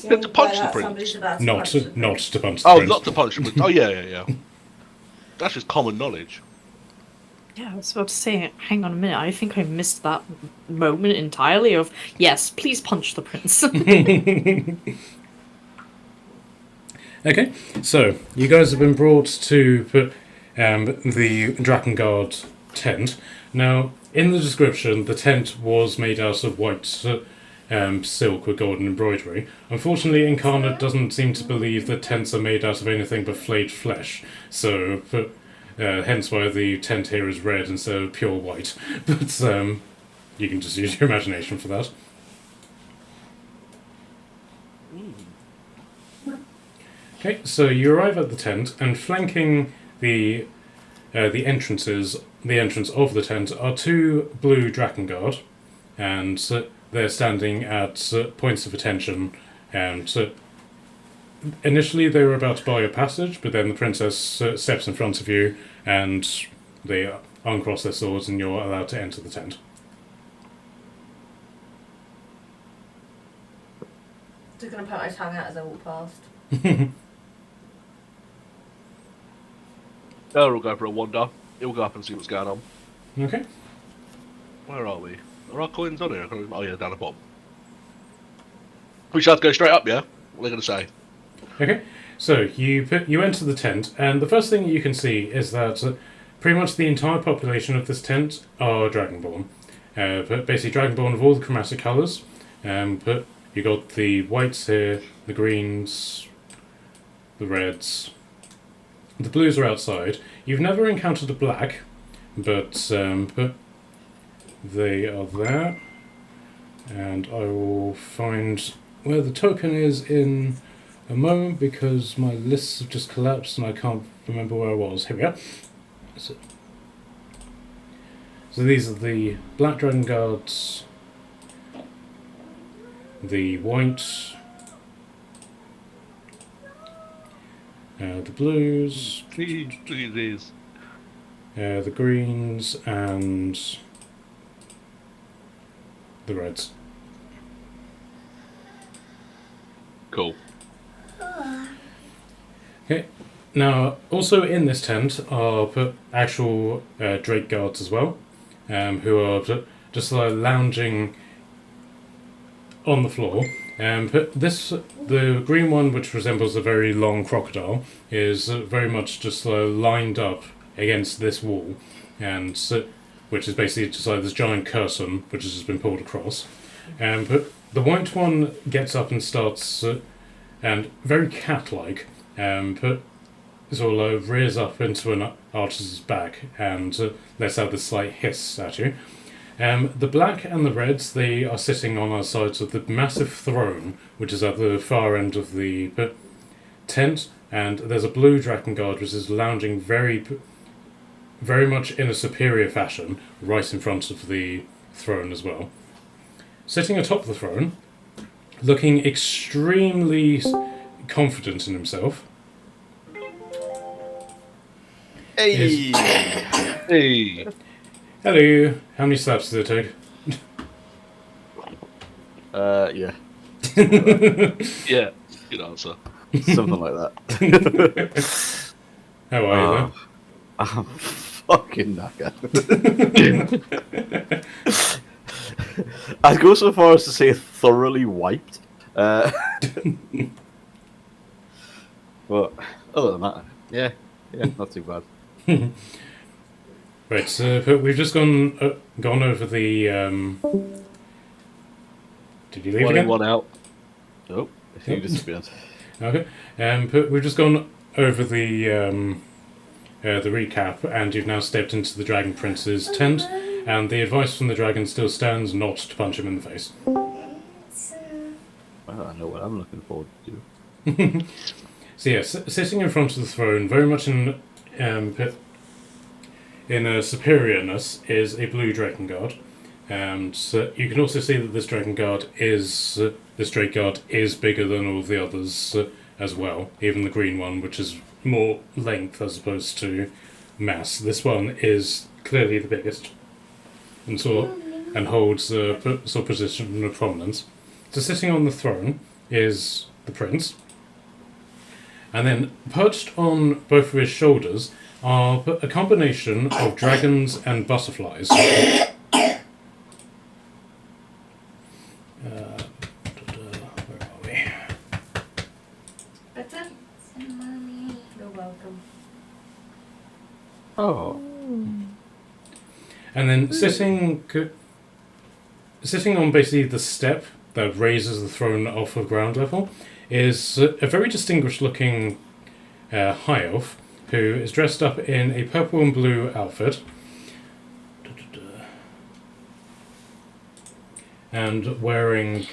To punch the prince. Somebody's about to Not punch the to prince. punch the Oh, prince. not to punch the prince. Oh, yeah. That's just common knowledge. Yeah, I was about to say, hang on a minute, I think I missed that moment entirely of, yes, please punch the prince. Okay, so you guys have been brought to the Drakengard tent. Now, in the description, the tent was made out of white silk with golden embroidery. Unfortunately, Incarnate doesn't seem to believe that tents are made out of anything but flayed flesh, so hence why the tent here is red instead of pure white. But you can just use your imagination for that. Okay, so you arrive at the tent, and flanking the entrance of the tent are two blue Drakengard, and they're standing at points of attention. And initially, they were about to bar your passage, but then the princess steps in front of you, and they uncross their swords, and you're allowed to enter the tent. Just gonna put my tongue out as I walk past. We'll go for a wander. We'll go up and see what's going on. Okay. Where are we? Are our coins on here? Oh yeah, down the bottom. We should have to go straight up, yeah? What are they going to say? Okay, so you enter the tent, and the first thing you can see is that pretty much the entire population of this tent are Dragonborn. But basically Dragonborn of all the chromatic colours. But you got the whites here, the greens, the reds. The blues are outside. You've never encountered a black, but they are there. And I will find where the token is in a moment because my lists have just collapsed and I can't remember where I was. Here we are. So these are the black dragon guards, the white, the blues, These. the greens, and the reds. Cool. Okay. Now, also in this tent are actual Drake guards as well, who are just lounging on the floor. But the green one, which resembles a very long crocodile, is very much just lined up against this wall, and which is basically just like this giant curtain which has just been pulled across. But the white one gets up and starts, and very cat-like, sort of rears up into an archer's back and lets out this slight hiss at you. The black and the reds, they are sitting on our sides of the massive throne, which is at the far end of the tent, and there's a blue Drakengard which is lounging very much in a superior fashion right in front of the throne as well. Sitting atop the throne, looking extremely confident in himself. Hey! Hey. Hello, how many slaps did it take? Yeah. Yeah, good answer. Something like that. How are you then? I'm fucking knackered. I'd go so far as to say thoroughly wiped. But other than that, yeah, not too bad. Right, so we've just gone over the. Did you leave One in, again? one out. Oh, he disappeared. Okay, but we've just gone over the recap, and you've now stepped into the Dragon Prince's tent, and the advice from the dragon still stands: not to punch him in the face. Well, I know what I'm looking forward to. So yes, sitting in front of the throne, very much in a superiorness, is a blue Drakengard. And you can also see that this Drakengard this Drake Guard is bigger than all of the others as well. Even the green one, which is more length as opposed to mass. This one is clearly the biggest, and holds a sort of position of prominence. So sitting on the throne is the prince. And then perched on both of his shoulders are a combination of dragons and butterflies. Where are we? Better? You're welcome. Oh. And then sitting on basically the step that raises the throne off of ground level is a very distinguished-looking high elf who is dressed up in a purple and blue outfit. And wearing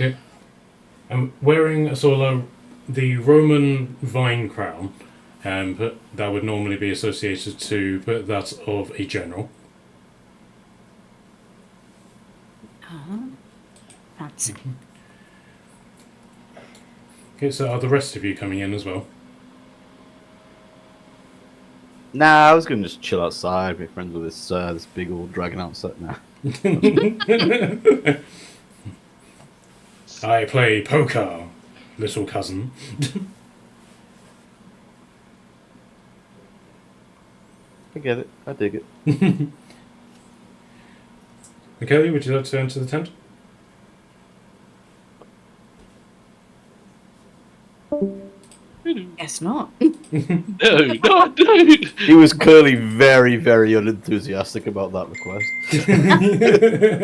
a sort of the Roman vine crown, but that would normally be associated to that of a general. Fancy. Okay, so are the rest of you coming in as well? Nah, I was gonna just chill outside, make friends with this big old dragon outside now. I play poker, little cousin. I get it. I dig it. Kelly, would you like to enter the tent? Guess not. No, no, no. He was clearly very, very unenthusiastic about that request.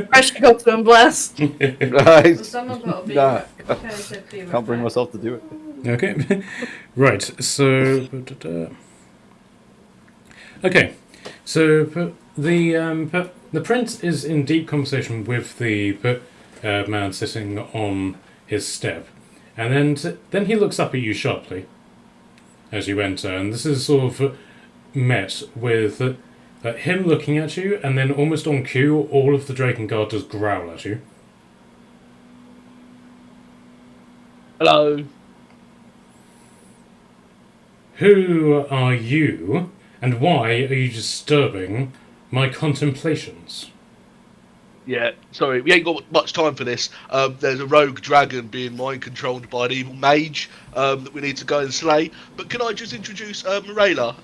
Pressure got to him, bless. Well, someone got to be Nah, okay, so be can't bring right myself to do it. Okay, right. So, okay, so the prince is in deep conversation with the man sitting on his step, and then he looks up at you sharply as you enter, and this is sort of met with him looking at you, and then almost on cue, all of the Draken Guard just growl at you. Hello. Who are you, and why are you disturbing my contemplations? Yeah, sorry, we ain't got much time for this. There's a rogue dragon being mind-controlled by an evil mage that we need to go and slay. But can I just introduce Morela,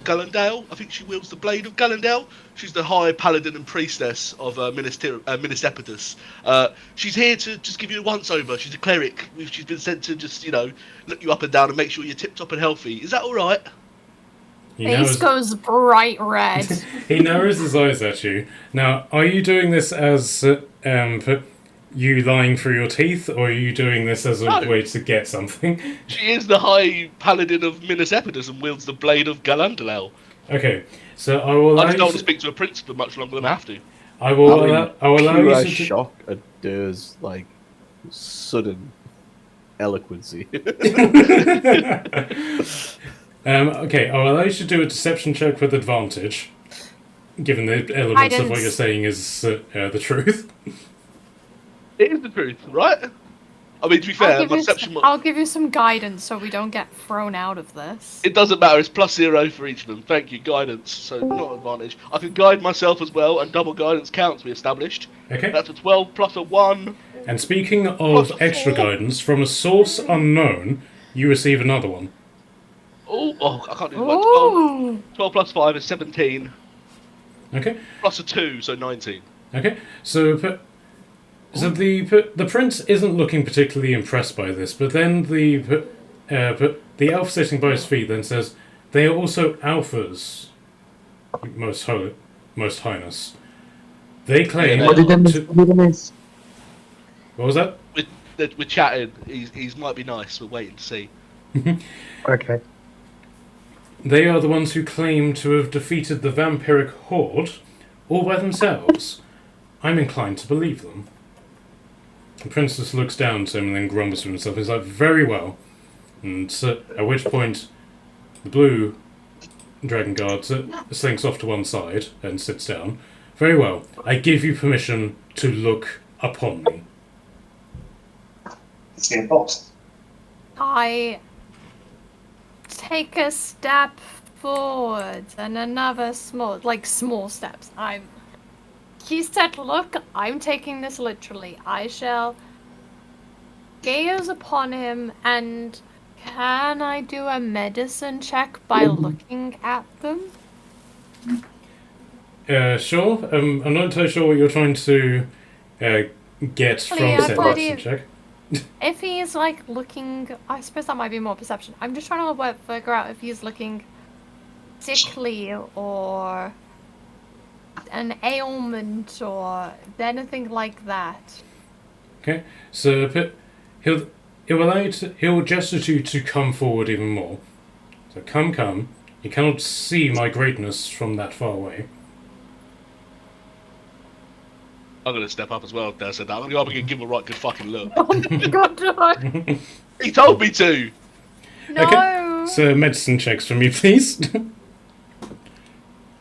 Gallandale? I think she wields the Blade of Gallandale. She's the High Paladin and Priestess of Minas Epidas. She's here to just give you a once-over. She's a cleric. She's been sent to just, look you up and down and make sure you're tip-top and healthy. Is that all right? Face goes bright red. He narrows his eyes at you. Now, are you doing this as you lying through your teeth, or are you doing this as a way to get something? She is the High Paladin of Minas Epidas and wields the Blade of Gallandale. Okay, so I will allow I just you don't want to to speak to a prince for much longer than I have to. I will allow you pure to shock at Dur's sudden eloquency. Okay, I'll allow you to do a deception check with advantage, given the elements of what Guidance. you're saying is the truth. It is the truth, right? I mean, to be fair, my deception... I'll give you some guidance so we don't get thrown out of this. It doesn't matter, it's +0 for each of them. Thank you, guidance, so not advantage. I can guide myself as well, and double guidance counts, we established. Okay. That's a 12 plus a 1. And speaking of extra guidance, from a source unknown, you receive another one. Oh, I can't do one. Ooh. 12 plus 5 is 17. Okay. Plus a 2, so 19. Okay. So the prince isn't looking particularly impressed by this, but then the elf sitting by his feet then says, "They are also alphas, most highness. They claim What did them to." miss? What was that? We're chatting. He's might be nice. We're waiting to see. Okay. They are the ones who claim to have defeated the vampiric horde all by themselves. I'm inclined to believe them. The princess looks down to him and then grumbles to himself. He's like, "Very well." And at which point, the blue dragon guard slinks off to one side and sits down. "Very well. I give you permission to look upon me." I take a step forward and another small steps. He said, "Look, I'm taking this literally. I shall gaze upon him, and can I do a medicine check by looking at them? Sure. I'm not entirely sure what you're trying to get from Yeah, said but medicine check. If he's like looking, I suppose that might be more perception. I'm just trying to figure out if he's looking sickly or an ailment or anything like that. Okay. So he'll he'll gesture to you to come forward even more. So come. You cannot see my greatness from that far away. I'm gonna step up as well. Dad said that. I'm gonna go up and give him a right good fucking look. Oh my god, no! He told me to. No! Okay. So medicine checks from you, please.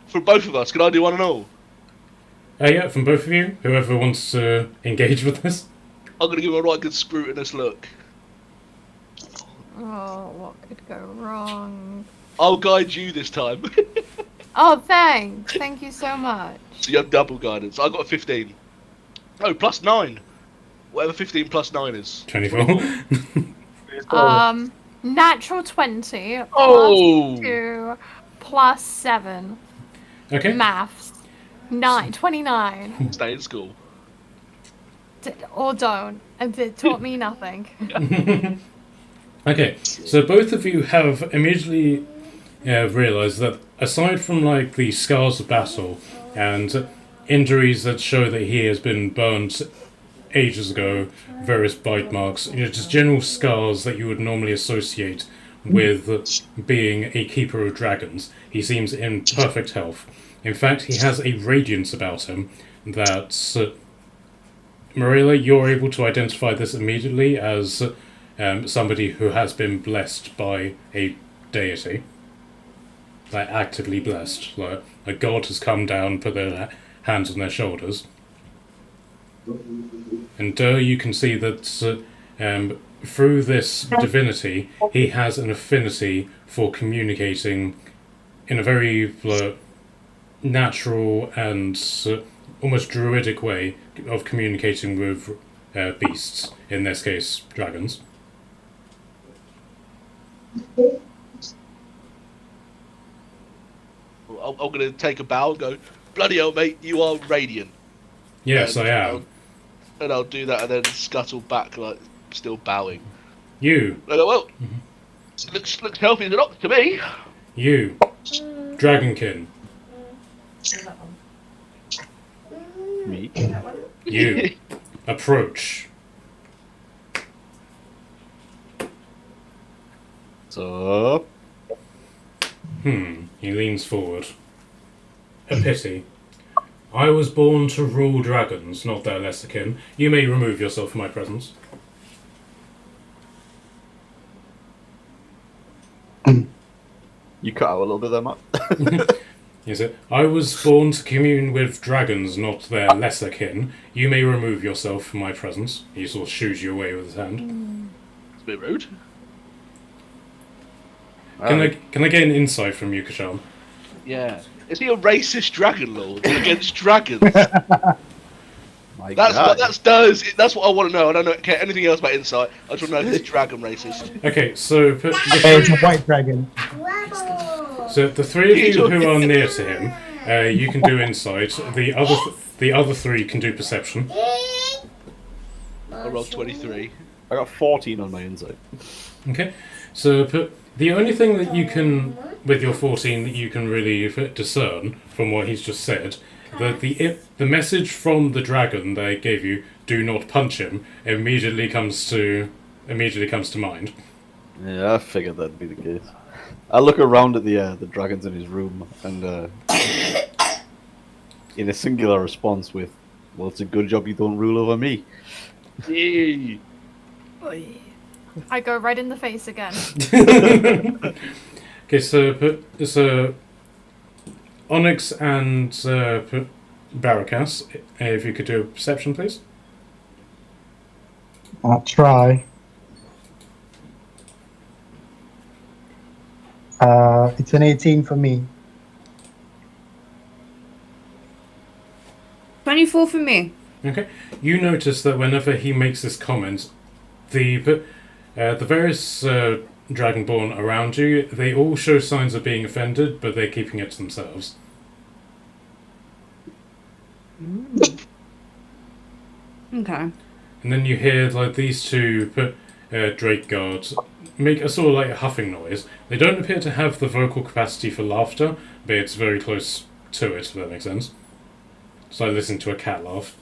For both of us, can I do one and all? Yeah, from both of you. Whoever wants to engage with this. I'm gonna give him a right good scrutinous look. Oh, what could go wrong? I'll guide you this time. Oh, thanks. Thank you so much. So you have double guidance. I got a 15. No, plus 9. Whatever 15 plus 9 is. 24. Natural 20 Oh! plus 2 plus 7. Okay. Maths. 29. Stay in school. Or don't. It taught me nothing. Okay, so both of you have immediately realised that aside from like the scars of battle and injuries that show that he has been burnt ages ago, various bite marks, just general scars that you would normally associate with being a keeper of dragons, he seems in perfect health. In fact, he has a radiance about him that, Marilla, you're able to identify this immediately as somebody who has been blessed by a deity. Like, actively blessed. Like, a god has come down, put their hands on their shoulders. And you can see that through this divinity, he has an affinity for communicating in a very natural and almost druidic way of communicating with beasts, in this case, dragons. I'm going to take a bow and go, bloody hell, mate, you are radiant. Yes, and I am. I'll do that and then scuttle back, like, still bowing. You. I go, well, looks healthy as an ox to me. You. Dragonkin. That one. Me. That one. You. Approach. So, He leans forward. A pity. I was born to rule dragons, not their lesser kin. You may remove yourself from my presence. you cut out a little bit there, Matt. Is it? I was born to commune with dragons, not their lesser kin. You may remove yourself from my presence. He sort of shoos you away with his hand. It's a bit rude. Can I get an insight from you, Kasham? Yeah. Is he a racist dragon lord against dragons? My That's God. that's what I want to know. I don't care anything else about insight. I just want to know if it's dragon racist. Okay, so It's a white dragon. so the three of you who are near to him, you can do insight. The other three can do perception. I rolled 23. I got 14 on my insight. Okay, so the only thing that you can, with your 14, that you can really discern from what he's just said, that the message from the dragon they gave you, "Do not punch him," immediately comes to mind. Yeah, I figured that'd be the case. I look around at the dragons in his room and in a singular response with, "Well, it's a good job you don't rule over me." Yee. I go right in the face again. Okay, so Onyx and Barracas, if you could do a perception, please. I'll try. It's an 18 for me. 24 for me. Okay, you notice that whenever he makes this comment, the various Dragonborn around you, they all show signs of being offended, but they're keeping it to themselves. Okay. And then you hear like these two Drake guards make a sort of like a huffing noise. They don't appear to have the vocal capacity for laughter, but it's very close to it, if that makes sense. It's like listening to a cat laugh.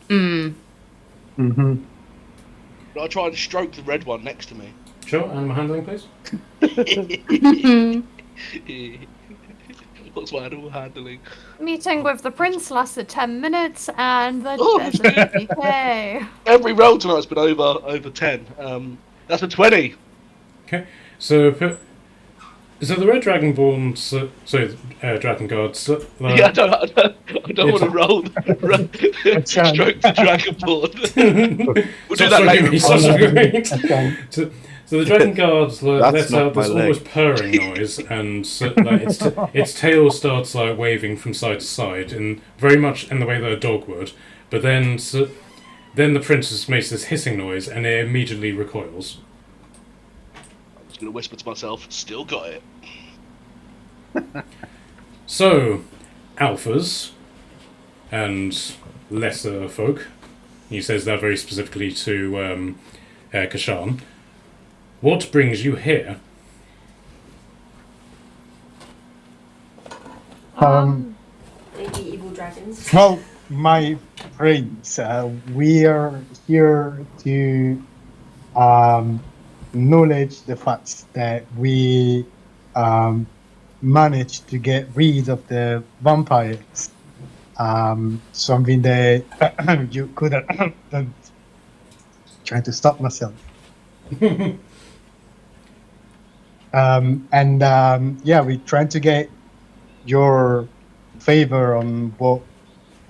Mm-hmm. I try and stroke the red one next to me. Sure, animal handling, please. What's my animal handling? Meeting with the prince lasted 10 minutes, and there's Oh. a BK. Every roll tonight's been over 10. That's a 20. So the Red Dragonborn, Dragon Guards. Yeah, I don't want to roll. Stroke the Dragonborn. We'll do that later. So the Dragon Guards lets not out this my leg. almost purring noise, and its tail starts like waving from side to side, in very much in the way that a dog would. But then the princess makes this hissing noise, and it immediately recoils. I'm just going to whisper to myself, still got it. So, alphas and lesser folk, he says that very specifically to Kashan. What brings you here? Maybe evil dragons. Well, my friends, we are here to acknowledge the fact that we managed to get rid of the vampires. Something that you could have done. Trying to stop myself. Yeah, we're trying to get your favor on what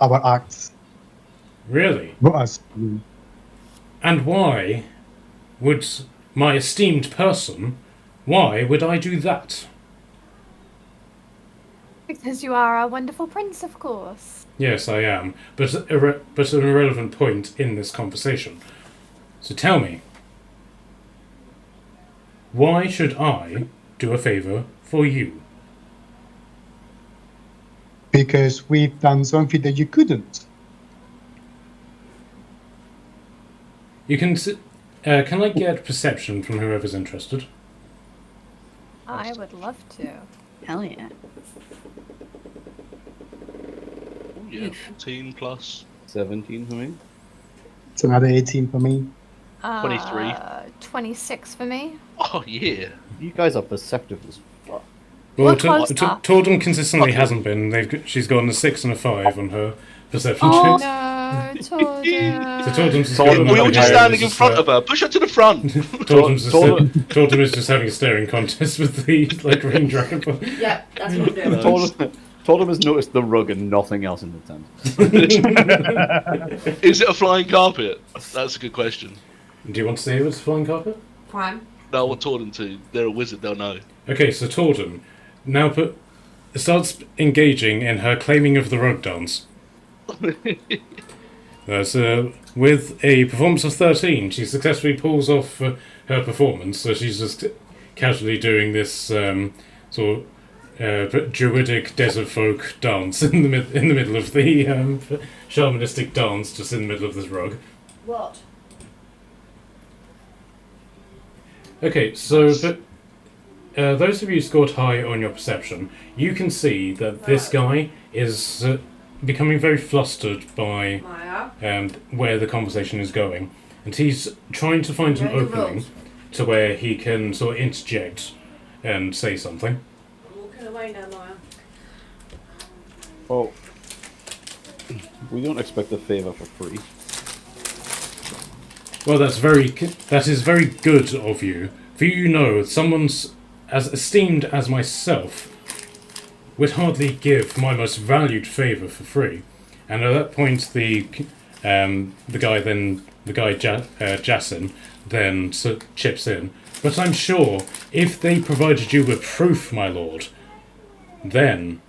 our acts Really? brought us to. And why would my esteemed person, why would I do that? Because you are a wonderful prince, of course. Yes, I am, but an irrelevant point in this conversation. So tell me, why should I do a favor for you? Because we've done something that you couldn't. You can can I get perception from whoever's interested? I would love to. Hell yeah. Oh, yeah, 14 plus. 17 for me. It's another 18 for me. 23. 26 for me. Oh, yeah. You guys are perceptive as fuck. Well, We're close enough. Tordum consistently hasn't been. She's gotten a 6 and a 5 on her perception Oh checks. no, So Torda. Tordum's just Tordum- got We all just Yeah, standing in front of her. Push her to the front. Tordum is just having a staring contest with the green dragon. Yep, that's what I'm doing. Told has noticed the rug and nothing else in the tent. Is it a flying carpet? That's a good question. Do you want to say if it's a flying carpet? Prime. No, I want Torden to. They're a wizard, they'll know. Okay, so Tordum now starts engaging in her claiming of the rug dance. So with a performance of 13, she successfully pulls off her performance. So she's just casually doing this sort of druidic desert folk dance in the middle of the shamanistic dance, just in the middle of this rug. What? Okay, so those of you who scored high on your perception, you can see that this guy is becoming very flustered by Maya. where the conversation is going, and he's trying to find an Know the opening rules. to where he can sort of interject and say something. I'm walking away now, Maya. Oh, we don't expect a favour for free. Well, that is very good of you. For you know, someone's as esteemed as myself would hardly give my most valued favour for free. And at that point, the guy Jasin then chips in. But I'm sure if they provided you with proof, my lord, then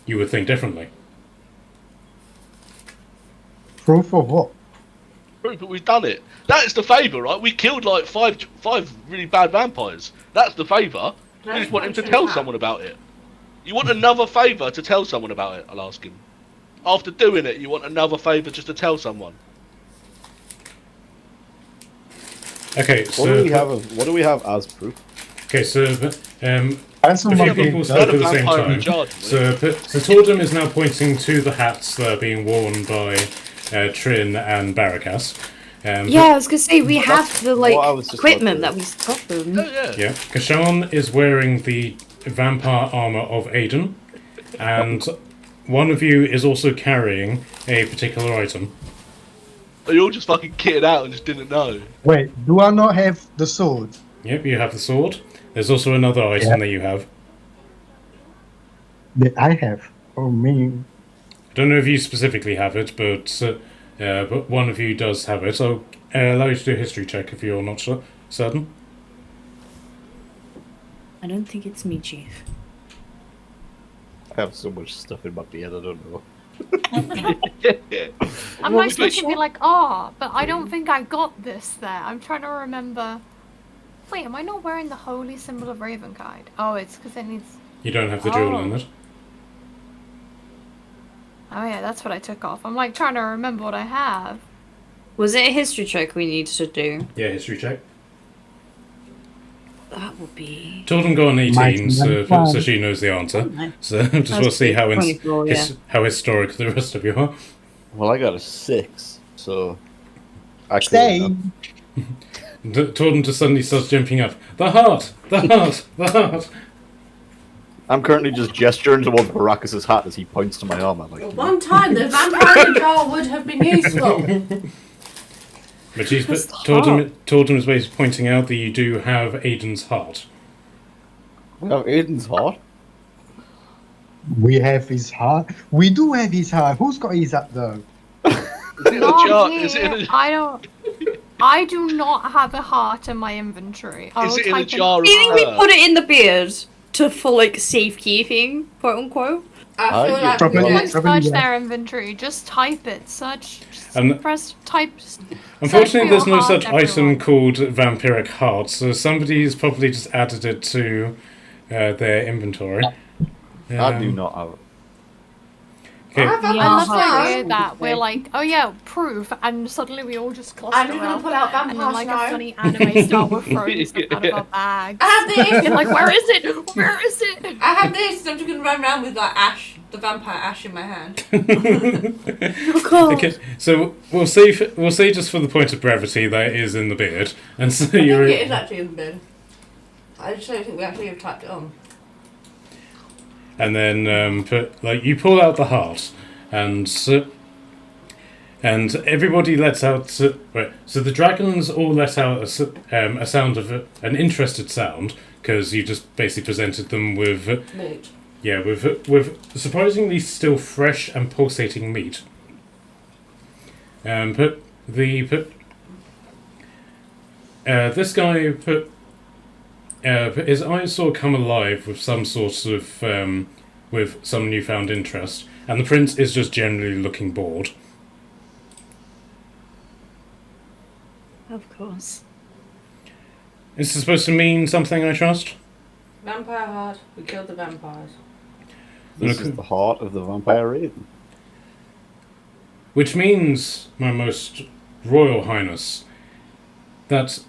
you would think differently. Proof of what? proof that we've done it. That is the favour, right? We killed like five really bad vampires. That's the favour. You just want him to tell someone about it. You want another favour to tell someone about it, I'll ask him. After doing it, you want another favour just to tell someone. Okay, so What do we have as proof? okay, so That's a not few what people we spoke at done. the same Vampire in time. charge, So Tordum is now pointing to the hats that are being worn by Trin and Barakas. Yeah, I was gonna say we have the what I was just equipment about that to- we got them. Oh, yeah. Yeah, Kashan is wearing the vampire armor of Aiden, and one of you is also carrying a particular item. You all just fucking kitted out and just didn't know. Wait, do I not have the sword? Yep, you have the sword. There's also another item Yeah. that you have. That I have. Oh, me. I don't know if you specifically have it, but one of you does have it. I'll allow you to do a history check if you're not certain. I don't think it's me, Chief. I have so much stuff in my beard, I don't know. I'm like looking at me like, but I don't think I got this there. I'm trying to remember. Wait, am I not wearing the holy symbol of Ravenkide? Oh, it's because it needs. You don't have the jewel in it. Oh yeah, that's what I took off. I'm like trying to remember what I have. Was it a history check we needed to do? Yeah, history check. That would be. Tordum got an 18, Might so be fun. she knows the answer. Nice. So just we'll see how 24, yeah. how historic the rest of you are. Well, I got a 6, so... Stay. Tordum just suddenly starts jumping up. The heart! The heart! The heart! I'm currently just gesturing towards Barakas' hat as he points to my armor. Like, One time the vampire jar would have been useful. But she's What's the Tordum is basically pointing out that you do have Aiden's heart. we have Aiden's heart. We have his heart. We do have his heart. Who's got his heart though? Is it in a Not jar? me. Is it in a, I don't. I do not have a heart in my inventory. I is will it in a type jar of Do you think we her? put it in the beard for safekeeping, quote unquote? I feel you like probably- we Don't want- probably- search their inventory. Just type it. Search. Just And- press type. Unfortunately, there's no Search such for your item heart, called vampiric heart, so somebody's probably just added it to their inventory. I do not have it. Okay. I have a Yeah. And that's jar. why weird that we're like, oh yeah, proof, and suddenly we all just cluster I'm gonna around, pull out and then vampire like snow. a funny anime star, we're throwing stuff out of our bags. I have this. And like, where is it? Where is it? I have this. I'm just gonna run around with like ash, the vampire ash in my hand. Okay, so we'll say just for the point of brevity that it is in the beard, and so I think you're it is actually in the bin. I just don't think we actually have typed it on. and then you pull out the heart, and everybody lets out right. So the dragons all let out a sound of an interested sound because you just basically presented them with Meat. with surprisingly still fresh and pulsating meat. This guy his eyes sort of come alive with some sort of with some newfound interest, and the prince is just generally looking bored. Of course. Is this supposed to mean something, I trust? Vampire heart. We killed the vampires. This Okay. is the heart of the vampire Aiden. Which means, my most royal highness, that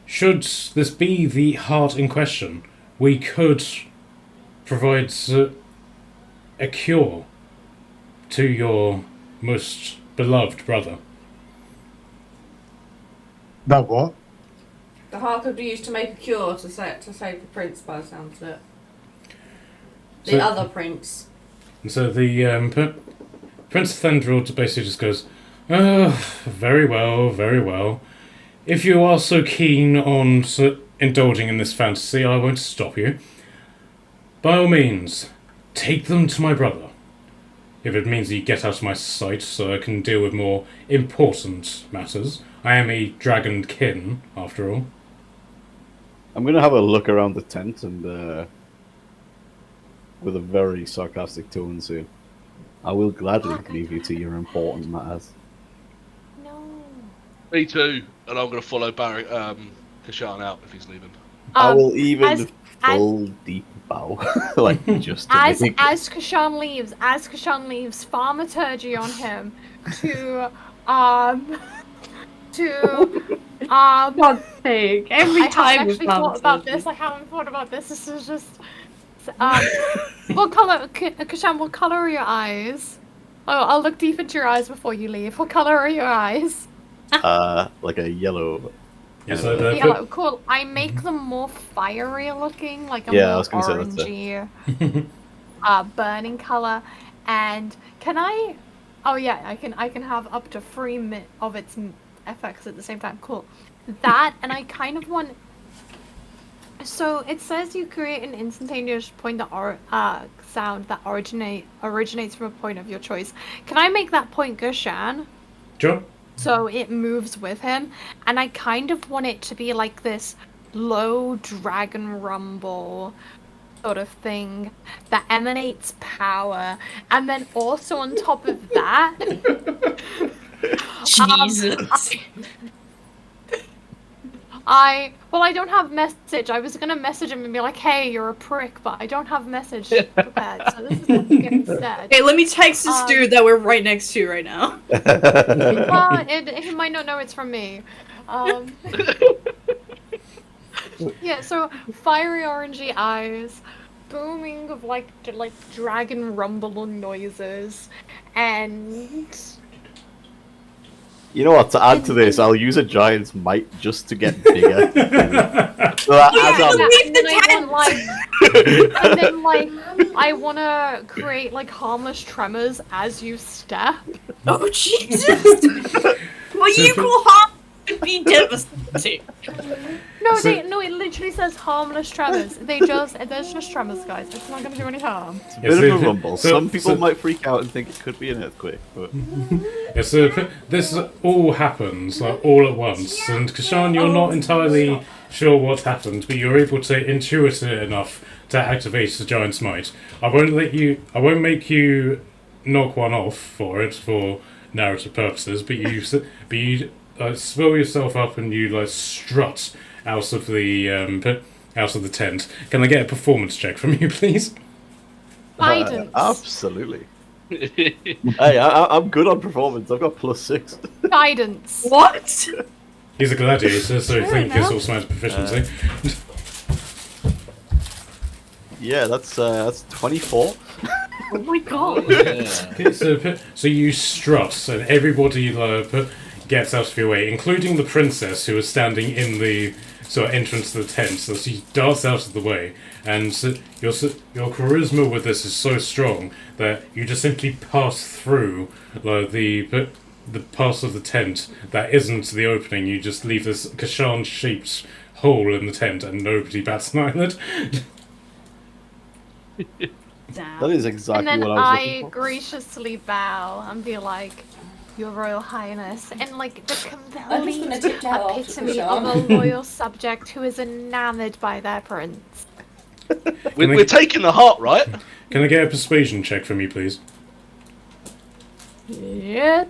should this be the heart in question, we could provide a cure to your most beloved brother. That what? The heart could be used to make a cure to save the prince, by the sounds of it. The So- other prince. And so the Prince of Thendril basically just goes, "Oh, very well, very well. If you are so keen on indulging in this fantasy, I won't stop you. By all means, take them to my brother. If it means that you get out of my sight so I can deal with more important matters. I am a dragon kin, after all." I'm going to have a look around the tent and, with a very sarcastic tone, say, I will gladly leave you to your important matters. No. Me too, and I'm going to follow Kashan out if he's leaving. I Um, will even as- full deep bow, like just to as make Kashan leaves, thaumaturgy on him to um God's sake! Every I time haven't with actually thought about thaumaturgy. this. I haven't thought about this. This is just what color, Kashan? What color are your eyes? Oh, I'll look deep into your eyes before you leave. What color are your eyes? like a yellow. Yes, kind of- I Yellow. Cool. I make them more fiery looking, like a Yeah, I more was gonna say that's orangey, burning color. And can I? Oh yeah, I can have up to 3 of its effects at the same time. Cool. That, and I kind of want. So it says you create an instantaneous point that sound that originates from a point of your choice. Can I make that point Gushan? Sure. So it moves with him, and I kind of want it to be like this low dragon rumble sort of thing that emanates power, and then also on top of that, Jesus. I don't have message. I was gonna message him and be like, "Hey, you're a prick," but I don't have message prepared, so this is what I'm getting said. Hey, let me text this dude that we're right next to right now. Well, he might not know it's from me. Yeah, so fiery orangey eyes, booming of like dragon rumble noises, and You know what? To add to this, I'll use a giant's might just to get bigger. So that as I'm- leave the and then like I wanna create like harmless tremors as you step. Oh Jesus! What you call harm would be devastating. No, So- no, it literally says harmless tremors. There's just tremors, guys. It's not gonna do any harm. Bit of a rumble. so- Some people so- might freak out and think it could be an earthquake, but Yeah, so this all happens like all at once, and Kashan, you're not entirely sure what happened, but you're able to intuit it enough to activate the giant's might. I won't make you knock one off for it for narrative purposes, but you swell yourself up and you like strut out of the tent. Can I get a performance check from you, please? Guidance. absolutely. Hey, I'm good on performance. I've got +6. Guidance. What? He's a gladiator, so I think enough. it's automatic proficiency. Yeah, that's 24. Oh my god. Okay, so you strut, and everybody gets out of your way, including the princess who is standing in the sort of entrance to the tent. So she darts out of the way, and your charisma with this is so strong that you just simply pass through the part of the tent that isn't the opening. You just leave this Kashan-shaped hole in the tent, and nobody bats an eyelid. Damn. That is And exactly then what I was I looking for. graciously bow and be like, Your Royal Highness, and like the I'm just gonna complete tiptoe after epitome of a Kashan. loyal subject who is enamored by their prince. We're taking the heart, right? Can I get a persuasion check from you, please? Yeah.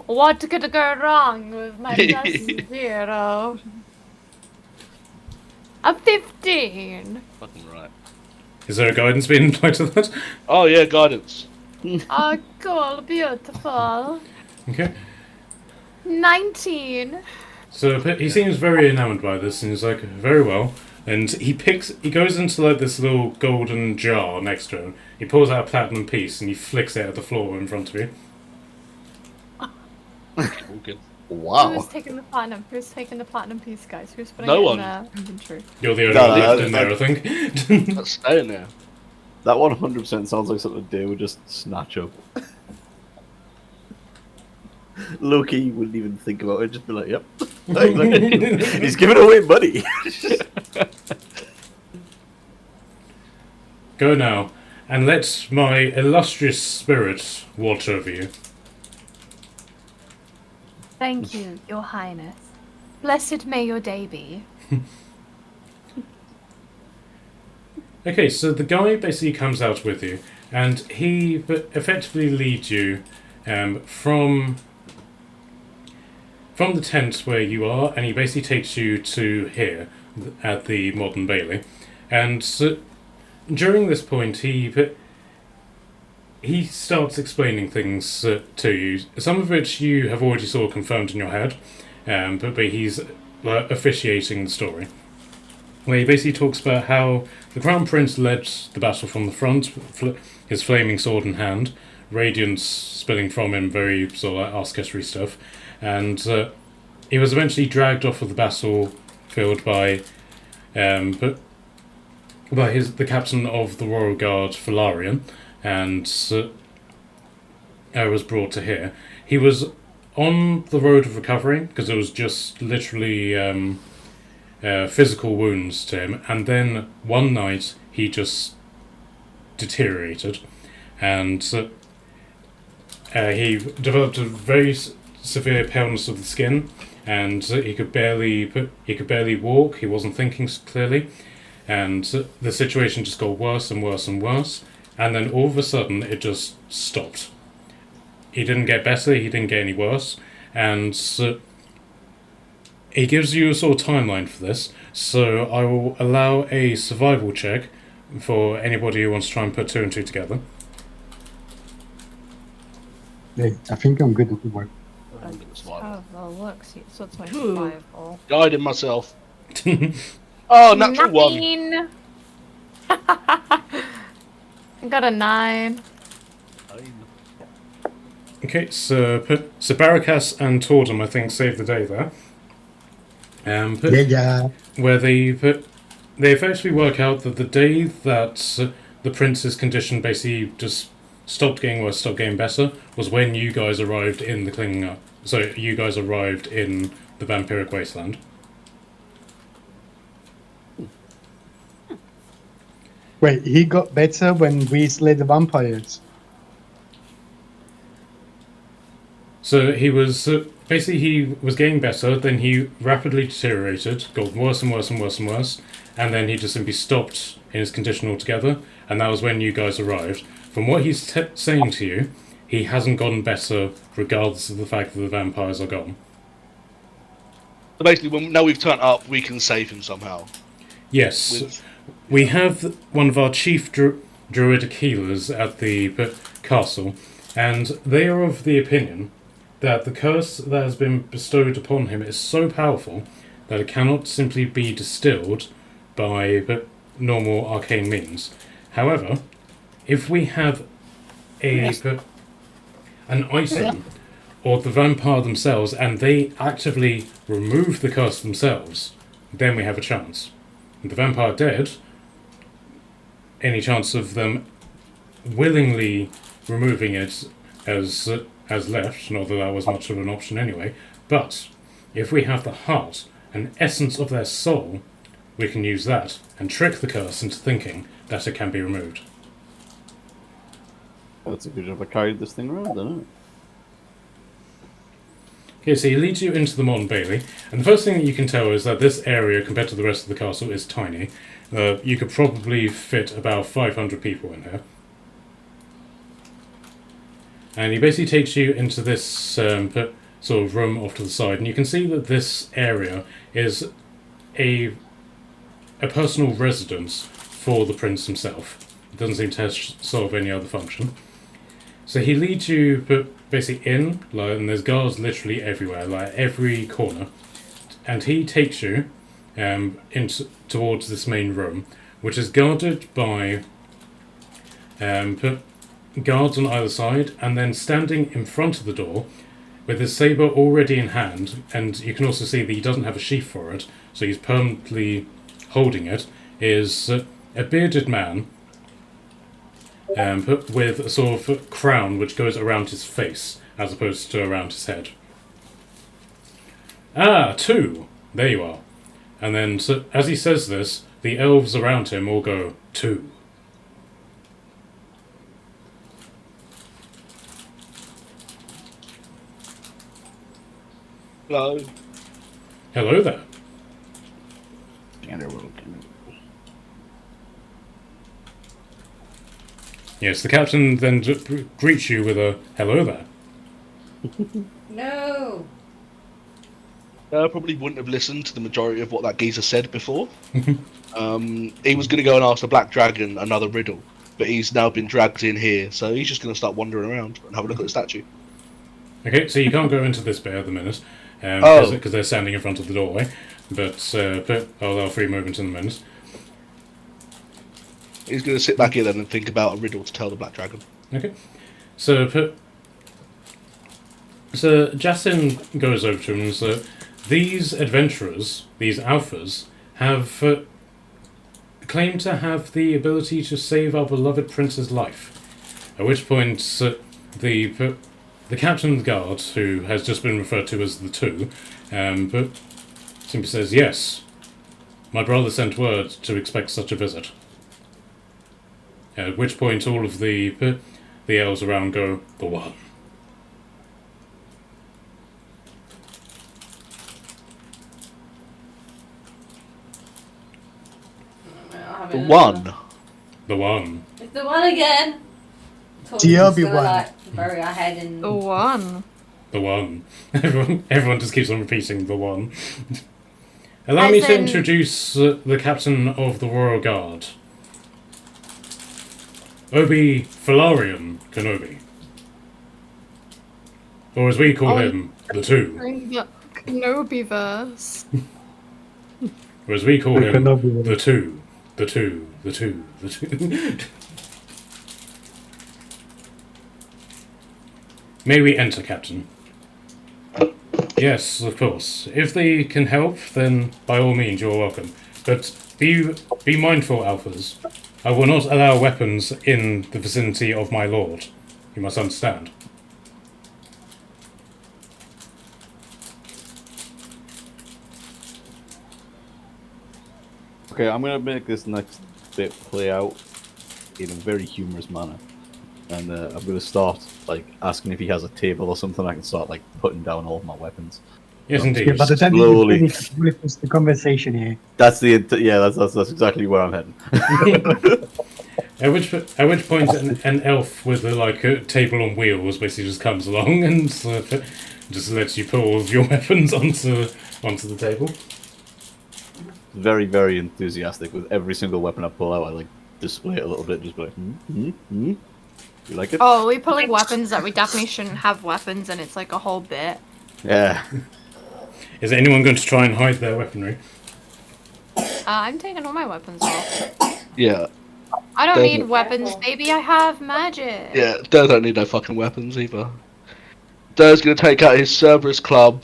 What could go wrong with my +0? A 15. Fucking right. Is there a guidance being applied to that? Oh yeah, guidance. Oh, cool, beautiful. Okay. 19. So he seems very enamored by this, and he's like, very well. And he goes into like this little golden jar next to him. He pulls out a platinum piece and he flicks it at the floor in front of you. All good. Wow. Who's taking the platinum? Who's taking the platinum piece, guys? Who's putting No it one. in their inventory? You're the only No, one left no, in no. there, I think. That's staying there. That 100% sounds like something Dave would just snatch up. Loki wouldn't even think about it, just be like, yep. He's giving away money. Go now, and let my illustrious spirit watch over you. Thank you, Your Highness. Blessed may your day be. Okay, so the guy basically comes out with you, and he effectively leads you from from the tent where you are, and he basically takes you to here at the Modern Bailey. And during this point, he starts explaining things to you, some of which you have already sort of confirmed in your head, but he's officiating the story. Where he basically talks about how the Crown Prince led the battle from the front, his flaming sword in hand, radiance spilling from him, very sort of like ass-kissery stuff, and he was eventually dragged off of the battlefield by the captain of the Royal Guard, Valarian, and was brought to here. He was on the road of recovery because it was just literally physical wounds to him, and then one night he just deteriorated, and he developed a very severe paleness of the skin, and he could barely walk. He wasn't thinking clearly, and the situation just got worse and worse and worse. And then all of a sudden, it just stopped. He didn't get better. He didn't get any worse, and he gives you a sort of timeline for this. So I will allow a survival check for anybody who wants to try and put 2 and 2 together. Hey, I think I'm good with the work. Oh, well, look, see, so it's my survival. Guiding myself. Oh, natural 9. I got a 9. 1. Okay, so Baracas and Tordum, I think, saved the day there. Yeah. Where they effectively work out that the day that the prince's condition basically just stopped getting worse, stopped getting better, was when you guys arrived in the clinging up. So you guys arrived in the vampiric wasteland. Wait, he got better when we slayed the vampires. So he was basically he was getting better, then he rapidly deteriorated, got worse and worse and worse and worse, and then he just simply stopped in his condition altogether, and that was when you guys arrived. From what he's saying to you, he hasn't gotten better regardless of the fact that the vampires are gone. So basically, now we've turned up, we can save him somehow. Yes, we have one of our chief druidic healers at the castle, and they are of the opinion that the curse that has been bestowed upon him is so powerful that it cannot simply be distilled by normal arcane means. However, if we have an item or the vampire themselves and they actively remove the curse themselves, then we have a chance. With the vampire dead, any chance of them willingly removing it as left, not that that was much of an option anyway, but if we have the heart and essence of their soul, we can use that and trick the curse into thinking that it can be removed. That's a good job I carried this thing around, isn't it? Okay, so he leads you into the Modern Bailey, and the first thing that you can tell is that this area, compared to the rest of the castle, is tiny. You could probably fit about 500 people in here. And he basically takes you into this sort of room off to the side, and you can see that this area is a personal residence for the prince himself. It doesn't seem to serve any other function. So he leads you basically in, and there's guards literally everywhere, like every corner, and he takes you towards this main room, which is guarded by guards on either side, and then standing in front of the door with his saber already in hand, and you can also see that he doesn't have a sheath for it, so he's permanently holding it, is a bearded man with a sort of crown which goes around his face as opposed to around his head. Ah, 2! There you are. And then, so, as he says this, the elves around him all go, 2. Hello. Hello there. Yes, the captain then greets you with a hello there. No. Probably wouldn't have listened to the majority of what that geezer said before. He was going to go and ask the Black Dragon another riddle, but he's now been dragged in here, so he's just going to start wandering around and have a look at the statue. Okay, so you can't go into this bit at the minute, Oh. because they're standing in front of the doorway, but I'll allow free movement in a minute. He's going to sit back here then and think about a riddle to tell the Black Dragon. Okay, so Jasin goes over to him and says, these adventurers, these alphas, have claimed to have the ability to save our beloved prince's life. At which point, the captain of the guard, who has just been referred to as the Two, simply says, yes, my brother sent word to expect such a visit. At which point all of the elves around go, the One. The One. The One. It's the one again. The Obi Still, Wan. like, bury our head in. The one. The One. Everyone just keeps on repeating the One. Allow me As to in- introduce the captain of the Royal Guard. Obi Falarian Kenobi. Or as we call Oh. him, the Two. Bring the Kenobi-verse. Or as we call The him, Kenobi. the Two. The Two. The Two. The Two. May we enter, Captain? Yes, of course. If they can help, then by all means you're welcome. But be mindful, Alphas. I will not allow weapons in the vicinity of my lord. You must understand. Okay, I'm gonna make this next bit play out in a very humorous manner, and I'm gonna start like asking if he has a table or something. I can start like putting down all of my weapons. Yes, Yeah, indeed. Yeah, by the time Slowly. you finish, really push the conversation here. That's that's exactly where I'm heading. At which point an elf with a table on wheels basically just comes along and just lets you put all of your weapons onto the table. Very, very enthusiastic with every single weapon I pull out. I like display it a little bit, just be like, You like it? Oh, we're pulling weapons that we definitely shouldn't have weapons, and it's like a whole bit. Yeah. Is anyone going to try and hide their weaponry? I'm taking all my weapons off. Yeah, I don't Doesn't- need weapons, baby. I have magic. yeah. Durr don't need no fucking weapons either. Durr's going to take out his Cerberus club,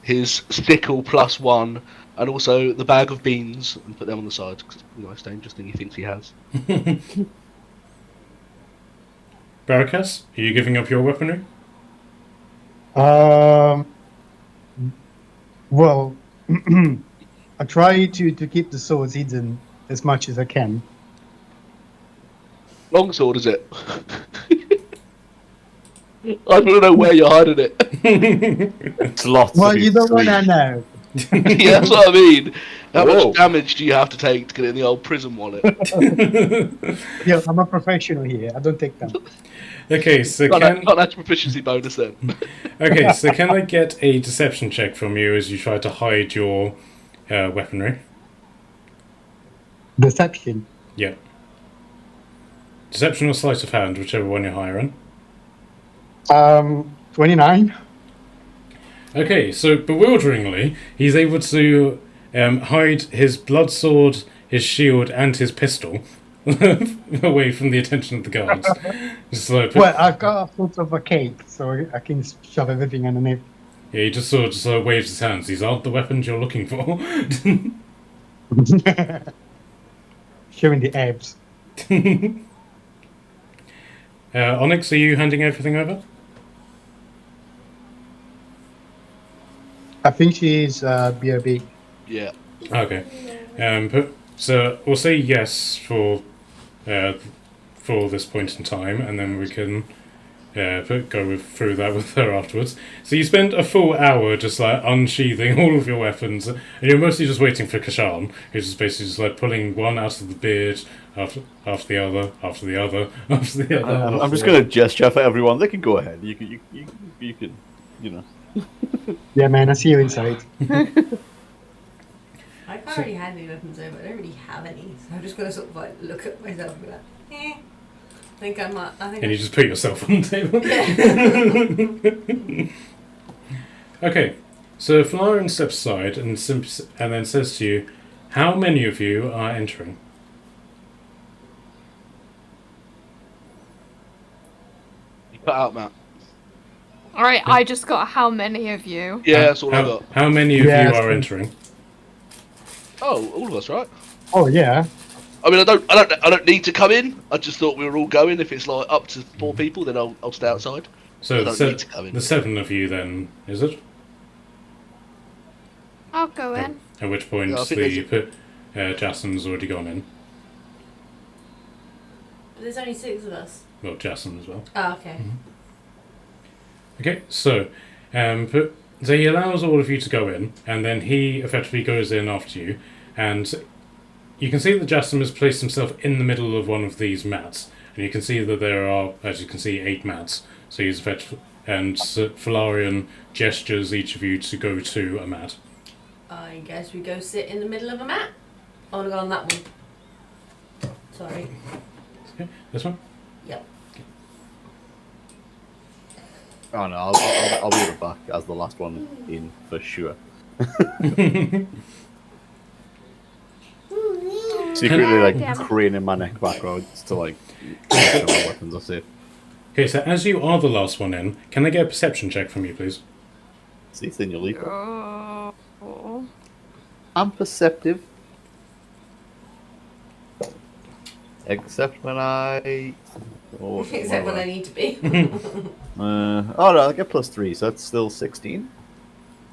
his sickle +1, and also the bag of beans and put them on the side because it's a nice dangerous thing he thinks he has. Barakas, are you giving up your weaponry? Well, I try to keep the swords hidden as much as I can. Longsword, is it? I don't know where you're hiding it. It's lots Well, of you don't want to sweet. know. Yeah, that's what I mean. How Whoa. much damage do you have to take to get in the old prison wallet? Yeah, I'm a professional here. I don't take them. Okay, so Got can that proficiency bonus then. can I get a deception check from you as you try to hide your weaponry? Deception. Yeah. Deception or sleight of hand, whichever one you're higher on. 29. Okay, so bewilderingly, he's able to hide his blood sword, his shield, and his pistol away from the attention of the guards. Just like, Well, I've got a sort of a cape, so I can shove everything underneath. yeah, he just sort of waves his hands. These aren't the weapons you're looking for. Showing the abs. Onyx, are you handing everything over? I think she's BRB. Yeah. Okay. So we'll say yes for this point in time, and then we can through that with her afterwards. So you spend a full hour just like unsheathing all of your weapons, and you're mostly just waiting for Kashan, who's just basically just like pulling one out of the beard after the other, after the other, after the other. I'm just gonna gesture for everyone. They can go ahead. You can, Yeah, man, I see you inside. I can't really have any weapons over. I don't really have any, so I'm just gonna sort of like look at myself and be like, eh. I think I might. I think. And you just put yourself on the table. Okay, so Florian steps aside and then says to you, "How many of you are entering?" You cut out, Matt. Alright, I just got how many of you? Yeah, that's all I got. How many of Yeah, you are entering? Oh, all of us, right? Oh yeah. I mean, I don't need to come in. I just thought we were all going. If it's like up to 4 people, then I'll stay outside. So I don't need to come in. the 7 of you then, is it? I'll go in. At which point Yeah, I think Jason's already gone in. There's only 6 of us. Well, Jason as well. Oh, okay. Okay, so he allows all of you to go in, and then he effectively goes in after you, and you can see that Jason has placed himself in the middle of one of these mats, and you can see that there are, as you can see, 8 mats. So he's and Falarian gestures each of you to go to a mat. I guess we go sit in the middle of a mat. I want to go on that one. Sorry. Okay, this one. Yep. Oh no, I'll be at the back as the last one in for sure. Secretly, like Damn. craning my neck backwards to like make sure my weapons are safe. Okay, so as you are the last one in, can I get a perception check from you, please? See, senorita. Oh. I'm perceptive. Except when I. Oh, Except when I need to be. oh no, I get +3, so that's still 16.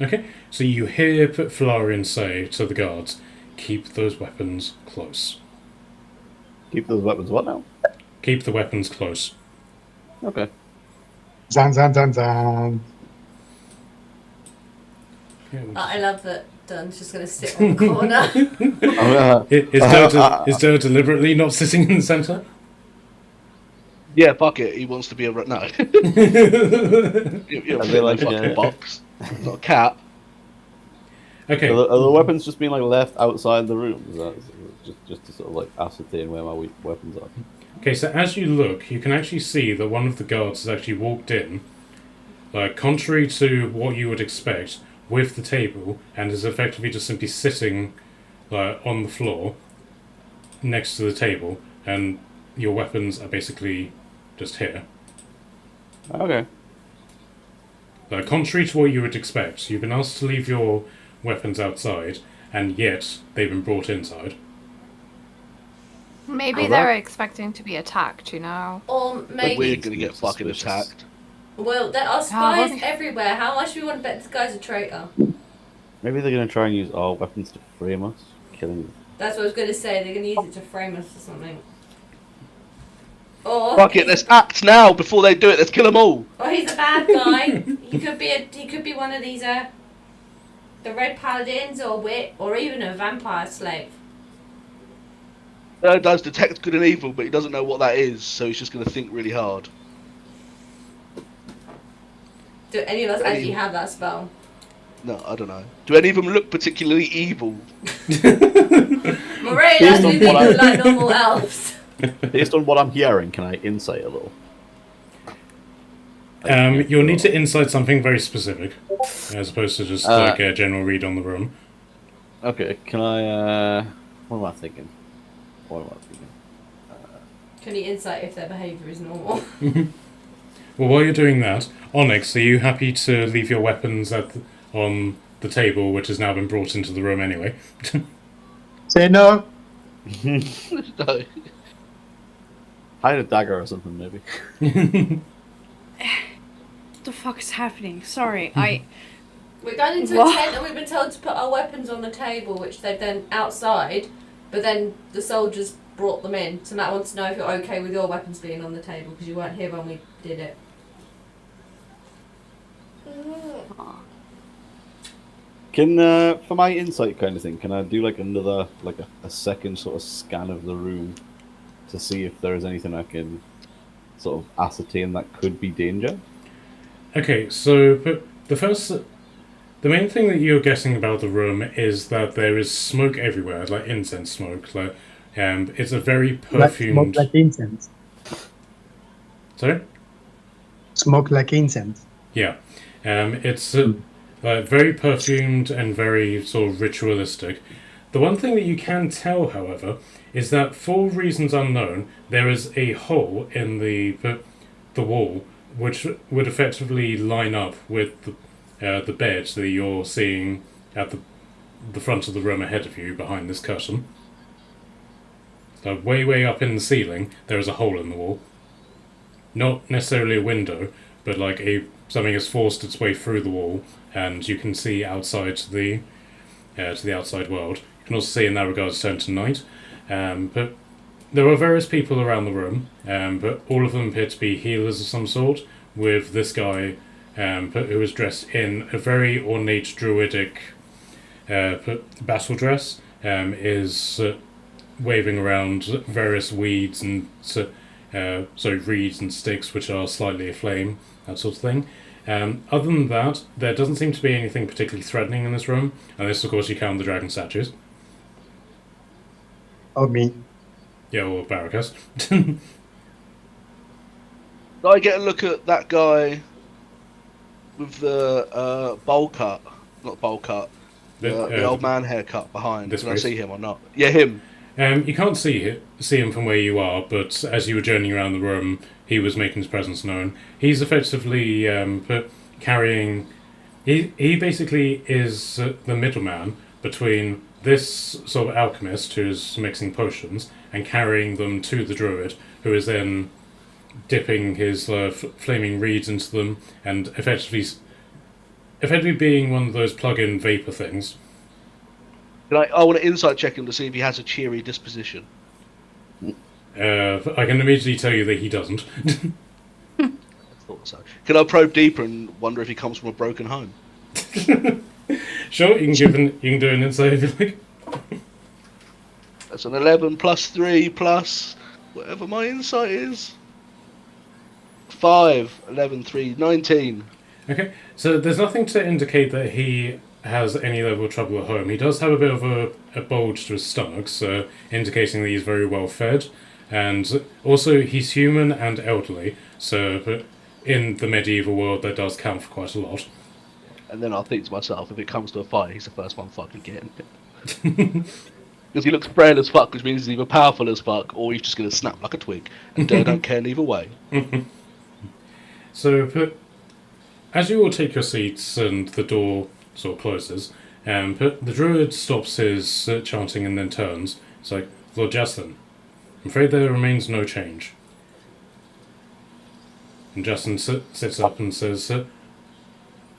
Okay, so you hear Falarian say to the guards, "Keep those weapons close. Keep those weapons what now? Keep the weapons close." Okay. Zan zan zan zan. Okay, I love that Dunn's just going to sit on the corner. Is Doe deliberately not sitting in the centre? Yeah, fuck it. He wants to be a no. Are You're they like a fucking box, not a cat. Okay. Are the weapons just being like left outside the room? Is that just to sort of like ascertain where my weapons are? Okay, so as you look, you can actually see that one of the guards has actually walked in, contrary to what you would expect, with the table, and is effectively just simply sitting on the floor next to the table, and your weapons are basically just here. Okay. Contrary to what you would expect, you've been asked to leave your weapons outside, and yet they've been brought inside. Maybe Oh, they're that- expecting to be attacked, you know. Or We're maybe. gonna get fucking Suspicious. attacked. Well, there are spies well- everywhere. How much do we want to bet this guy's a traitor? Maybe they're gonna try and use our weapons to frame us, killing. That's what I was going to say. They're going to use it to frame us or something. Or Fuck it. Let's act now before they do it. Let's kill them all. or he's a bad guy. He could be one of these the Red Paladins or Wit or even a vampire slave. Does detect good and evil, but he doesn't know what that is, so he's just gonna think really hard. Do any of us Any- actually have that spell? No, I don't know. Do any of them look particularly evil? Moray Based doesn't on even what I- look like normal elves. Based on what I'm hearing, can I insight a little? You'll need to insight something very specific, as opposed to just like a general read on the room. Okay, can I? What am I thinking? Can you insight if their behaviour is normal? Well, while you're doing that, Onyx, are you happy to leave your weapons on the table, which has now been brought into the room anyway? Say no. No. Hide a dagger or something, maybe. What the fuck is happening? Sorry, We're going into a What? tent and we've been told to put our weapons on the table, which they've done outside, but then the soldiers brought them in. So Matt wants to know if you're okay with your weapons being on the table, because you weren't here when we did it. Can for my insight kind of thing, can I do like another a second sort of scan of the room to see if there is anything I can sort of ascertain that could be danger? Okay, so The main thing that you're guessing about the room is that there is smoke everywhere, like incense smoke. Like, it's a very Smoke perfumed. like incense. Sorry. Smoke like incense. Yeah, it's very perfumed and very sort of ritualistic. The one thing that you can tell, however, is that for reasons unknown, there is a hole in the wall which would effectively line up with the bed that you're seeing at the front of the room ahead of you behind this curtain. So way up in the ceiling, there is a hole in the wall. Not necessarily a window, but like something has forced its way through the wall, and you can see outside to the outside world. You can also see in that regard it's turned to night. But there are various people around the room, but all of them appear to be healers of some sort, with this guy who is dressed in a very ornate druidic battle dress, is waving around various weeds and reeds and sticks which are slightly aflame, that sort of thing. Other than that, there doesn't seem to be anything particularly threatening in this room, unless of course you count the dragon statues. Oh, me. Yeah, or Barracus. Did I get a look at that guy with the bowl cut? Not bowl cut. The old man haircut behind. This Can I priest? see him or not? Yeah, him. You can't see him from where you are, but as you were journeying around the room, he was making his presence known. He's effectively carrying. He basically is the middleman between this sort of alchemist who's mixing potions and carrying them to the druid, who is then dipping his flaming reeds into them and effectively being one of those plug-in vapor things. I want to insight check him to see if he has a cheery disposition. I can immediately tell you that he doesn't. I thought so. Can I probe deeper and wonder if he comes from a broken home? Sure, you can do an insight if you like. That's an 11 plus 3 plus whatever my insight is. 5, 11, 3, 19. Okay, so there's nothing to indicate that he has any level of trouble at home. He does have a bit of a bulge to his stomach, so indicating that he's very well fed. And also, he's human and elderly, so in the medieval world, that does count for quite a lot. And then I'll think to myself, if it comes to a fight, he's the first one fucking getting it. Because he looks frail as fuck, which means he's either powerful as fuck, or he's just going to snap like a twig. And I don't care neither way. So, as you all take your seats and the door sort of closes, the druid stops his chanting and then turns. It's like, Lord Justin, I'm afraid there remains no change. And Justin sits up and says,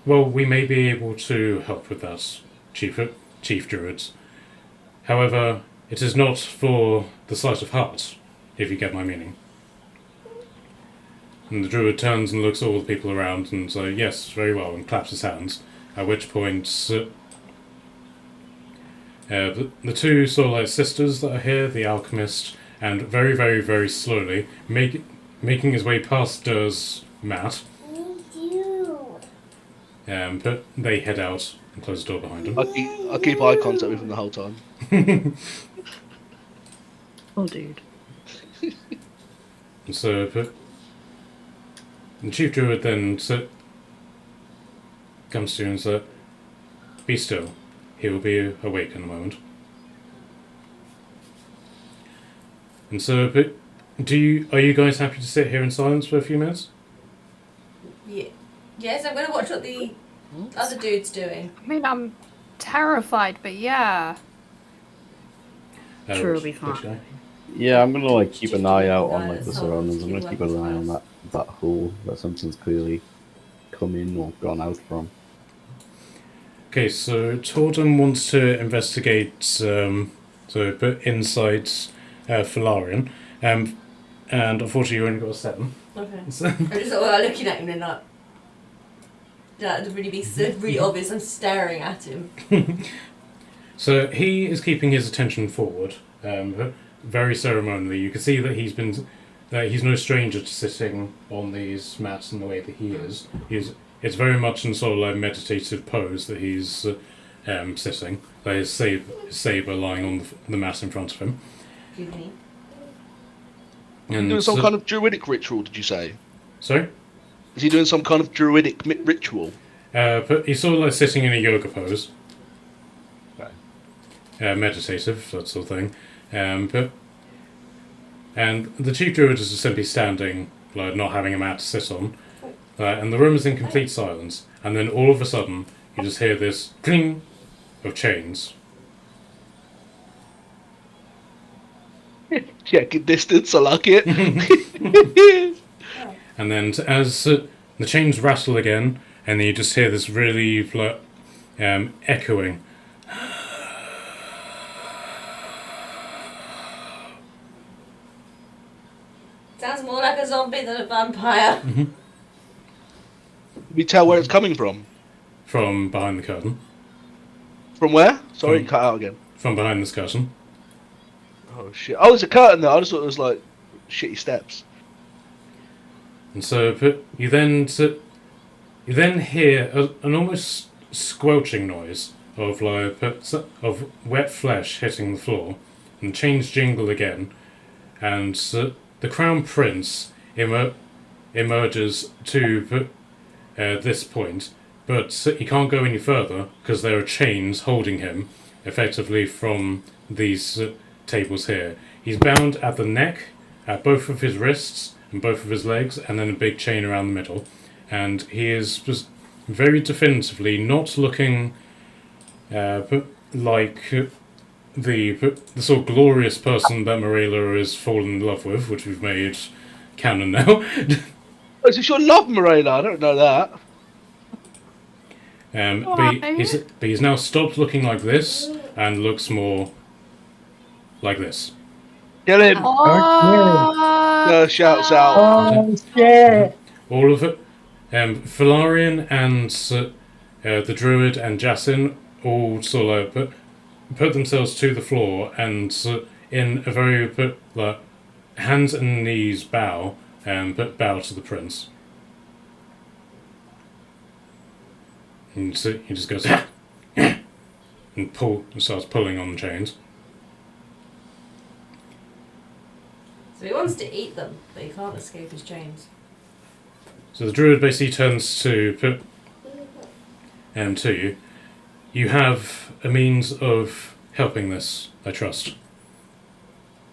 well, we may be able to help with that, Chief Druids. However, it is not for the sleight of heart, if you get my meaning. And the druid turns and looks at all the people around and says, yes, very well, and claps his hands. At which point, the two sort of like sisters that are here, the alchemist, and very, very, very slowly, making his way past Dur's mat, but they head out and close the door behind them. I'll keep eye contact with him the whole time. Oh, dude. And so, the Chief Druid then comes to you and says, be still. He will be awake in a moment. And so, are you guys happy to sit here in silence for a few minutes? Yeah. Yes, I'm going to watch what the other dude's doing. I mean, I'm terrified, but yeah. Sure, it'll be which fine. guy? Yeah, I'm gonna like keep an eye out on Yeah, like the it's surroundings. I'm not gonna keep an eye on that hole that something's clearly come in or gone out from. Okay, so Tordum wants to investigate, insight for Larian, and unfortunately you only got a 7. Okay. So, I'm just looking at him and like, that would really be so really obvious. I'm staring at him. so he is keeping his attention forward, very ceremonially. You can see that he's no stranger to sitting on these mats in the way that he is. He's it's very much in sort of like meditative pose that he's sitting. Like his saber lying on the mat in front of him. Excuse me. And Doing some kind of druidic ritual, did you say? sorry, Is he doing some kind of druidic ritual? but he's sort of like sitting in a yoga pose. Okay. Meditative, that sort of thing. And the chief druid is just simply standing, like not having a mat to sit on. And the room is in complete silence. And then all of a sudden, you just hear this cling of chains. Checking distance, I like it. And then as the chains rattle again, and then you just hear this really echoing. Sounds more like a zombie than a vampire. Can we tell where it's coming from? From behind the curtain. From where? Sorry, From- cut out again. From behind this curtain. Oh shit! Oh, it's a curtain there. I just thought it was like shitty steps. And so you then hear an almost squelching noise of like of wet flesh hitting the floor, and the chains jingle again, and the crown prince emerges to this point, but he can't go any further because there are chains holding him, effectively from these tables here. He's bound at the neck, at both of his wrists and both of his legs, and then a big chain around the middle. And he is just very definitively not looking like the sort of glorious person that Morella is fallen in love with, which we've made canon now. Oh, is this your love, Morella? I don't know that. But he's now stopped looking like this and looks more like this. Kill him! Shouts out. Oh, shit! All of it. Felarian and the druid and Jasin all sort of put themselves to the floor and in a very hands and knees bow, but bow to the prince. And so he just goes and starts pulling on the chains. So he wants to eat them, but he can't escape his chains. So the druid basically turns to you. You have a means of helping this, I trust.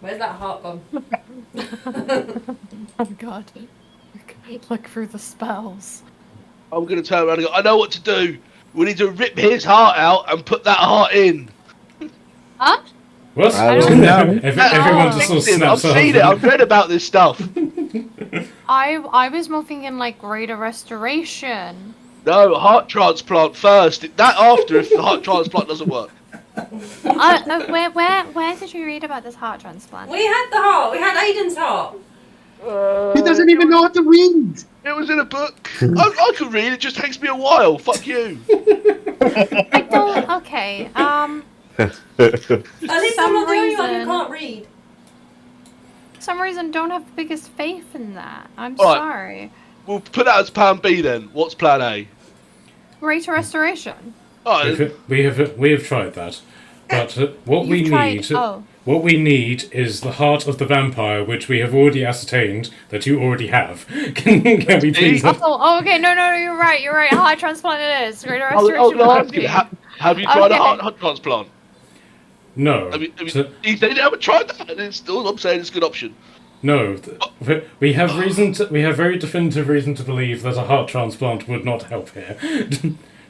Where's that heart gone? Oh god. Look through the spells. I'm gonna turn around and go, I know what to do. We need to rip his heart out and put that heart in. Huh? What? I don't know. Everyone just sort of I've snaps out. seen it. I've read about this stuff. I was more thinking like greater restoration. No, heart transplant first. That after if the heart transplant doesn't work. Where did you read about this heart transplant? We had the heart. We had Aiden's heart. He doesn't even know how to read! It was in a book. I could read. It just takes me a while. Fuck you. I don't. Okay. At least I'm not the only one who reason- can't read. For some reason, don't have the biggest faith in that. I'm Alright. sorry. We'll put that as plan B then. What's plan A? Greater restoration. Alright. We have tried that, but what we You've tried- need. Oh. What we need is the heart of the vampire, which we have already ascertained that you already have. Can we please? Oh, okay. No, you're right. You're right. Heart transplant it is. Greater I'll restoration. ask would you, be- have you tried a Okay. heart transplant? No. They haven't tried that. And it's still, I'm saying it's a good option. No. We have we have very definitive reason to believe that a heart transplant would not help here.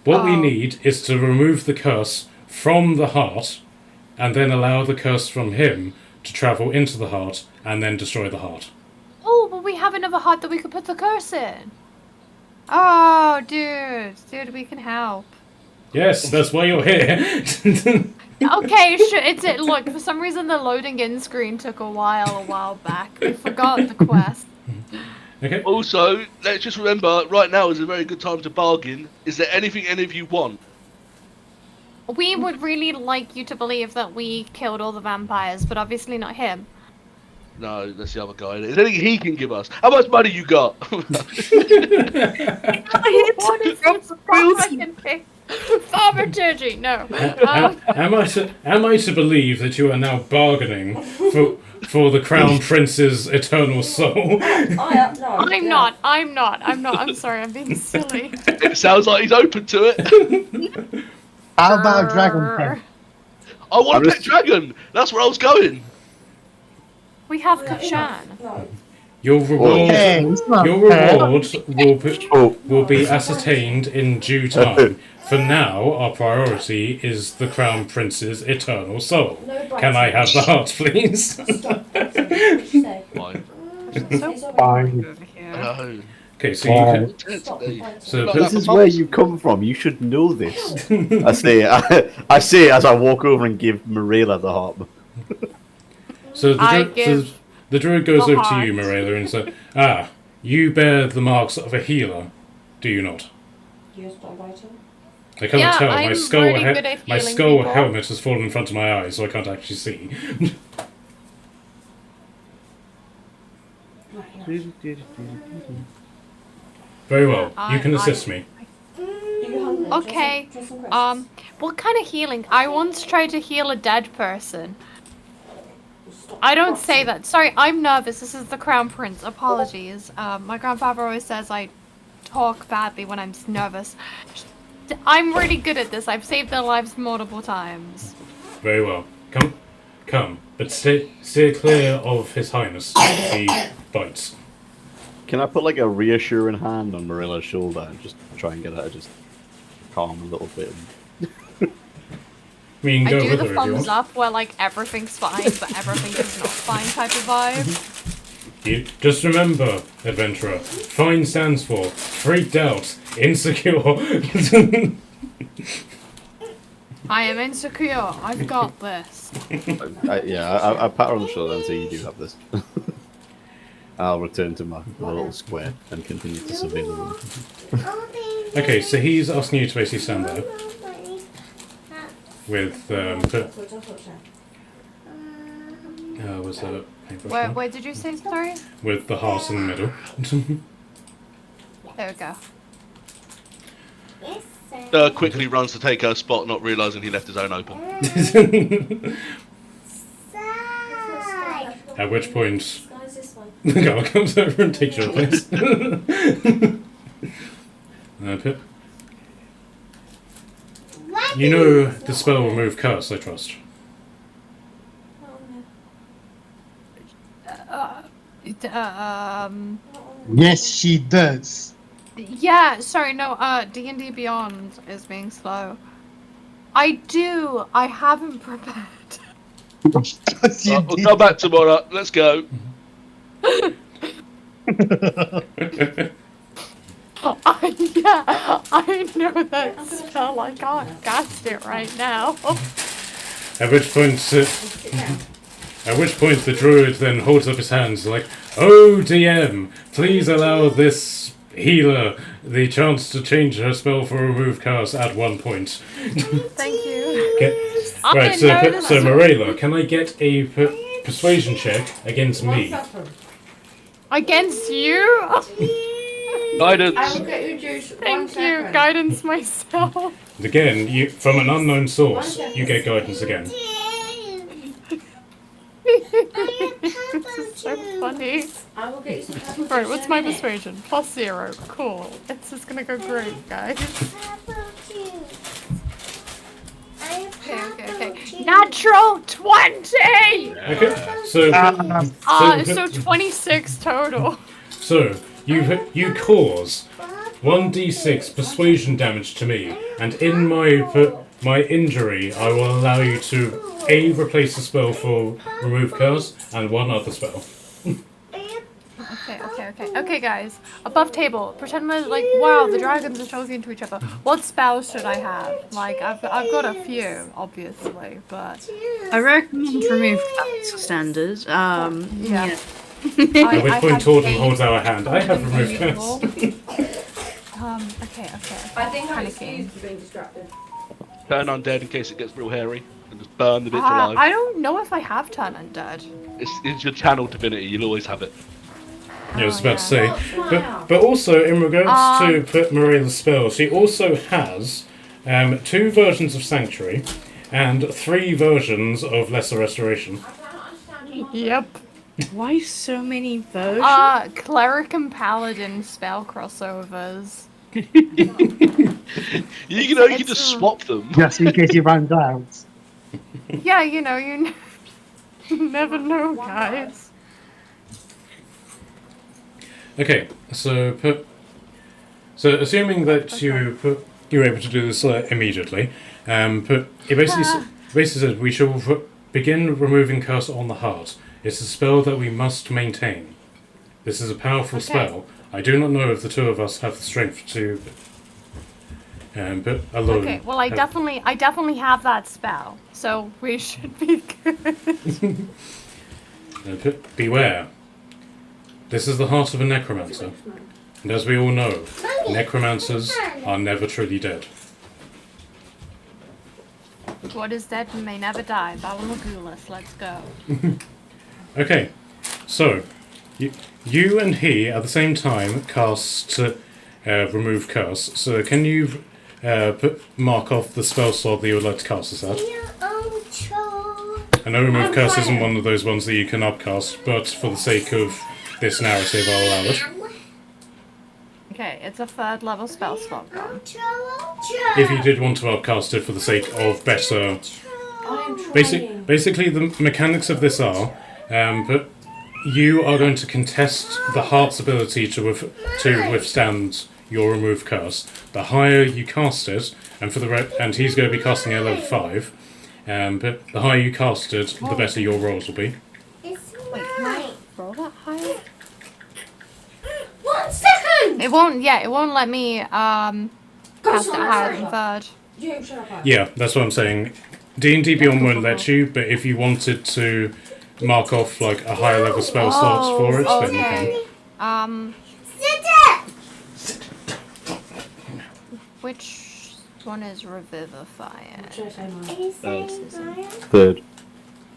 What we Oh. need is to remove the curse from the heart, and then allow the curse from him to travel into the heart and then destroy the heart. Oh, but we have another heart that we could put the curse in. Oh, dude, we can help. Yes, that's why you're here. Okay, sure. Look, for some reason the loading in screen took a while back. We forgot the quest. Okay. Also, let's just remember, right now is a very good time to bargain. Is there anything any of you want? We would really like you to believe that we killed all the vampires, but obviously not him. No, that's the other guy. Is there anything he can give us? How much money you got? What is this stuff I can pick? Thaumaturgy, no. Am I to believe that you are now bargaining for the Crown Prince's eternal soul? I'm not. I'm sorry, I'm being silly. It sounds like he's open to it. How about Dragon Pet? I want a pet dragon. That's where I was going. We have Kashan. Your reward, Hey, it's not your fair. reward will be ascertained in due time. For now, our priority is the Crown Prince's eternal soul. Can I have the heart, please? Fine. So Fine. over here. No. Okay, so you can. So Not This that is much. where you come from. You should know this. I say as I walk over and give Marilla the harp. So I the, give the druid goes the over to heart. you, Morella, and says, "Ah, you bear the marks of a healer, do you not?" I cannot Yeah, tell. My I'm skull, really good at my healing skull people. helmet has fallen in front of my eyes, so I can't actually see. Very well. You can assist me. Okay. What kind of healing? I once tried to heal a dead person. I don't say that. Sorry, I'm nervous. This is the Crown Prince. Apologies. My grandfather always says I talk badly when I'm nervous. I'm really good at this. I've saved their lives multiple times. Very well. Come, but steer clear of His Highness. He bites. Can I put like a reassuring hand on Marilla's shoulder and just try and get her to just calm a little bit? I mean, I go do with the her if you thumbs want. up where like everything's fine, but everything is not fine type of vibe. You just remember, adventurer. FINE stands for freaked out, insecure. I am insecure. I've got this. I pat her on the shoulder and say you do have this. I'll return to my little square and continue to survey the room. Okay, so he's asking you to basically stand there with was that a paintbrush? Where did you say sorry? With the heart in the middle. There we go. Quickly runs to take her spot, not realising he left his own open. At which point, the girl comes over and takes your place. Pip. You know the spell remove curse, I trust. Yes, she does. Yeah, sorry, no, D&D Beyond is being slow. I do. I haven't prepared. Because you We'll did. come back tomorrow. Let's go. I know that spell. I can't cast it right now. At which point the druid then holds up his hands like, "Oh DM, please allow this healer the chance to change her spell for remove curse at one point." Thank you. Okay. I Right, didn't know so this. Morella, can I get a persuasion check against me? Against you? Guidance. I will get you juice. Thank you. Guidance myself. And again, you from an unknown source, you get guidance again. This is so funny. I will get you some apple Right, juice what's in my a minute. persuasion? +0. Cool. It's just gonna go great, guys. Okay. Natural 20! Okay, so So 26 total. so you cause 1d6 persuasion damage to me, and in my injury, I will allow you to replace the spell for remove curse and one other spell. Okay, guys. Above table. Pretend like, wow, the dragons are talking to each other. What spells should I have? Like, I've got a few, obviously, but I recommend remove curse for standard. yeah. At which point Torten holds out a hand. I have removed curse. Okay. I think I'm Panicking. excused for being distracted. Turn undead in case it gets real hairy. and just burn the bits alive. I don't know if I have turn undead. It's your channel divinity. You'll always have it. Yeah, I was Oh, about to say. Wow. But also, in regards to put Marilla's spell, she also has 2 versions of Sanctuary and 3 versions of Lesser Restoration. Yep. Why so many versions? Cleric and Paladin spell crossovers. You know, you can It's, just swap them. Just in case he runs out. Yeah, you know, you never know, guys. Okay, so assuming that you were able to do this immediately, it basically says we shall begin removing curse on the heart. It's a spell that we must maintain. This is a powerful spell. I do not know if the 2 of us have the strength to. But alone. Okay, well, I definitely have that spell, so we should be good. But beware. This is the heart of a necromancer, and as we all know, necromancers are never truly dead. What is dead may never die. Balamagulus, let's go. Okay, so you and he at the same time cast remove curse. So can you mark off the spell slot that you would like to cast this at? I know remove curse isn't one of those ones that you can upcast, but for the sake of this narrative, I'll allow it. Okay, it's a 3rd level spell slot gone. If you did want to upcast it for the sake of better. I'm trying. Basically, the mechanics of this are, but you are going to contest the heart's ability to withstand your remove curse. The higher you cast it, and he's going to be casting at level 5. But the higher you cast it, the better your rolls will be. Wait, can I roll that high? 1 second! It won't let me cast it higher than 3rd. You shut up. Yeah, that's what I'm saying. D&D Beyond won't let you, but if you wanted to mark off like a higher level spell slots for it, then you can. Which one is revivifying? Should I say mine? 3rd.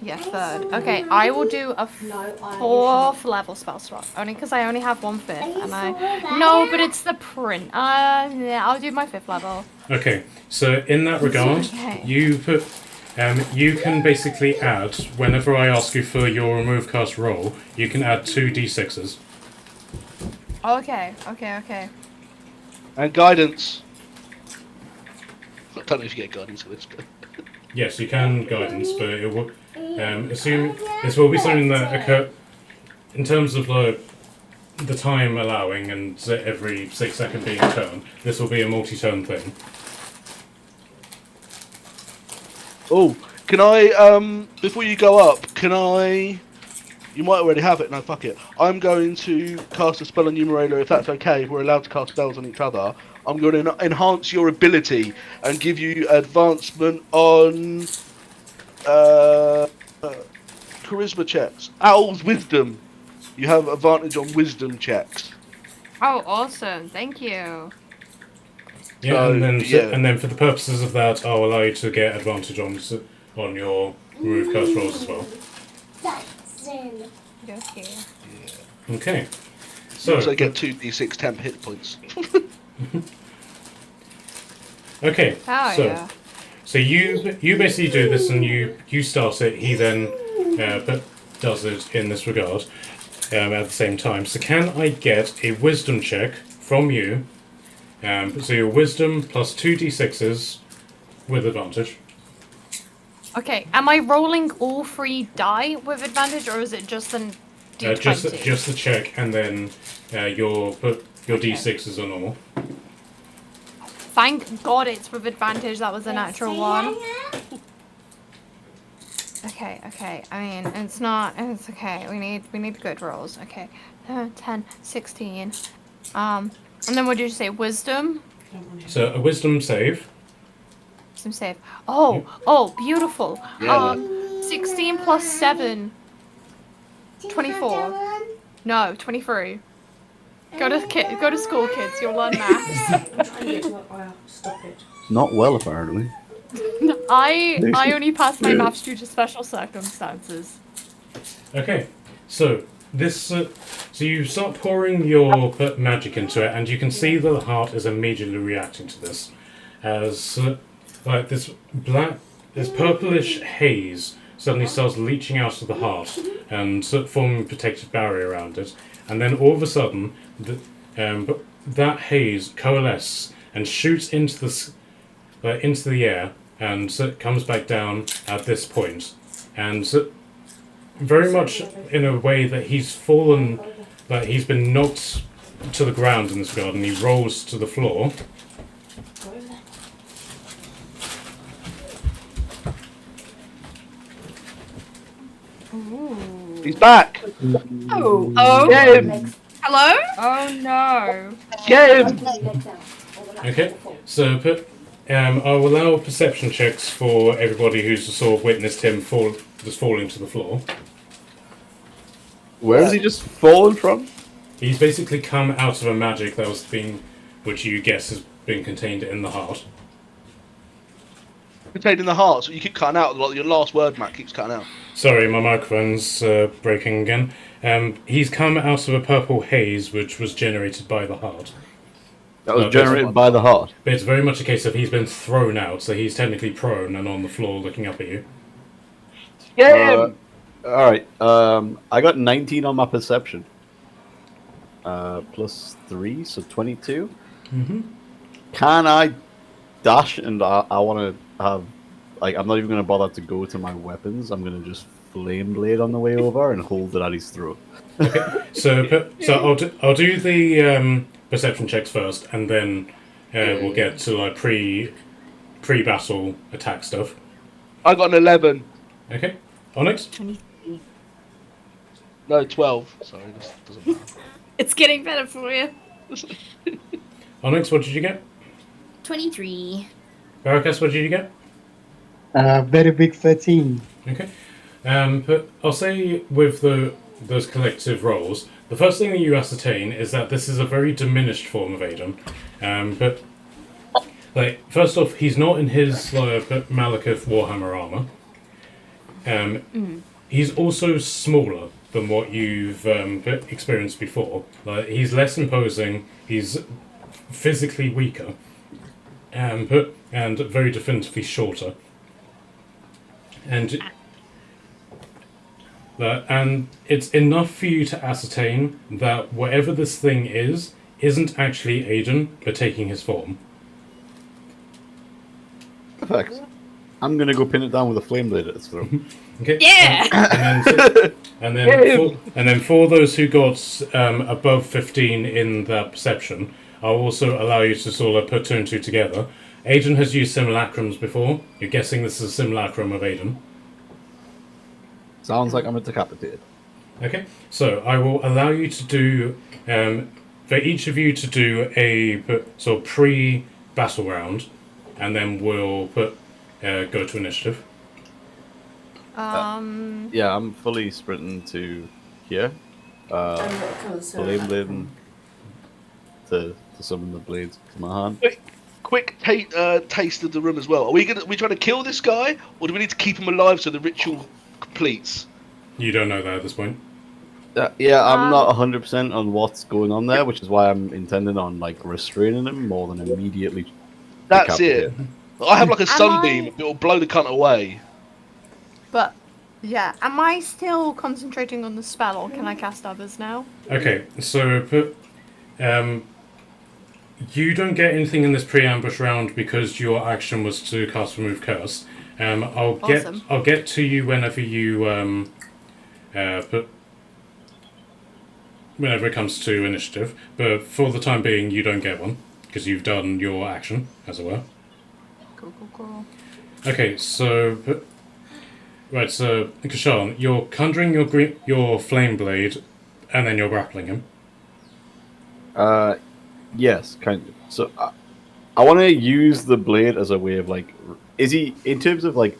Yeah, 3rd. Okay, I will do a No, I 4th level spell slot. Only because I only have 1 5th, and no, but it's the print. Yeah, I'll do my 5th level. Okay, so in that regard, Okay. you put. You can basically add, whenever I ask you for your remove cast roll, you can add 2 d6s. Okay. And guidance. I don't know if you get guidance for this, but Yes, you can guidance, but it will assume this will be something that occur in terms of the time allowing and every 6 second being a turn. This will be a multi-turn thing. oh, can I before you go up, can I? You might already have it. No, fuck it. I'm going to cast a spell on you, Morella, if that's okay. We're allowed to cast spells on each other. I'm going to enhance your ability and give you advancement on charisma checks. Owl's wisdom. You have advantage on wisdom checks. Oh, awesome! Thank you. Yeah, So, and then for the purposes of that, I'll allow you to get advantage on your remove cast rolls as well. Okay. Okay. You So also get 2d6 temp hit points. okay. Oh so yeah. So you basically do this and you start it. He then does it in this regard at the same time. So can I get a wisdom check from you? So your wisdom plus 2d6s with advantage. Okay, am I rolling all 3 die with advantage, or is it just an d20? Just the check, and then your d6s and all. Thank God it's with advantage. That was a natural 1. Okay. I mean, it's not. It's okay. We need good rolls. Okay, 10, 16. And then what did you say? Wisdom. So a wisdom save. Wisdom save. Oh, beautiful. Yeah, 16 plus 7. 24. No, 23. Go to school, kids. You'll learn maths. I'm trying to get to work. Stop it. Not well, apparently. No. I only passed my maths due to special circumstances. Okay, so this, so you start pouring your magic into it, and you can see that the heart is immediately reacting to this, as like this purplish haze suddenly starts leaching out of the heart and forming a protective barrier around it, and then all of a sudden, that haze coalesces and shoots into the air, and comes back down at this point, and very much in a way that he's fallen, that he's been knocked to the ground in this garden. He rolls to the floor. He's back. Oh. Get him. Hello? Oh no. Get him. Okay, so I'll allow perception checks for everybody who's sort of witnessed him just falling to the floor. Where has he just fallen from? He's basically come out of a magic that was which you guess has been contained in the heart. Contained in the heart, so you keep cutting out. Like your last word, Matt, keeps cutting out. Sorry, my microphone's breaking again. He's come out of a purple haze which was generated by the heart. That was generated by the heart. But it's very much a case of he's been thrown out, so he's technically prone and on the floor looking up at you. Get him. Alright, I got 19 on my perception. Plus 3, so 22. Mm-hmm. Can I dash and I want to have... Like, I'm not even going to bother to go to my weapons. I'm going to just flame blade on the way over and hold it at his throat. Okay, so I'll do the perception checks first, and then we'll get to like pre-battle attack stuff. I got an 11. Okay, Onyx. No, 12. Sorry, this doesn't matter. It's getting better for you. Onyx, what did you get? 23. Baracus, what did you get? Very big 13. Okay, but I'll say with those collective rolls, the first thing that you ascertain is that this is a very diminished form of Aiden. But like first off, he's not in his Malekith Warhammer armor. He's also smaller than what you've experienced before. Like he's less imposing. He's physically weaker, and very definitively shorter. And it's enough for you to ascertain that whatever this thing isn't actually Aiden, but taking his form. Perfect. I'm going to go pin it down with a flame blade at its throat. Okay. Yeah! And then for those who got above 15 in that perception, I'll also allow you to sort of put two and two together. Aiden has used simulacrums before. You're guessing this is a simulacrum of Aiden. Sounds like I'm decapitated. Okay, so I will allow you to do, for each of you to do a sort of pre-battle round, and then we'll go to initiative. Yeah, I'm fully sprinting to here. Flame blading to summon the blades to my hand. Quick taste of the room as well. Are we trying to kill this guy, or do we need to keep him alive so the ritual completes? You don't know that at this point. Yeah, I'm not 100% on what's going on there, which is why I'm intending on like restraining him more than immediately. That's it. I have like a sunbeam. It'll blow the cunt away. But yeah, am I still concentrating on the spell, or can I cast others now? Okay, so you don't get anything in this pre-ambush round because your action was to cast Remove Curse. Awesome. I'll get to you whenever you whenever it comes to initiative. But for the time being, you don't get one because you've done your action, as it were. Cool. Okay, so right, so Kashan, you're conjuring your flame blade, and then you're grappling him. Yes, kind of. So I want to use the blade as a way of like, is he in terms of like,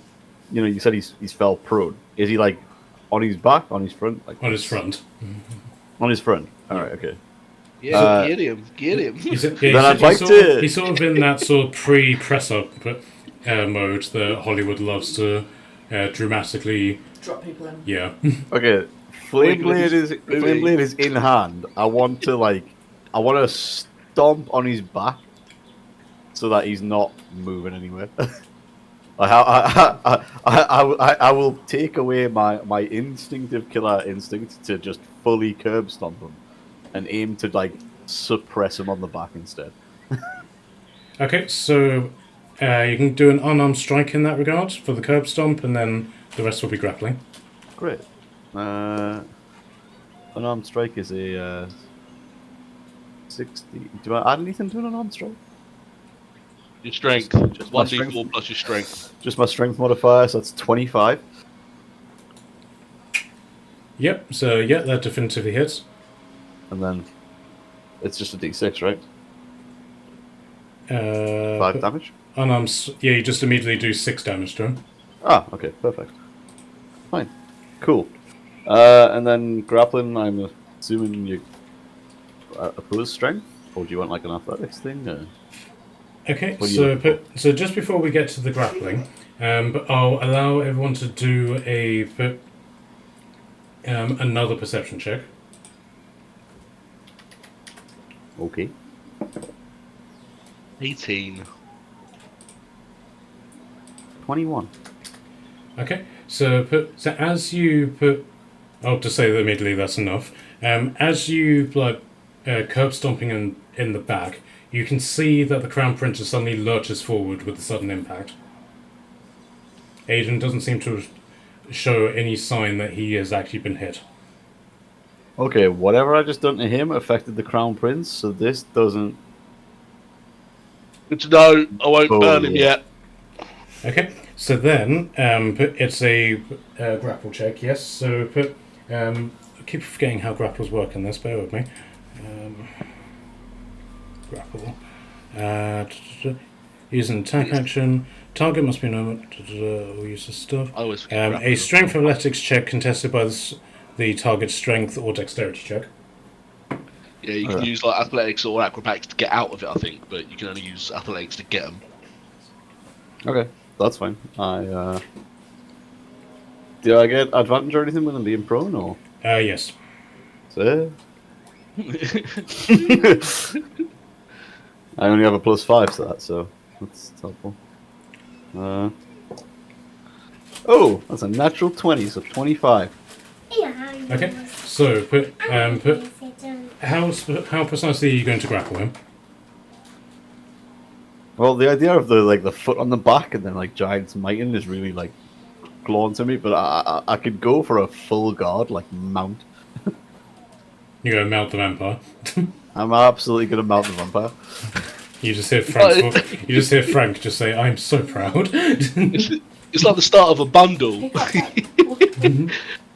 you know, you said he's fell prone. Is he like on his back, on his front, like On his front. on his front? All right, okay. Yeah, get him. He's I'd like to- He's sort of in that sort of pre-press up mode that Hollywood loves to dramatically. Drop people in. Yeah. Okay, Flameblade is in hand. I want to stomp on his back so that he's not moving anywhere. I will take away my instinctive killer instinct to just fully curb stomp him and aim to like suppress him on the back instead. Okay, so you can do an unarmed strike in that regard for the curb stomp, and then the rest will be grappling. Great. Unarmed strike is a 60. Do I add anything to an unarmed strike? Your strength. Just my 1d4 strength. plus your strength. Just my strength modifier, so that's 25. Yep, so yeah, that definitively hits. And then it's just a d6, right? 5 5 damage? unarmed, yeah, you just immediately do 6 damage to him. Ah, okay, perfect. Fine. Cool. And then grappling, I'm assuming you oppose strength? Or do you want like an athletics thing? Or? Okay, What do you so just before we get to the grappling, I'll allow everyone to do another perception check. Okay. 18. 21. Okay, so as you put, I'll just say that immediately that's enough. As you curb stomping in the back, you can see that the Crown Prince suddenly lurches forward with a sudden impact. Aiden doesn't seem to show any sign that he has actually been hit. Okay, whatever I just done to him affected the Crown Prince, so this doesn't... Good to know. I won't burn him yeah. yet. Okay, so then it's a grapple check, yes. So I keep forgetting how grapples work in this, bear with me. Grapple. Use an attack action. Target must be known. We'll use this stuff. I always forget A strength athletics check contested by the target's strength or dexterity check. Yeah, you can use like athletics or acrobatics to get out of it, I think, but you can only use athletics to get them. Okay, that's fine. Do I get advantage or anything when I'm being prone, or? Yes. So? I only have a +5 to that, so that's helpful. Oh, that's a natural 20, so 25. Okay, so how precisely are you going to grapple him? Well, the idea of the foot on the back and then like giant smiting is really like clawing to me, but I could go for a full guard, like mount. You go mount the vampire. I'm absolutely gonna mount the vampire. You just hear Frank just say, "I'm so proud." It's like the start of a bundle. Pick up that.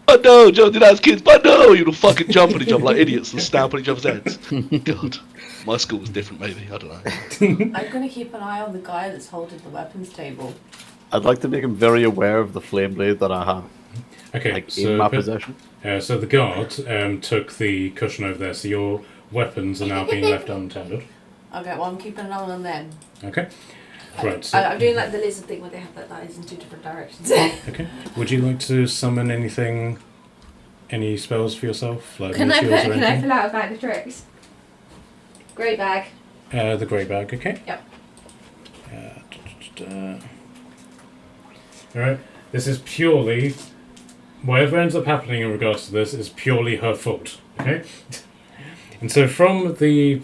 Bundle, Joe did that kids. Bundle, you know, fucking jump on each other like idiots and stamp on each other's heads. God, my school was different. Maybe I don't know. I'm gonna keep an eye on the guy that's holding the weapons table. I'd like to make him very aware of the flame blade that I have, Okay, like so in my possession. So the guard took the cushion over there, so your weapons are now being left unattended. Okay, well I'm keeping an eye on them. Okay, right. So, I'm doing like the lizard thing where they have that eyes in 2 different directions. okay, would you like to summon anything, any spells for yourself, like Can I meteors or pull anything? out a bag of tricks? Great bag. The grey bag. Okay. Yep. All right. This is purely whatever ends up happening in regards to this is purely her fault. Okay. And so from the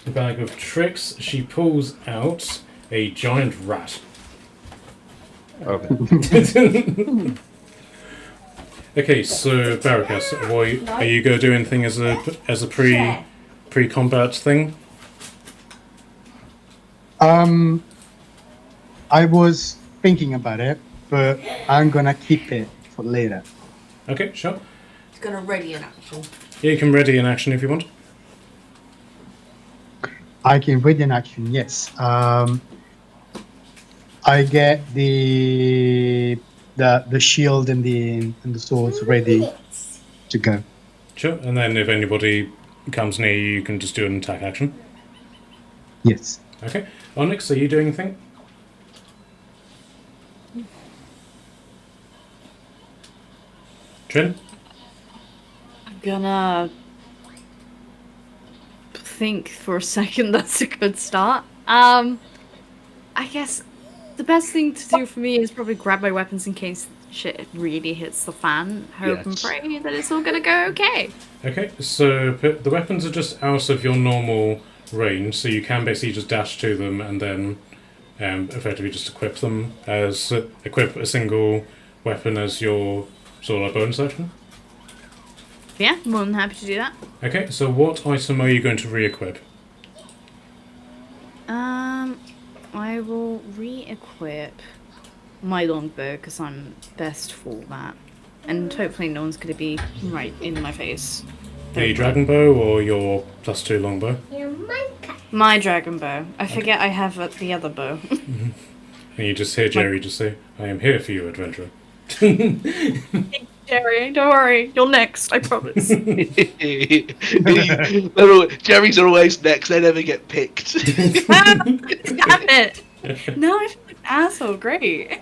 bag of tricks, she pulls out a giant rat. Okay. Okay, so Barracus, are you going to do anything as a pre-combat thing? I was thinking about it, but I'm gonna keep it for later. Okay, sure. It's gonna ready an action. Yeah, you can ready an action if you want. I can read in action, yes. I get the shield and the swords ready to go. Sure, and then if anybody comes near you, you can just do an attack action. Yes. Okay. Onyx, are you doing anything? Trin? I'm gonna think for a second. That's a good start. I guess the best thing to do for me is probably grab my weapons in case shit really hits the fan. Hope and Yes. pray that it's all gonna go okay. Okay, so the weapons are just out of your normal range, so you can basically just dash to them and then effectively just equip them as equip a single weapon as your sort of like bonus action. Yeah, more than happy to do that. Okay, so what item are you going to re-equip? I will re-equip my longbow because I'm best for that, and hopefully no one's gonna be right in my face. The dragon bow or your +2 longbow? My dragon bow. I forget I have the other bow. And you just hear Jerry just say, "I am here for you, adventurer." Jerry, don't worry, you're next. I promise. Jerry's always next. They never get picked. Damn it! No, I feel like an asshole. Great.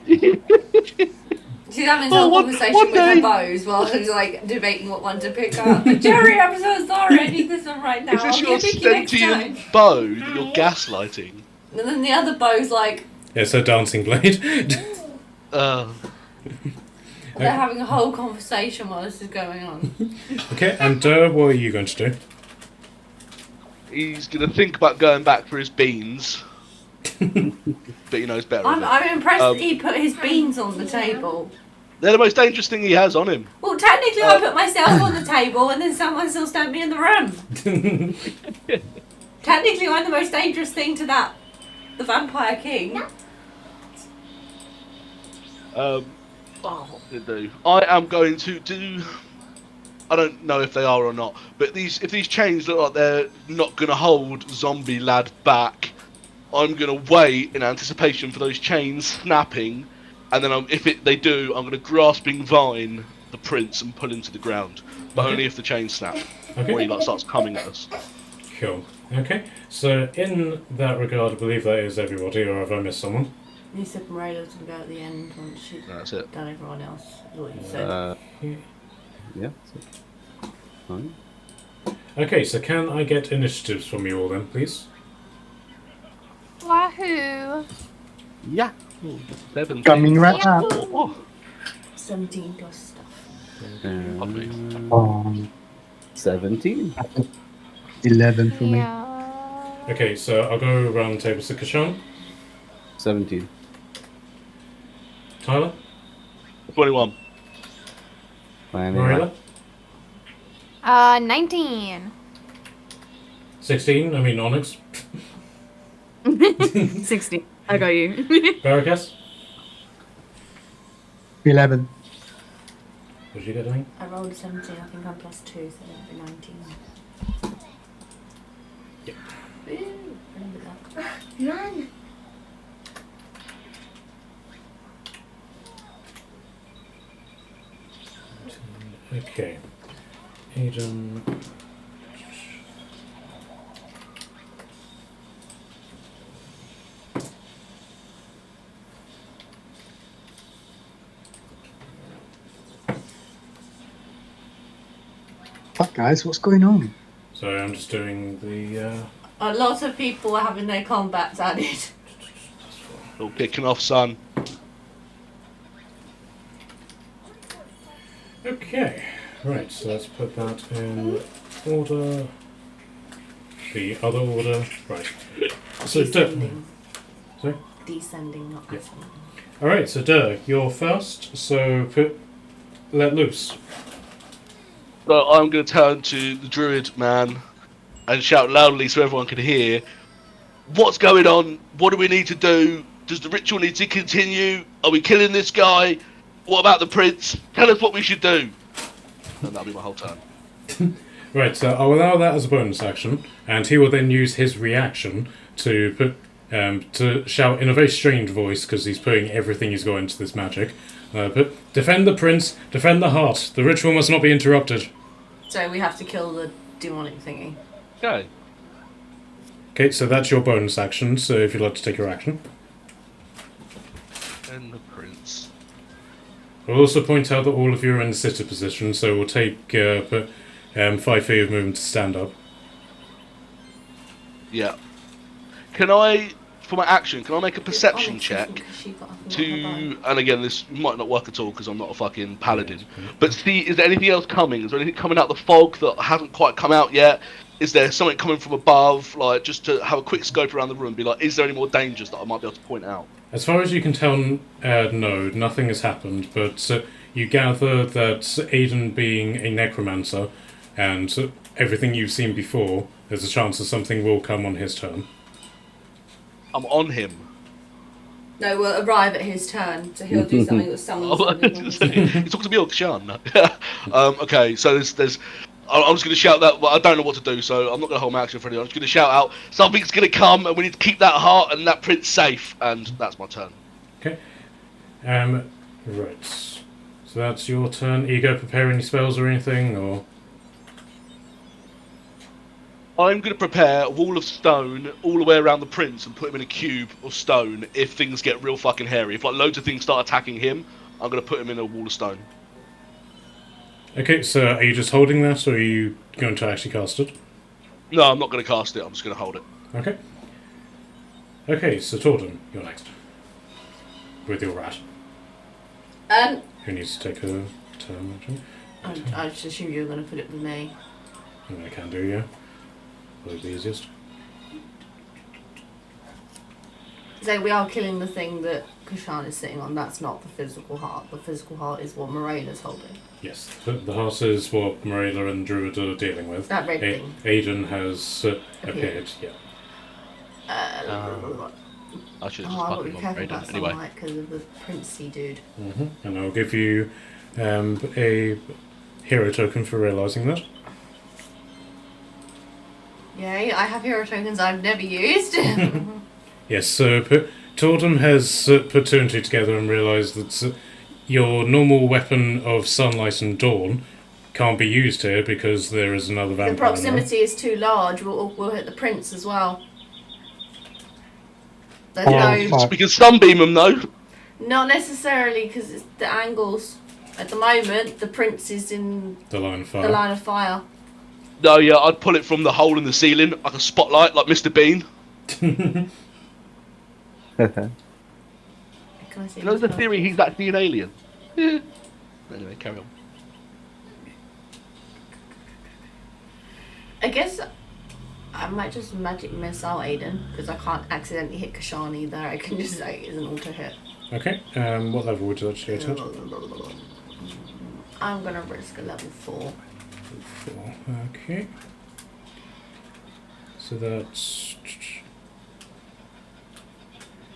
She's having Oh, some one conversation with day. her bows while she's like debating what one to pick up. Jerry, I'm so sorry. I need this one right now. Is this I'll your pick you next time. sentient bow that you're gaslighting? And then the other bow's like, Yeah, it's a dancing blade. they're having a whole conversation while this is going on. Okay, and what are you going to do? He's gonna think about going back for his beans, but he knows better. isn't it? I'm impressed that he put his beans on the table. They're the most dangerous thing he has on him. Well, technically I put myself on the table and then someone still stabbed me in the room. Technically I'm the most dangerous thing to the Vampire King. What did they do? I am going to do. I don't know if they are or not, but if these chains look like they're not going to hold Zombie Lad back, I'm going to wait in anticipation for those chains snapping, and then they do, I'm going to grasping vine the prince and pull him to the ground, but only if the chains snap, Okay. or he starts coming at us. Cool. Okay, so in that regard, I believe that is everybody, or have I missed someone? You said Morello's going to go at the end once she's That's it. done everyone else, is what you said. Yeah. Fine. Okay, so can I get initiatives from you all then, please? Wahoo! Yeah. 17. Coming right up. Oh, 17 plus stuff. lovely. 17. 11 for me. Yeah. Okay, so I'll go around the table. So Kashan, 17. Tyler, 21. Marilla, 19. 16, I mean Onyx, 60. I got you. Barracas, 11. what did you get, Dane? I rolled a 17, I think I'm plus 2, so that'd be 19. Yep. Ooh, remember that. Run. Okay. Aiden. Fuck, guys, what's going on? Sorry, I'm just doing the. A lot of people are having their combats added. All kicking off, son. Okay. Right, so let's put that in order. The other order. Right. So, Descending. Sorry? Descending, not Yeah. ascending. Alright, so you're first, so let loose. So I'm going to turn to the druid man and shout loudly so everyone can hear. What's going on? What do we need to do? Does the ritual need to continue? Are we killing this guy? What about the prince? Tell us what we should do. And that'll be my whole turn. Right, so I'll allow that as a bonus action, and he will then use his reaction to shout in a very strange voice, because he's putting everything he's got into this magic. Defend the prince, defend the heart. The ritual must not be interrupted. So we have to kill the demonic thingy. Okay. Okay, so that's your bonus action, so if you'd like to take your action. And the prince. I'll also point out that all of you are in the sitter position, so we'll take 5 feet of movement to stand up. Yeah. Can I, for my action, can I make a perception Onyx check isn't 'cause she got up and got her bow. and again, this might not work at all because I'm not a fucking paladin, but see, is there anything else coming? Is there anything coming out the fog that hasn't quite come out yet? Is there something coming from above? Like, just to have a quick scope around the room, be like, is there any more dangers that I might be able to point out? As far as you can tell, no, nothing has happened, but you gather that Aiden being a necromancer and everything you've seen before, there's a chance that something will come on his turn. I'm on him. No, we'll arrive at his turn, so he'll do something that someone's doing on his turn. He's talking to me or Kshan? Okay, so there's I'm just going to shout that. Well, I don't know what to do, so I'm not going to hold my action for anything. I'm just going to shout out, something's going to come, and we need to keep that heart and that prince safe, and that's my turn. Okay. Right. So that's your turn. Are you going to prepare any spells or anything, or...? I'm going to prepare a wall of stone all the way around the prince and put him in a cube of stone if things get real fucking hairy. If, like, loads of things start attacking him, I'm going to put him in a wall of stone. Okay, so are you just holding that, or are you going to actually cast it? No, I'm not going to cast it. I'm just going to hold it. Okay. Okay, so Torden, you're next. With your rat. Who needs to take a turn, actually? I just assume you were going to put it with me. I can do, yeah. Probably the easiest. So we are killing the thing that Kshan is sitting on. That's not the physical heart. The physical heart is what Morela's holding. Yes, the heart is what Morela and Druid are dealing with. That red thing. Aiden has appeared, yeah. I should have I've got to be just careful fucking about anyway. sunlight because of the princey dude. And I'll give you a hero token for realising that. Yay, I have hero tokens I've never used. Yes, so Torden has put 2 and 2 together and realised that your normal weapon of sunlight and dawn can't be used here because there is another vampire. The proximity is too large. We'll hit the prince as well. There's no, We can sunbeam him though. not necessarily because it's the angles. At the moment, the prince is in The line of fire. the line of fire. No, yeah, I'd pull it from the hole in the ceiling, like a spotlight, like Mr. Bean. Can I see You know his the colour? theory he's actually an alien? Yeah. Anyway, carry on. I guess I might just magic missile Aiden because I can't accidentally hit Kshan either. I can just say it is an auto hit. Okay, what level would you like to get at? I'm gonna risk a level 4. 4. Okay. So that's...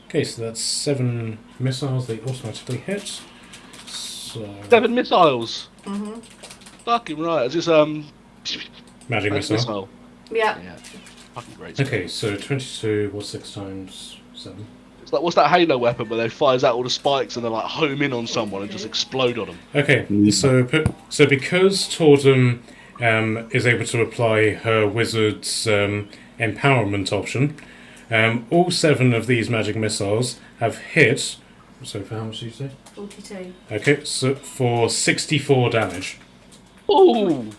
Okay, so that's 7 missiles they automatically hit. So... 7 missiles. Mhm. Fucking right. Is this Magic missile. Yeah. Yeah. Fucking great. Okay, so 22, what's 6 times 7? It's like, what's that Halo weapon where they fires out all the spikes and they like home in on someone and just explode on them? Okay, so because Tordum is able to apply her wizard's empowerment option, all 7 of these magic missiles have hit. So for how much did you say? 42. Okay, so for 64 damage. Ooh.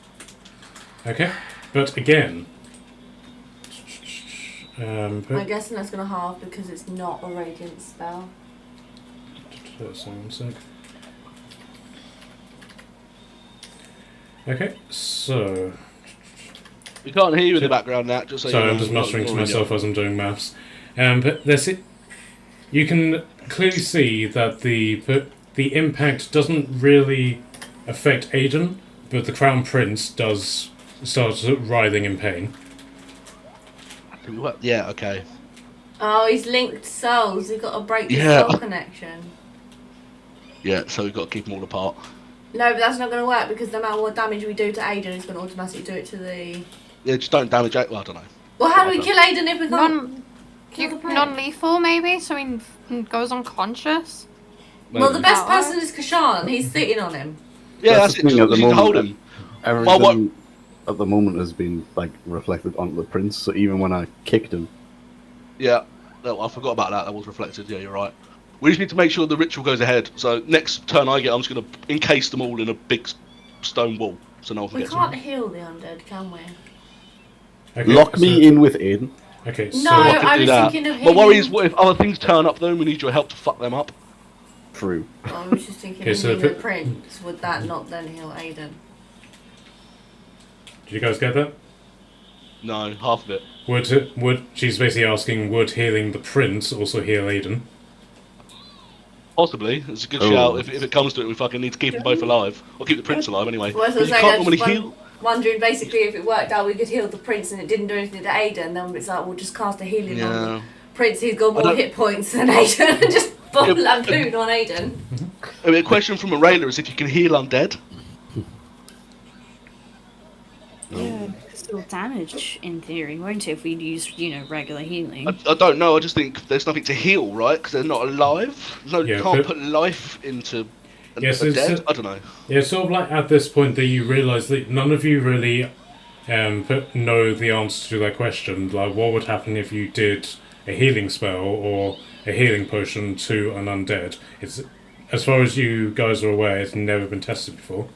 Okay, but again, I'm guessing that's gonna halve because it's not a radiant spell. so 1 sec. Okay, so We can't hear you in the background, Nat. Just so sorry, you know. I'm just muttering to Ignoring myself you. as I'm doing maths. But there's it. You can clearly see that the impact doesn't really affect Aiden, but the Crown Prince does start writhing in pain. Yeah. Okay. Oh, he's linked souls. He's got to break the Yeah. soul connection. Yeah. So we've got to keep them all apart. No, but that's not going to work because no matter what damage we do to Aiden, it's going to automatically do it to the... Yeah. Just don't damage. Well, I don't know. Well, how do we kill Aiden if we can't... kill the prince? Non-lethal, maybe, so he goes unconscious. Well, the Maybe. best person is Kshan. He's sitting on him. Yeah, That's that's the it. thing at the Just need to hold moment. him. Everything Well, at the moment has been like reflected onto the prince. So even when I kicked him, Yeah. No, I forgot about that. That was reflected. Yeah, you're right. We just need to make sure the ritual goes ahead. So next turn I get, I'm just going to encase them all in a big stone wall, so no one can We get to can't them. heal the undead, can we? Okay, Lock me in with Aiden. Okay, so No, I can I do was that. thinking of My worry is, healing. what if other things turn up though, and we need your help to fuck them up? True. I was just thinking Okay, of so healing if the it- prince. Would that not then heal Aiden? did you guys get that? No, half of it. Would she's basically asking, would healing the prince also heal Aiden? Possibly. It's a good Oh. shout. If it comes to it, we fucking need to keep them both alive. Or keep the prince alive anyway. Well, Because you I can't was normally saying, heal. wondering basically if it worked out we could heal the prince and it didn't do anything to Aiden, then it's like we'll just cast a healing on the Yeah. prince who's got I more don't- hit points than Aiden and just bomb Yeah, lampoon on Aiden. I mean, a question from Morela is if you can heal undead. Yeah, still damage in theory, won't it? If we use, regular healing. I don't know. I just think there's nothing to heal, right? Because they're not alive. No, you Yeah, can't but- put life into a Yes, dead. I don't know. Yeah, sort of like at this point that you realise that none of you really know the answer to that question. Like, what would happen if you did a healing spell or a healing potion to an undead? It's, as far as you guys are aware, it's never been tested before.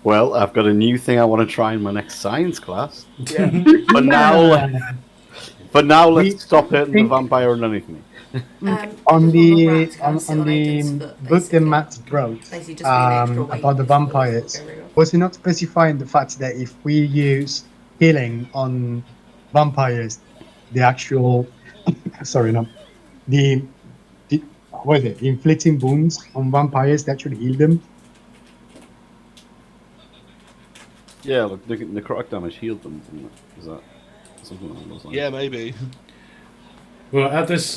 Well, I've got a new thing I want to try in my next science class. But now let's stop hitting the think- vampire underneath me. On the rats go on, and sit on on Aiden's the foot, book that basically. Matt wrote Basically just being extra weight about the because the vampires, will go really was he not specifying the fact that if we use healing on vampires, the actual sorry, no, the what is it? Inflicting wounds on vampires that actually heal them? Yeah, look, the necrotic damage healed them, didn't it? Is that something along those lines? Yeah, maybe. Well, at this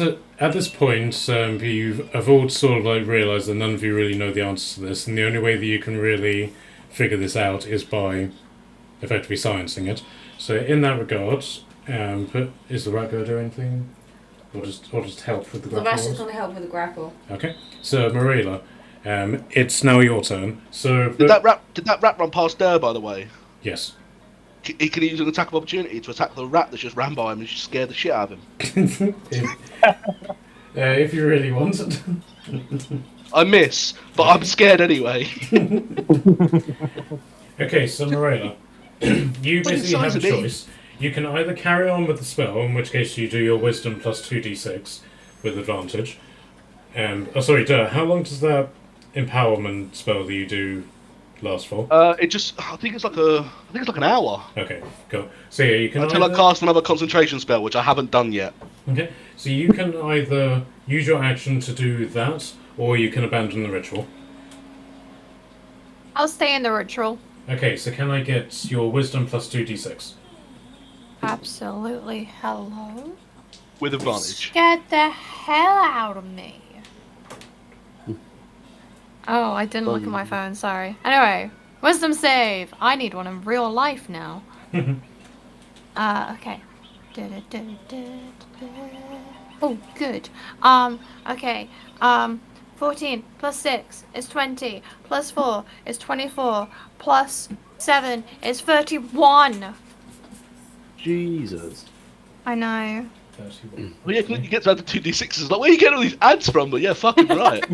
point, you have all sort of like realised that none of you really know the answer to this, and the only way that you can really figure this out is by effectively sciencing it. So, in that regard, is the rat going to do anything, or just help with the The grapple? rash is going to help with the grapple. Okay. So, Marilla, it's now your turn. So, Did that rat run past there, by the way? yes. He can use an attack of opportunity to attack the rat that just ran by him and just scared the shit out of him. If you really wanted. I miss, but I'm scared anyway. Okay, so Morella, you What basically have a size are they? choice. You can either carry on with the spell, in which case you do your wisdom plus 2d6 with advantage. How long does that empowerment spell that you do last for? I think it's like an hour Okay, cool. So yeah, you can until I either... cast another concentration spell, which I haven't done yet. Okay, so you can either use your action to do that, or you can abandon the ritual. I'll stay in the ritual. Okay, so can I get your wisdom plus 2d6? Absolutely. Hello? With advantage. Scared the hell out of me. Oh, I didn't look at my phone, sorry. Anyway, wisdom save. I need one in real life now. Okay. Oh, good. Okay. 14 plus 6 is 20, plus 4 is 24, plus 7 is 31. Jesus. I know. Well, yeah, you get to add the 2d6s. Like, where are you getting all these ads from? But yeah, fucking right.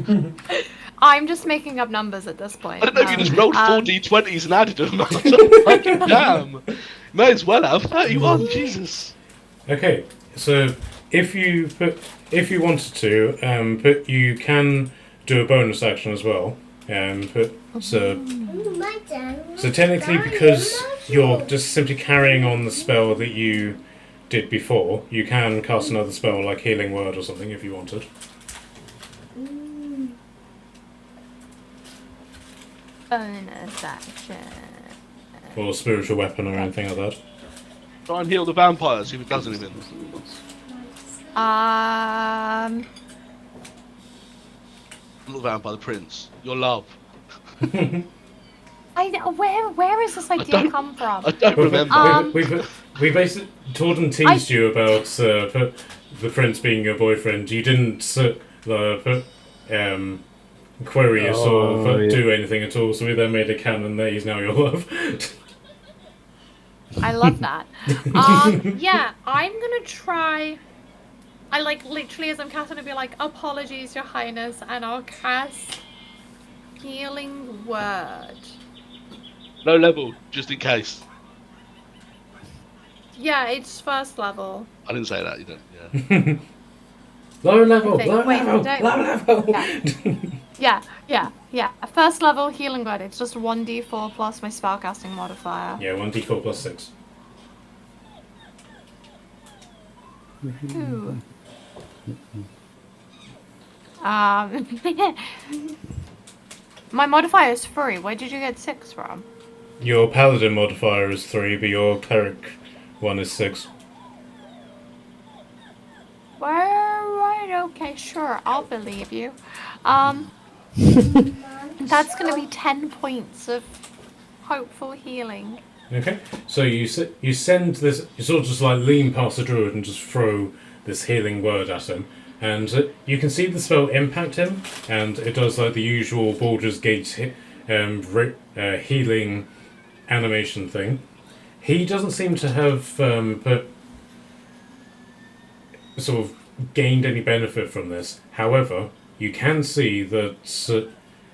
I'm just making up numbers at this point. I don't know if you just rolled 4d20s and added them. Fucking damn. May as well have 31. Jesus. Okay, so if you wanted to, you can do a bonus action as well. So technically, because you're just simply carrying on the spell that you did before, you can cast another spell like Healing Word or something if you wanted. Bonus action. Or Spiritual Weapon or anything like that. Try and heal the vampire, see if it does anything. Little vampire, the prince. Your love. Where is this idea come from? I don't remember. We basically told and teased you about the prince being your boyfriend. You didn't query us or do anything at all, so we then made a canon that he's now your love. I love that. Yeah, I'm gonna try I like literally as I'm casting it, be like, apologies, Your Highness, and I'll cast Healing Word. No level, just in case. Yeah, it's first level. I didn't say that. You don't. Yeah. Low level, Wait, low wait, level, don't- low level. Yeah. First level Healing Word. It's just 1d4 plus my spellcasting modifier. Yeah, 1d4 plus 6. Ooh. My modifier is 3. Where did you get 6 from? Your paladin modifier is 3, but your cleric one is 6. Right, okay, sure, I'll believe you. That's gonna be 10 points of hopeful healing. Okay, so you send this, you sort of just like lean past the druid and just throw this healing word at him, and you can see the spell impact him, and it does like the usual Baldur's Gate healing animation thing. He doesn't seem to have sort of gained any benefit from this. However, you can see that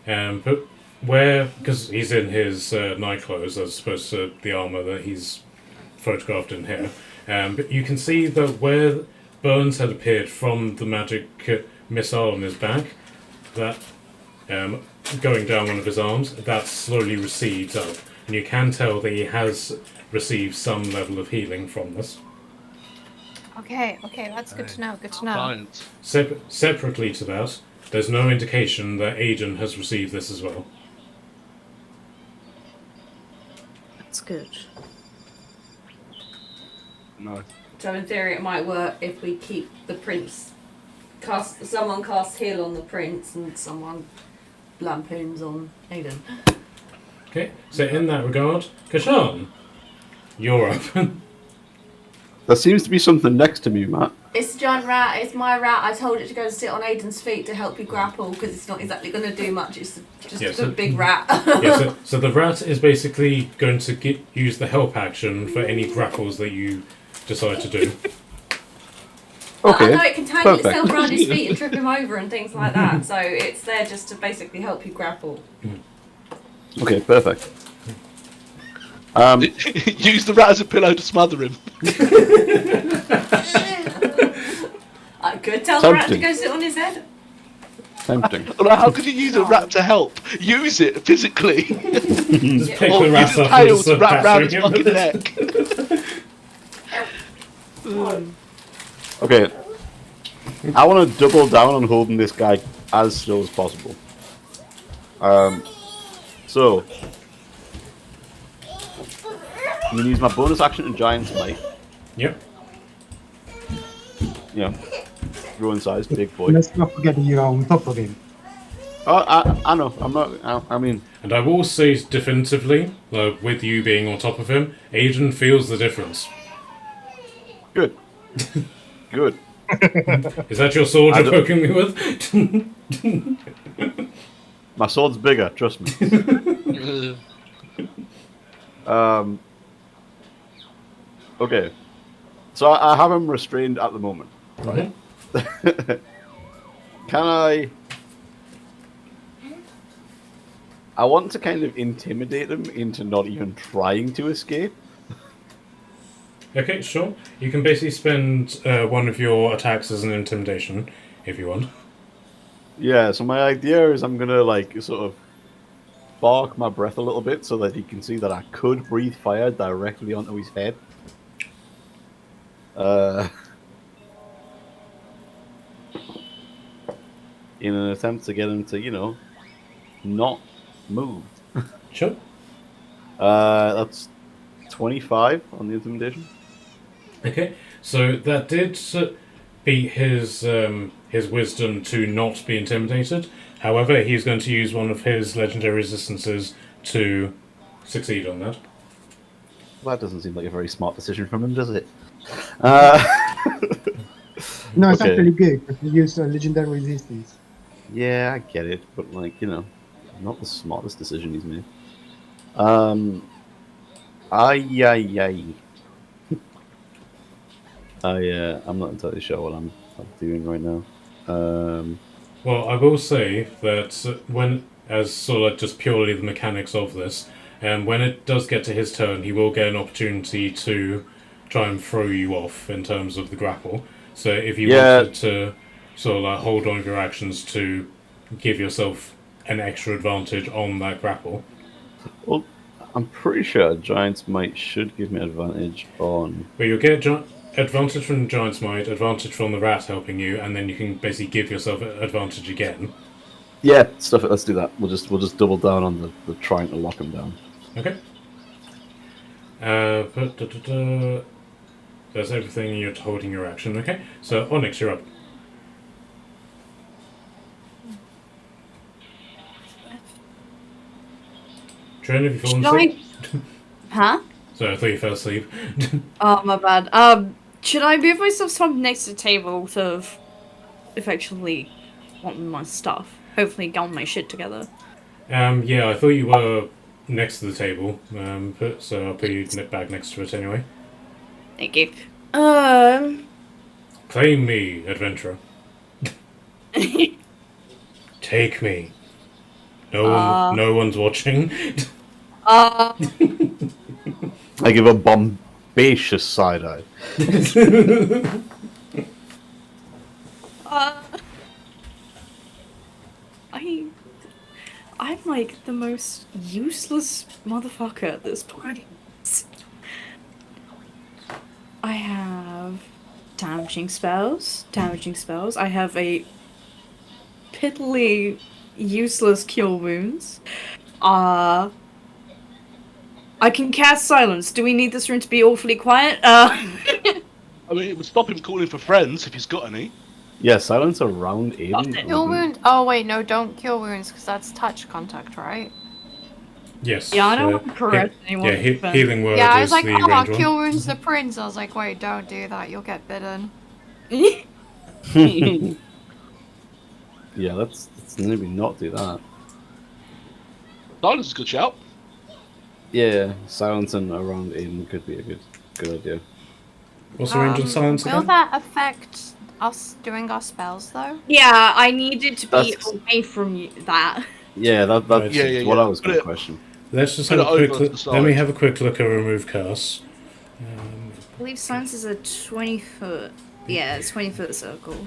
because he's in his night clothes as opposed to the armor that he's photographed in here, but you can see that where burns had appeared from the magic missile on his back, that going down one of his arms, that slowly recedes up, and you can tell that he has received some level of healing from this. Okay, that's good to know, Science. Separately to that, there's no indication that Aiden has received this as well. That's good. No. So in theory, it might work if we keep the prince. Someone casts heal on the prince, and someone lampoons on Aiden. Okay, so in that regard, Kashan, you're up. There seems to be something next to me, Matt. It's a giant rat. It's my rat. I told it to go and sit on Aiden's feet to help you grapple because it's not exactly going to do much. It's just a big rat. Yeah, so the rat is basically going to use the help action for any grapples that you decide to do. Okay, I know it can tangle perfect. itself around his feet and trip him over and things like that. So it's there just to basically help you grapple. Okay, perfect. Use the rat as a pillow to smother him. I could tell the rat to Tempting. go sit on his head. Tempting. Well, how could you use a rat to help? Use it physically. Just pick Or the rat use a up and tail just to wrap round battering his him with fucking it. neck. Okay. I want to double down on holding this guy as slow as possible. So I'm gonna use my bonus action to giant smite. Yep. Yeah. Grow in size, big boy. Let's not forget that you're on top of him. Oh, I know. I'm not. I mean, And I will say definitively, with you being on top of him, Aiden feels the difference. good. Good. Is that your sword I you're don't- poking me with? My sword's bigger. Trust me. Okay. So I have him restrained at the moment. Right. Can I want to kind of intimidate him into not even trying to escape. Okay, sure. You can basically spend one of your attacks as an intimidation, if you want. Yeah, so my idea is I'm gonna like sort of bark my breath a little bit so that he can see that I could breathe fire directly onto his head. In an attempt to get him to, not move. Sure. That's 25 on the intimidation. Okay, so that did beat his wisdom to not be intimidated. However, he's going to use one of his legendary resistances to succeed on that. Well, that doesn't seem like a very smart decision from him, does it? No, it's Okay. actually good because you use legendary resistance. Yeah, I get it, but like, not the smartest decision he's made. I'm not entirely sure what I'm I'm doing right now. Well, I will say that when, as sort of like just purely the mechanics of this, when it does get to his turn, he will get an opportunity to try and throw you off in terms of the grapple. So if you wanted to sort of like hold on with your actions to give yourself an extra advantage on that grapple. Well, I'm pretty sure Giant's Might should give me advantage on. But you'll get advantage from Giant's Might, advantage from the rat helping you, and then you can basically give yourself advantage again. Yeah, stuff it. Let's do that. We'll just double down on the trying to lock him down. Okay. That's everything you're holding your action. Okay. So Onyx, you're up. Trin, have you fallen asleep? Huh? Sorry, I thought you fell asleep. Oh, my bad. Should I move myself from next to the table to effectively want my stuff? Hopefully get all my shit together. Yeah, I thought you were next to the table, so I'll put you back next to it anyway. Thank you. Claim me, adventurer. Take me. No one's watching. I give a bombacious side eye. I'm like the most useless motherfucker at this point. I have damaging spells. I have a piddly useless cure wounds. I can cast silence. Do we need this room to be awfully quiet? I mean, it would stop him calling for friends if he's got any. Yeah, silence around Aiden. Cure wound. Oh wait, no, don't cure wounds because that's touch contact, right? Yes. Yeah, I don't want to correct anyone. Yeah, healing word Yeah, I was is like, the oh, range one. cure wounds the prince. I was like, wait, don't do that. You'll get bitten. Yeah, let's maybe not do that. Silence is a good shout. Yeah, silencing around Aiden could be a good idea. What's the range of silence Will again? that affect us doing our spells though? Yeah, I needed to be That's- away from that. Yeah, that's Yeah, what I was going to Put it- question. Let's just Put have a it quick over to look. the side. Let me have a quick look at remove curse. I believe silence is a 20-foot. Yeah, it's 20-foot circle.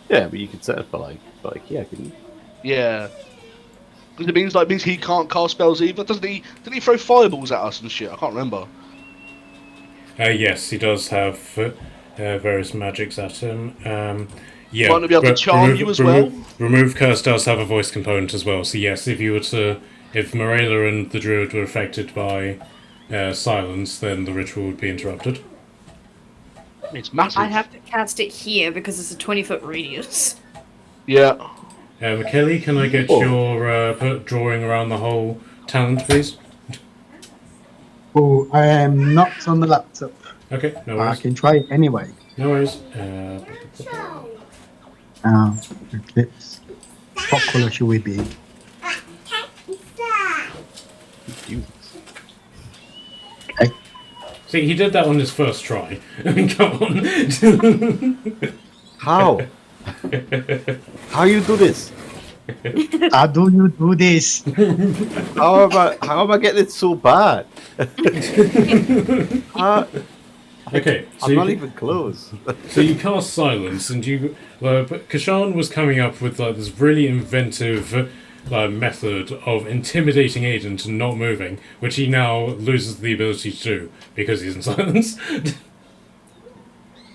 Yeah, but you could set it for like yeah, couldn't you? Yeah. Because it means he can't cast spells either. Doesn't he? Didn't he throw fireballs at us and shit? I can't remember. Yes, he does have various magics at him. Yeah, Might not be able to but charm you as well. Remove curse does have a voice component as well. So yes, if Morella and the druid were affected by silence, then the ritual would be interrupted. It's massive. I have to cast it here because it's a 20-foot radius. Yeah. Kelly, can I get your drawing around the whole talent, please? Oh, I am not on the laptop. Okay, no But I worries. can try it anyway. No worries. Eclipse. What color should we be? Okay. See, he did that on his first try. I mean, come on. How? How you do this? How do you do this? How am I getting it so bad? Okay, so I'm not even close. So you cast silence, and but Kashan was coming up with like this really inventive method of intimidating Aiden to not moving, which he now loses the ability to do because he's in silence.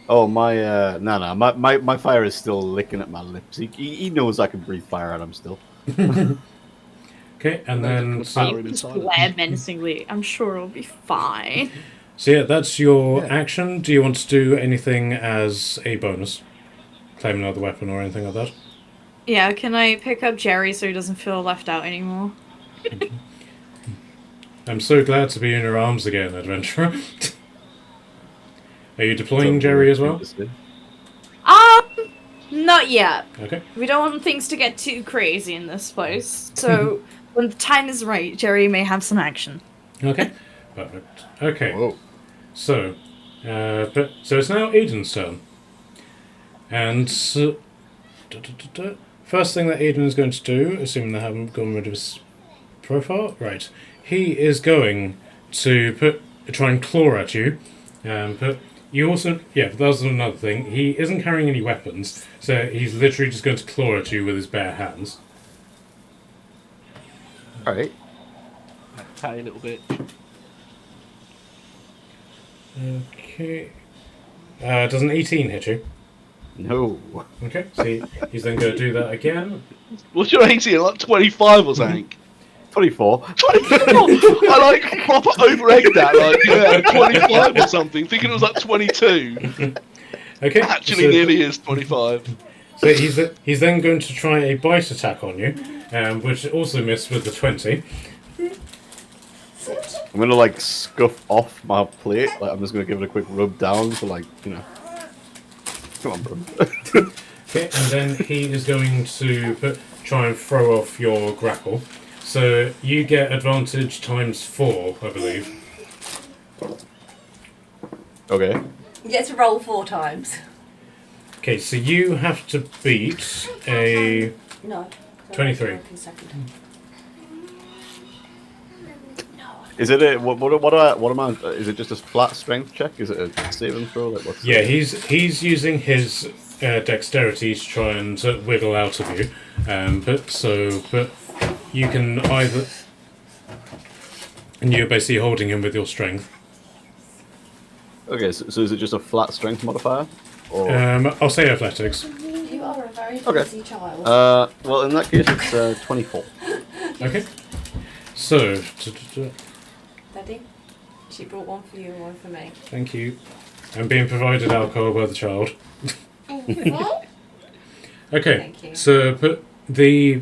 Oh my my fire is still licking at my lips. He knows I can breathe fire at him still. Okay, and then Batter him in silence. Glare menacingly. I'm sure it'll be fine. so yeah, that's your action. Do you want to do anything as a bonus? Claim another weapon or anything like that? Yeah, can I pick up Jerry so he doesn't feel left out anymore? I'm so glad to be in your arms again, adventurer. Are you deploying Jerry as well? Not yet. Okay. We don't want things to get too crazy in this place. So when the time is right, Jerry may have some action. Okay. Perfect. Okay. Whoa. So it's now Aiden's turn. And first thing that Aiden is going to do, assuming they haven't gotten rid of his profile, right? He is going to try and claw at you. But you also, that was another thing. He isn't carrying any weapons, so he's literally just going to claw at you with his bare hands. Alright. Hey, little bit. Okay. Does an 18 hit you? No. Okay, so he's then going to do that again. What's your AC? Like 25 or something? 24. 24! I like proper over-egged that, like 25 or something, thinking it was like 22. Okay. Actually, nearly is 25. So he's then going to try a bite attack on you, which also missed with the 20. I'm gonna like scuff off my plate. Like I'm just gonna give it a quick rub down to like, you know. Come on, bro. Okay, and then he is going to try and throw off your grapple. So you get advantage times 4, I believe. Okay. You get to roll 4 times. Okay, so you have to beat a No. 23. Is it a what am I? Is it just a flat strength check? Is it a saving throw? Like what's Yeah, he's using his dexterity to try and wiggle out of you. But you can either, and you're basically holding him with your strength. Okay, so is it just a flat strength modifier? Or... I'll say athletics. You are a very Okay. busy child. Well, in that case, it's 24. Okay. So, Daddy, she brought one for you and one for me. thank you. I'm being provided alcohol by the child. Okay, Thank you. so put the.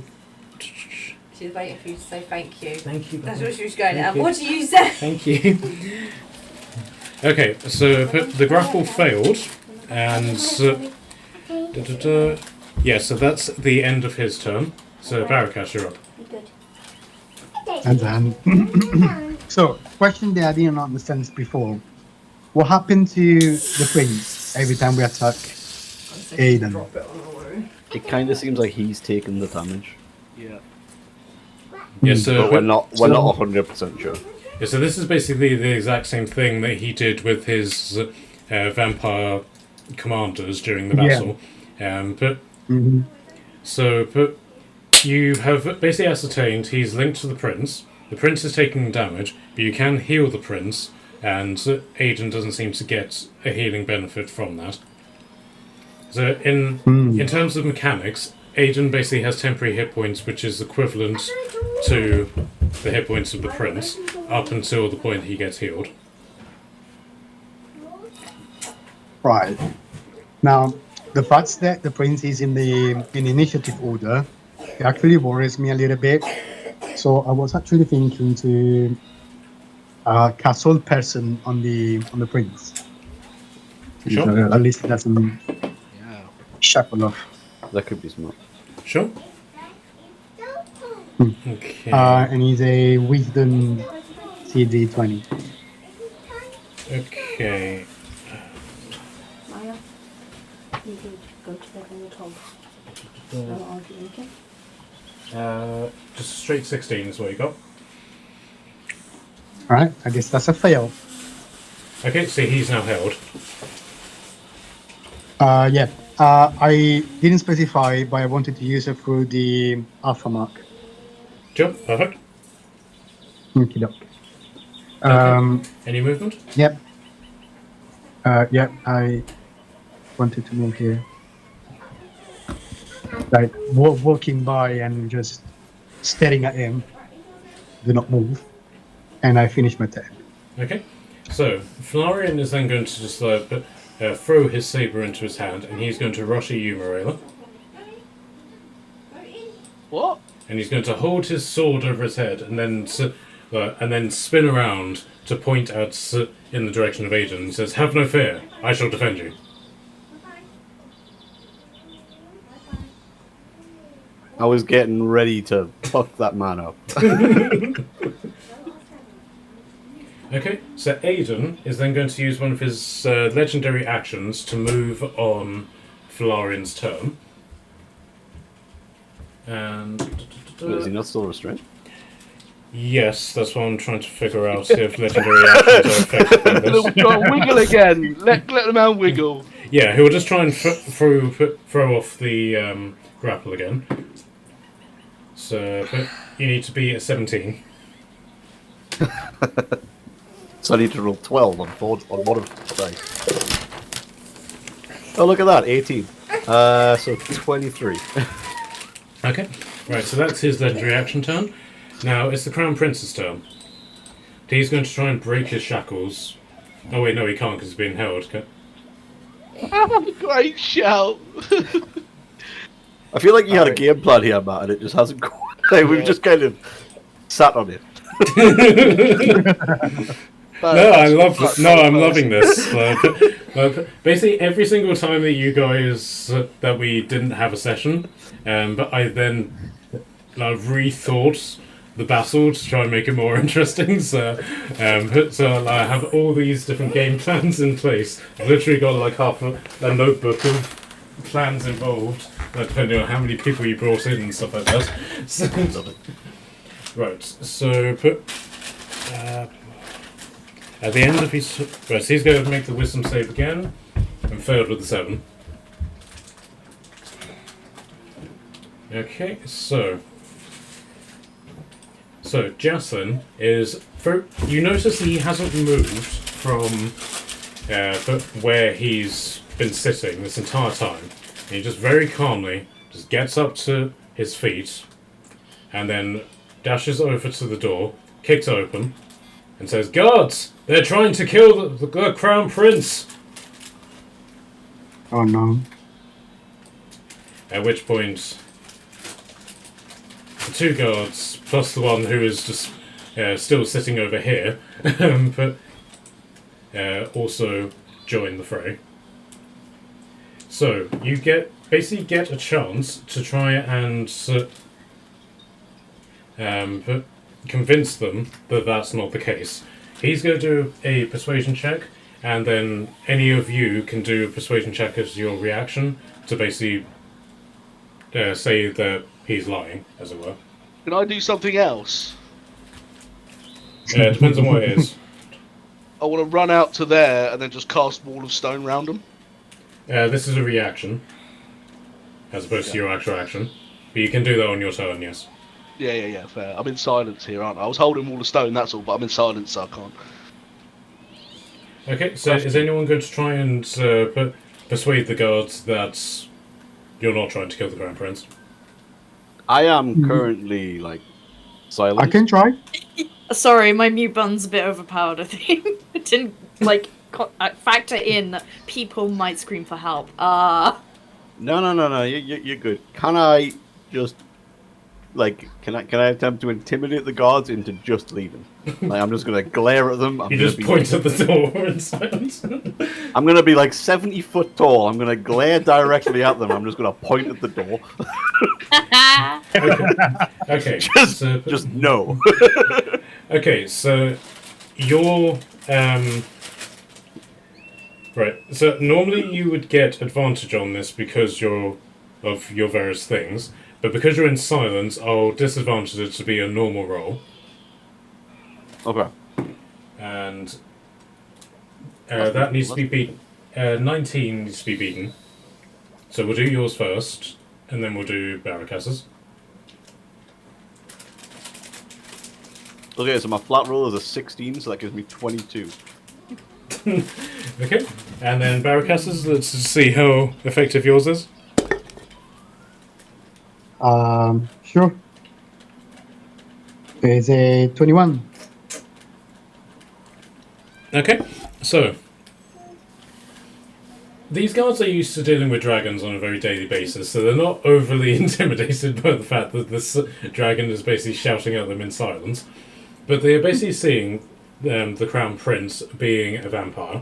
She's waiting for you to say thank you. Thank you. That's what she was going Thank at. you. What do you say? Thank you. Okay, so the grapple failed, and yeah, so that's the end of his turn. So Barakas, you're up. And then, so question that I didn't understand before. What happened to the prince every time we attack Aiden? Drop it on the room. It kind of seems like he's taken the damage, Yeah. Yeah, so but we're not 100% sure. Yeah, so this is basically the exact same thing that he did with his vampire commanders during the battle. But you have basically ascertained he's linked to the prince. The prince is taking damage, but you can heal the prince, and Aiden doesn't seem to get a healing benefit from that. So in terms of mechanics, Aiden basically has temporary hit points, which is equivalent to the hit points of the prince, up until the point he gets healed. Right. Now, the fact that the prince is in initiative order, it actually worries me a little bit. So I was actually thinking to cast Hold Person on the prince. Sure. At least it doesn't shuffle off. That could be smart. Sure. Okay. And he's a Wisdom CD 20. Okay. Maya, you can go to bed on the top. No arguing, okay? Just a straight 16 is what you got. Alright, I guess that's a fail. Okay, so he's now held. Yeah. I didn't specify, but I wanted to use it through the alpha mark. Sure, perfect. Okie doke. Any movement? Yep. Yep, I wanted to move here. Like, walking by and just staring at him. Do not move. And I finish my turn. Okay. So, Florian is then going to just throw his saber into his hand, and he's going to rush at you, Morella. What? And he's going to hold his sword over his head, and then spin around to point at in the direction of Aiden. He says, "Have no fear, I shall defend you." I was getting ready to fuck that man up. Okay, so Aiden is then going to use one of his legendary actions to move on Valarian's turn. And Is he not still restrained? yes, that's what I'm trying to figure out if legendary actions are effective in this. Wiggle again. Let the man wiggle. Yeah, he'll just try and throw off the grapple again. So, but you need to be at 17. So I need to roll 12 on one of the dice. Oh, look at that, 18. So 23. Okay, right, so that's his legendary action turn. Now, it's the Crown Prince's turn. He's going to try and break his shackles. Oh wait, no, he can't because he's being held. Okay. Great shout. I feel like you had a game plan here, Matt, and it just hasn't gone. Like, we've just kind of sat on it. I'm loving this. Basically, every single time that you guys that we didn't have a session, but I then rethought the battle to try and make it more interesting. So I have all these different game plans in place. I've literally got like half a notebook of plans involved, depending on how many people you brought in and stuff like that. So, right, so put. At the end of his... Right, so he's going to make the wisdom save again, and failed with the 7. Okay, so Jocelyn is... You notice he hasn't moved from where he's been sitting this entire time. And he just very calmly just gets up to his feet, and then dashes over to the door, kicks open, and says, "Guards! They're trying to kill the Crown Prince!" Oh no. At which point, the 2 guards, plus the one who is just still sitting over here, also join the fray. So, you basically get a chance to try and convince them that that's not the case. He's going to do a persuasion check, and then any of you can do a persuasion check as your reaction to basically say that he's lying, as it were. Can I do something else? It depends on what it is. I want to run out to there and then just cast Wall of Stone round them. This is a reaction, as opposed to your actual action. But you can do that on your turn, yes. Yeah, fair. I'm in silence here, aren't I? I was holding Wall of Stone, that's all, but I'm in silence, so I can't. Okay, so is anyone going to try and persuade the guards that you're not trying to kill the Crown Prince? I am currently, silent. I can try. Sorry, my mute button's a bit overpowered, I think. It didn't, factor in that people might scream for help. No, you're good. Can I just... can I attempt to intimidate the guards into just leaving? I'm just gonna glare at them. You just point at the door in silence. I'm gonna be 70 foot tall. I'm gonna glare directly at them. I'm just gonna point at the door. Okay. Just no. Okay, so you're right. So normally you would get advantage on this because of your various things. But because you're in silence, I'll disadvantage it to be a normal roll. Okay. And that needs to be beat. 19 needs to be beaten. So we'll do yours first, and then we'll do Barracas's. Okay, so my flat roll is a 16, so that gives me 22. Okay. And then Barracas's, let's see how effective yours is. Sure. It's a 21. Okay, so these guards are used to dealing with dragons on a very daily basis, so they're not overly intimidated by the fact that this dragon is basically shouting at them in silence. But they are basically seeing the Crown Prince being a vampire,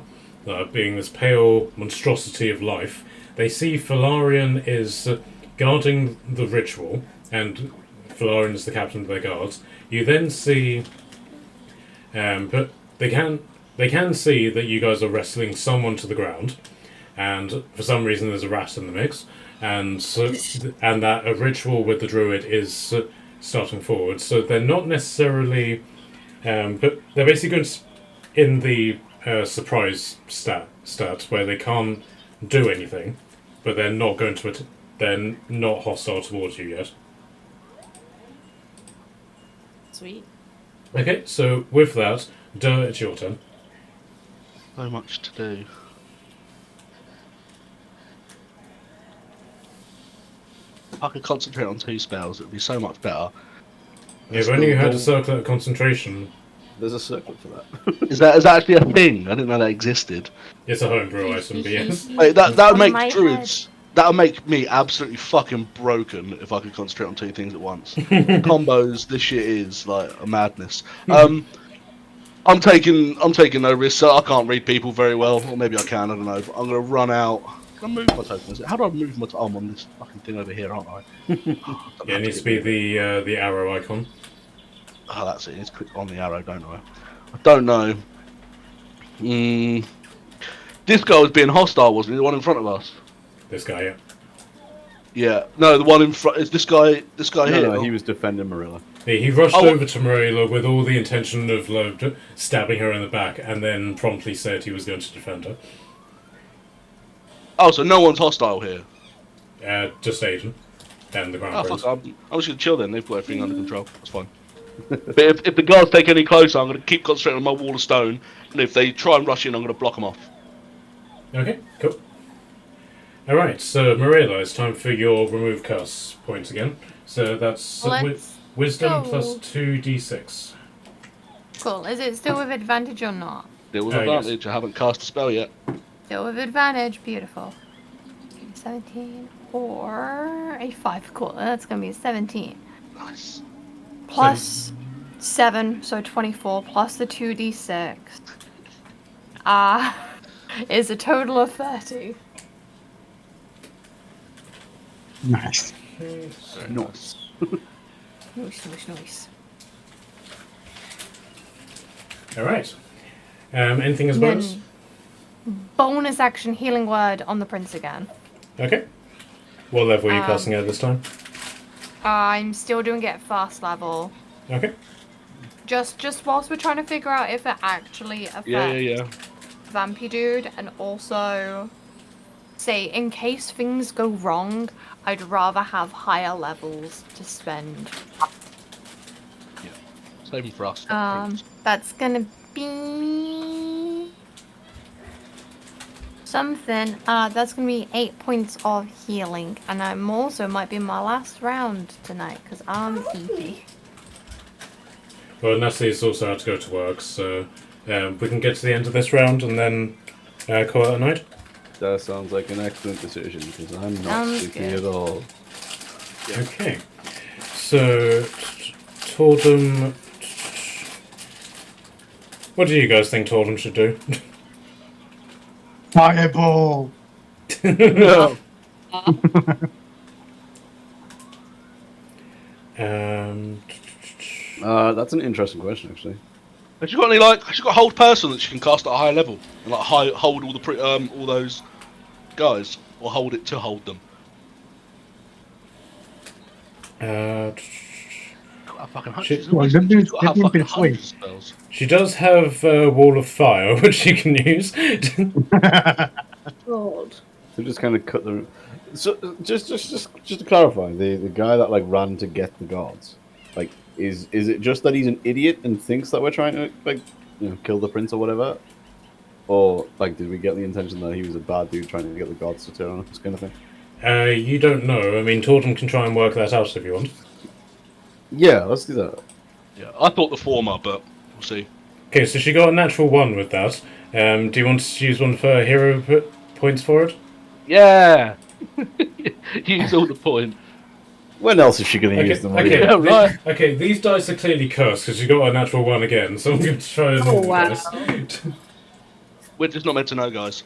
being this pale monstrosity of life. They see Valarian is guarding the ritual, and Valarian is the captain of their guards. You then see, but they can see that you guys are wrestling someone to the ground, and for some reason there's a rat in the mix, and and that a ritual with the druid is starting forward. So they're not necessarily, but they're basically going to, in the surprise stat where they can't do anything, but they're not going to. They're not hostile towards you yet. Sweet. Okay, so with that, Duh, it's your turn. So much to do. If I could concentrate on 2 spells, it would be so much better. If only you had a circle of concentration. There's a circlet for that. Is that actually a thing? I didn't know that existed. It's a homebrew item, but yes. Wait, that would On make my druids. That would make me absolutely fucking broken if I could concentrate on 2 things at once. Combos, this shit is like a madness. I'm taking no risks. So I can't read people very well, or maybe I can. I don't know. I'm gonna run out. Can I move my token? How do I move my? I'm on this fucking thing over here, aren't I? Yeah, it needs to be the arrow icon. Oh, that's it. It's click on the arrow, don't I? I don't know. This guy was being hostile, wasn't he? The one in front of us. This guy, yeah. Yeah. No, the one in front is this guy. This guy here. No, he was defending Marilla. He rushed over to Marilla with all the intention of stabbing her in the back, and then promptly said he was going to defend her. Oh, so no one's hostile here. Just Aiden and the Oh, Crown Prince. fuck, I'm just gonna chill then. They've got everything under control. That's fine. But if the guards take any closer, I'm gonna keep concentrating on my wall of stone, and if they try and rush in, I'm gonna block them off. Okay, cool. Alright, so Marilla, it's time for your remove curse points again. So that's Let's wisdom go. plus 2d6. Cool. Is it still with advantage or not? There was Yes. advantage. I haven't cast a spell yet. Still with advantage. Beautiful. 17 or a 5. Cool. That's going to be a 17. Nice. Plus 7, so 24, plus the 2d6. Is a total of 30. Nice. Nice. Nice. Alright. Anything as Then- bonus? Bonus action healing word on the prince again. Okay. What level are you casting at this time? I'm still doing it at first level. Okay. Just whilst we're trying to figure out if it actually affects Yeah. Vampy Dude, and also say in case things go wrong, I'd rather have higher levels to spend. Save them for us. That's gonna be something. That's gonna be 8 points of healing, and I'm also might be my last round tonight because I'm eepy. Well, Natalie's also had to go to work, so we can get to the end of this round and then call it a night. That sounds like an excellent decision because I'm not Sounds sleepy good. at all. Okay. So, Tordum. What do you guys think Tordum should do? Fireball. Um, That's an interesting question, actually. Has she got any like? Has she got a hold person that she can cast at a higher level and like hold all the all those guys, or hold it to hold them? Got a fucking She- she's Well, always- they've she's got been a fucking persuaded. hundred spells. she does have Wall of Fire, which she can use. God. So just kind of cut the. So just to clarify, the guy that like ran to get the gods, like is it just that he's an idiot and thinks that we're trying to like kill the prince or whatever, or like did we get the intention that he was a bad dude trying to get the gods to turn on us kind of thing? You don't know. I mean, Tordum can try and work that out if you want. Yeah, let's do that. Yeah, I thought the former, but we'll see. Okay, so she got a natural 1 with that. Do you want to use one for hero points for it? Yeah. Use all the point. When else is she going to use them? Okay, Yeah, right. okay, these dice are clearly cursed because you got a natural 1 again, so I'm going to try and Oh, normal wow. dice. We're just not meant to know, guys.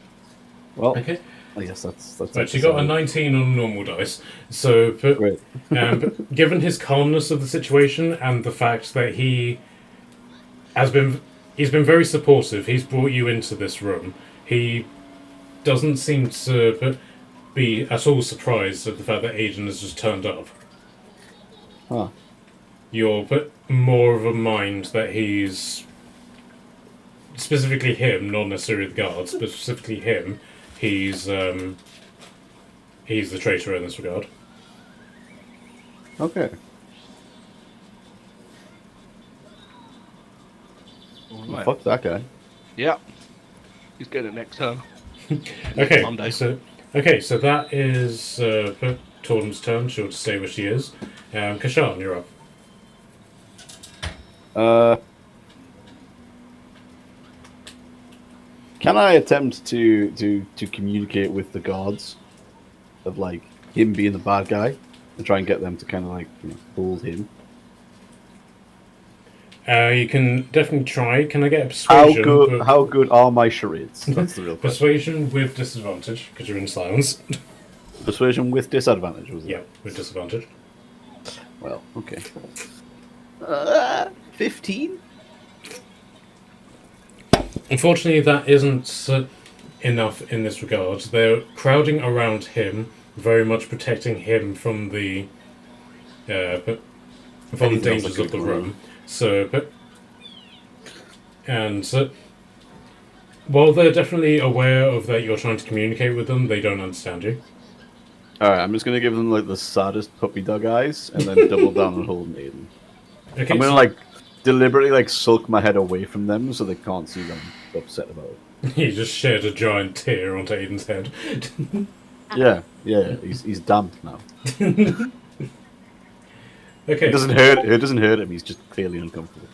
Well, Okay. I guess that's Right, she got a 19 on normal dice. So, Great. but given his calmness of the situation and the fact that he's been very supportive, he's brought you into this room. He doesn't seem to be at all surprised at the fact that Aiden has just turned up. Huh. You're more of a mind that he's specifically him, not necessarily the guards, but specifically him. He's the traitor in this regard. Okay. Alright. Fuck that guy. Yeah. He's getting it next turn. Okay, Monday. so that is Torden's turn. She'll just stay where she is. Kashan, you're up. Can I attempt to communicate with the guards of like him being the bad guy and try and get them to kind of like hold him? You can definitely try. Can I get a persuasion? How good are my charades? That's the real question. Persuasion with disadvantage because you're in silence. Persuasion with disadvantage, was it? Yeah, with disadvantage. Well, okay. 15? Unfortunately, that isn't enough in this regard. They're crowding around him, very much protecting him from the dangers of the room. While they're definitely aware of that you're trying to communicate with them, they don't understand you. Alright, I'm just gonna give them like the saddest puppy dog eyes and then double down on holding Aiden. Okay, I'm gonna like deliberately like sulk my head away from them so they can't see them upset about it. He just shed a giant tear onto Aiden's head. Yeah, he's damp now. Okay. It doesn't hurt him, he's just clearly uncomfortable.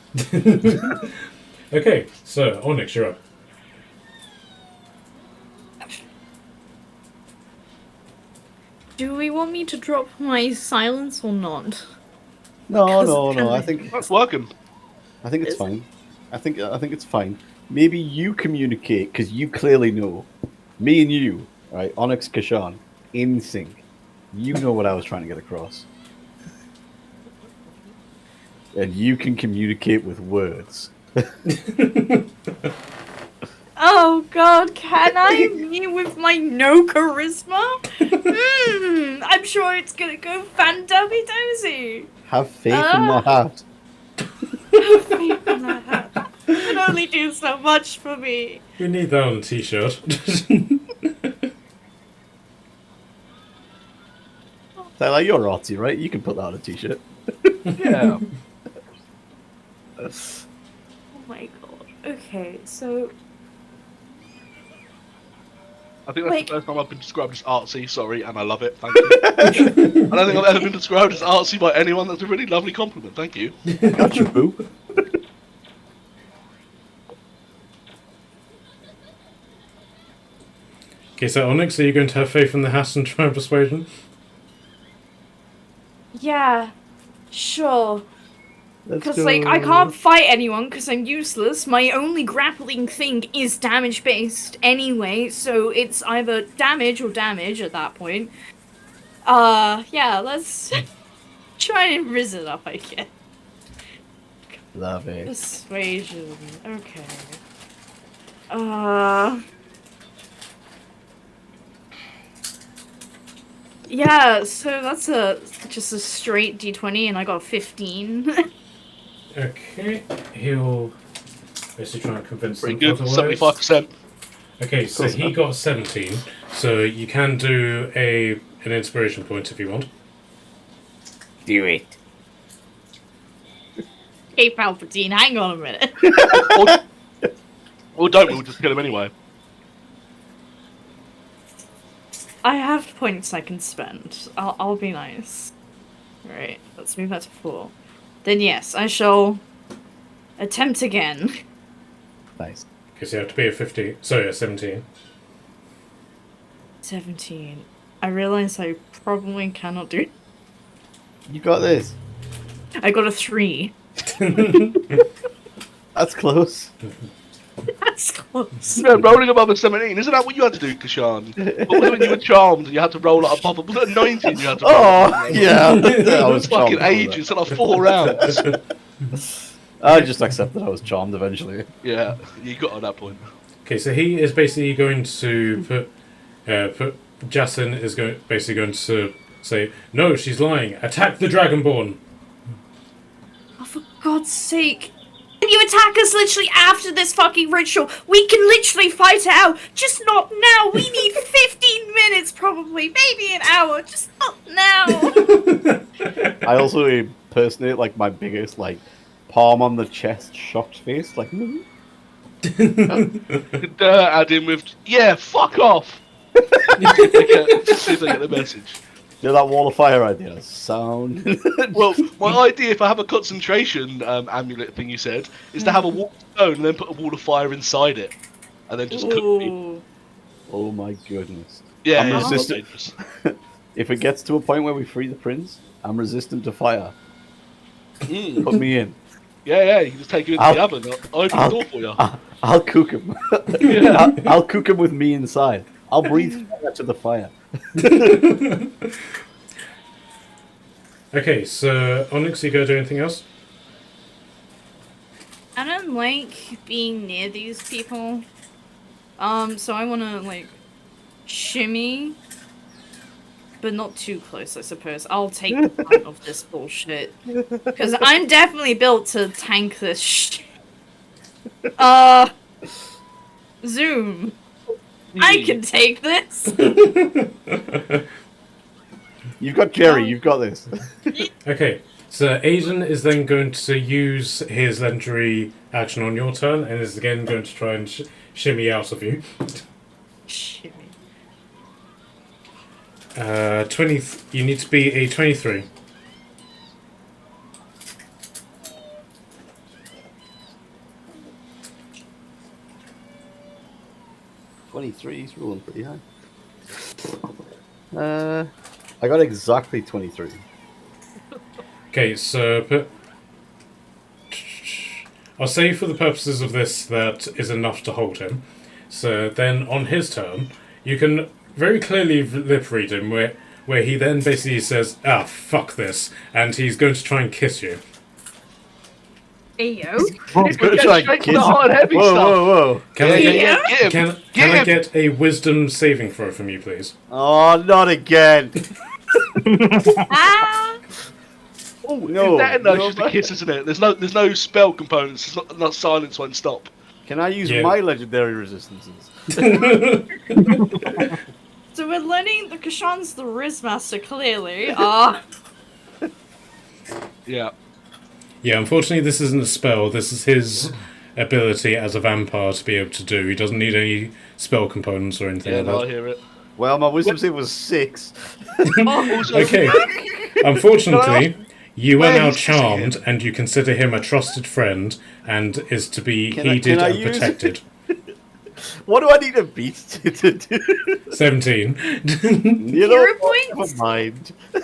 Okay, so Onyx, you're up. Do we want me to drop my silence or not? No, I think That's working. it's fine. I think it's fine. Maybe you communicate because you clearly know. Me and you, right? Onyx, Kashan, in sync. You know what I was trying to get across, and you can communicate with words. Oh god, can I me with my no charisma? I'm sure it's gonna go fan-dabby-dozy. Have faith in my heart. You can only do so much for me. We need that on a t-shirt. Tyler, you're arty, right? You can put that on a t-shirt. Yeah. Oh my god. Okay, so I think that's Like- the first time I've been described as artsy, sorry, and I love it, thank you. I don't think I've ever been described as artsy by anyone. That's a really lovely compliment, thank you. Gotcha, boo. Okay, so Onyx, are you going to have faith in the Hass and try and persuade him? yeah, sure. Let's Because, go. like, I can't fight anyone because I'm useless. My only grappling thing is damage-based anyway, so it's either damage or damage at that point. Yeah, let's try and rizz it up, I guess. Love it. Persuasion, okay. Yeah, so that's just a straight d20 and I got 15. Okay, he'll basically try and convince Pretty them good, otherwise. 75%. Okay, so he got 17, so you can do an inspiration point if you want. Do it. Hey Palpatine, hang on a minute. Or don't, we'll just kill him anyway. I have points I can spend. I'll be nice. Right, let's move that to 4. Then yes, I shall attempt again. Nice. Because you have to be a 15, sorry, a 17. 17. I realize I probably cannot do it. You got this. I got a 3. That's close. That's close. Yeah, rolling above a 17, isn't that what you had to do, Kashan? But when you were charmed, you had to roll it above, was it a 19 you had to roll? Oh, yeah. I was Fucking charmed. ages, and like 4 rounds. I just accepted I was charmed eventually. Yeah, you got on that point. Okay, so he is basically going to Jason is basically going to say, "No, she's lying. Attack the Dragonborn." Oh, for God's sake. Can you attack us literally after this fucking ritual? We can literally fight it out. Just not now. We need 15 minutes probably. Maybe an hour. Just not now. I also impersonate like my biggest like palm on the chest, shocked face, like. Add in with, yeah, fuck off. See if they get the message. Yeah, that wall of fire idea. Sound. Well, my idea, if I have a concentration amulet thing you said, is to have a wall of stone and then put a wall of fire inside it, and then just cook me. Ooh. Oh my goodness. Yeah, I'm it's not resistant. dangerous. If it gets to a point where we free the prince, I'm resistant to fire. Mm. Put me in. Yeah, you can just take him into the oven. I'll open the door for you. I'll cook him. Yeah. I'll cook him with me inside. I'll breathe fire to the fire. Okay, so Onyx, you go do anything else? I don't like being near these people. So I wanna like shimmy. But not too close, I suppose. I'll take the brunt of this bullshit. Because I'm definitely built to tank this shit. Zoom. I can take this. You've got Jerry, you've got this. Okay, so Aiden is then going to use his legendary action on your turn, and is again going to try and shimmy out of you. Shimmy. 20. You need to be a 23. He's rolling pretty high. I got exactly 23. Okay, so I'll say for the purposes of this that is enough to hold him. So then on his turn, you can very clearly lip read him where he then basically says, "Ah, fuck this," and he's going to try and kiss you. Ayo. He's gonna try and straight kiss for the hard, heavy Whoa, stuff. whoa! Can I Yeah, get, get him. can I Get him. get a wisdom saving throw from you, please? Oh, not again! Ah! Oh, No, is that enough? no, Just a but- kiss, isn't it? There's no spell components. It's not silence won't stop. Can I use Yeah. my legendary resistances? So we're learning the Kashan's the Riz Master, clearly. Yeah. Yeah, unfortunately this isn't a spell, this is his ability as a vampire to be able to do. He doesn't need any spell components or anything Yeah, like no, I that. hear it. Well, my wisdom save was 6. Also, Okay, unfortunately, you are Where now is kissing charmed and you consider him a trusted friend and is to be Can I- heeded can I and use- protected. What do I need a beast to do? 17. You Hero what? points? Never mind. Why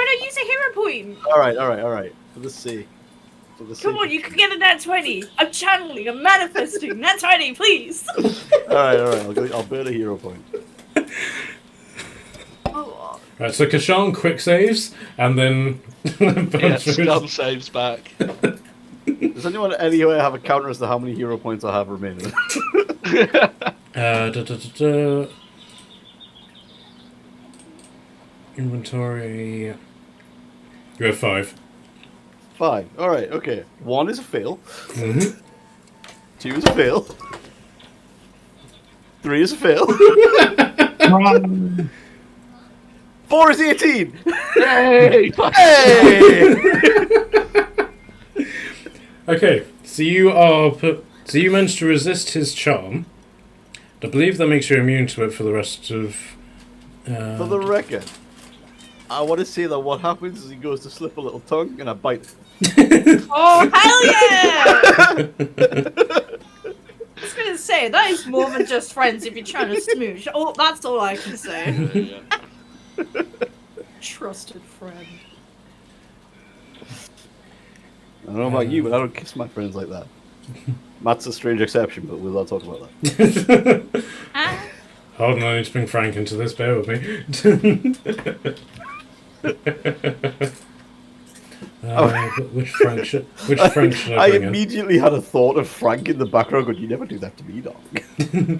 not use a hero point? Alright. For the sake. Come on, you can get a nat 20. I'm channeling, I'm manifesting. Nat 20, please. Alright. I'll burn a hero point. Oh, Right, so Kashan quick saves and then yeah, scum saves back. Does anyone anywhere have a counter as to how many hero points I have remaining? Inventory. You have 5. 5. Alright, okay. 1 is a fail. Mm-hmm. 2 is a fail. 3 is a fail. 4 is 18! Yay! Hey! Okay, so you managed to resist his charm. I believe that makes you immune to it for the rest of. For the record, I want to say that what happens is he goes to slip a little tongue and I bite it. oh hell yeah! I was gonna say, that is more than just friends if you're trying to smooch. Oh, that's all I can say. Trusted friend. I don't know about you, but I don't kiss my friends like that. Matt's a strange exception, but we'll not talk about that. Ah. Hold on, I need to bring Frank into this. Bear with me. Which Frank should I bring I in? immediately had a thought of Frank in the background going, you never do that to me, dog.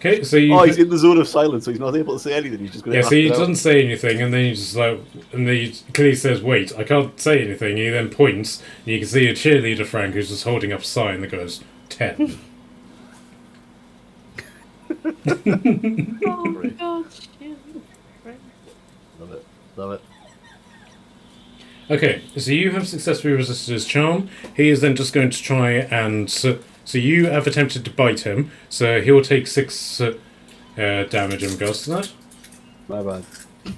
Okay, so you. Oh, he's in the zone of silence, so he's not able to say anything. He's just going to. Yeah, so he doesn't say anything, and then he just and then he clearly says, "Wait, I can't say anything." He then points, and you can see a cheerleader Frank who's just holding up a sign that goes 10. Oh my god, shit. Love it. Love it. Okay, so you have successfully resisted his charm. He is then just going to try and so you have attempted to bite him, so he will take 6 damage in regards to that. My bad. You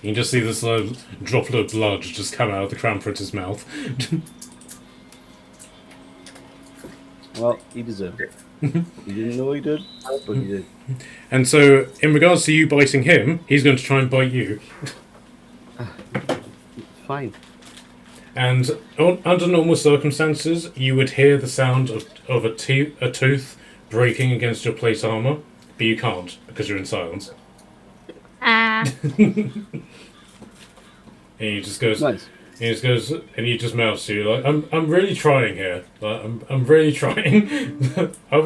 can just see this droplet of blood just come out of the Crown Prince's mouth. Well, he deserved it. He didn't know he did, but he did. And so, in regards to you biting him, he's going to try and bite you. Fine. And under normal circumstances, you would hear the sound of a tooth breaking against your plate armor, but you can't because you're in silence. Ah. And he just goes. Nice. He just goes, and he just mouths to you like, "I'm really trying here. Like, I'm really trying. I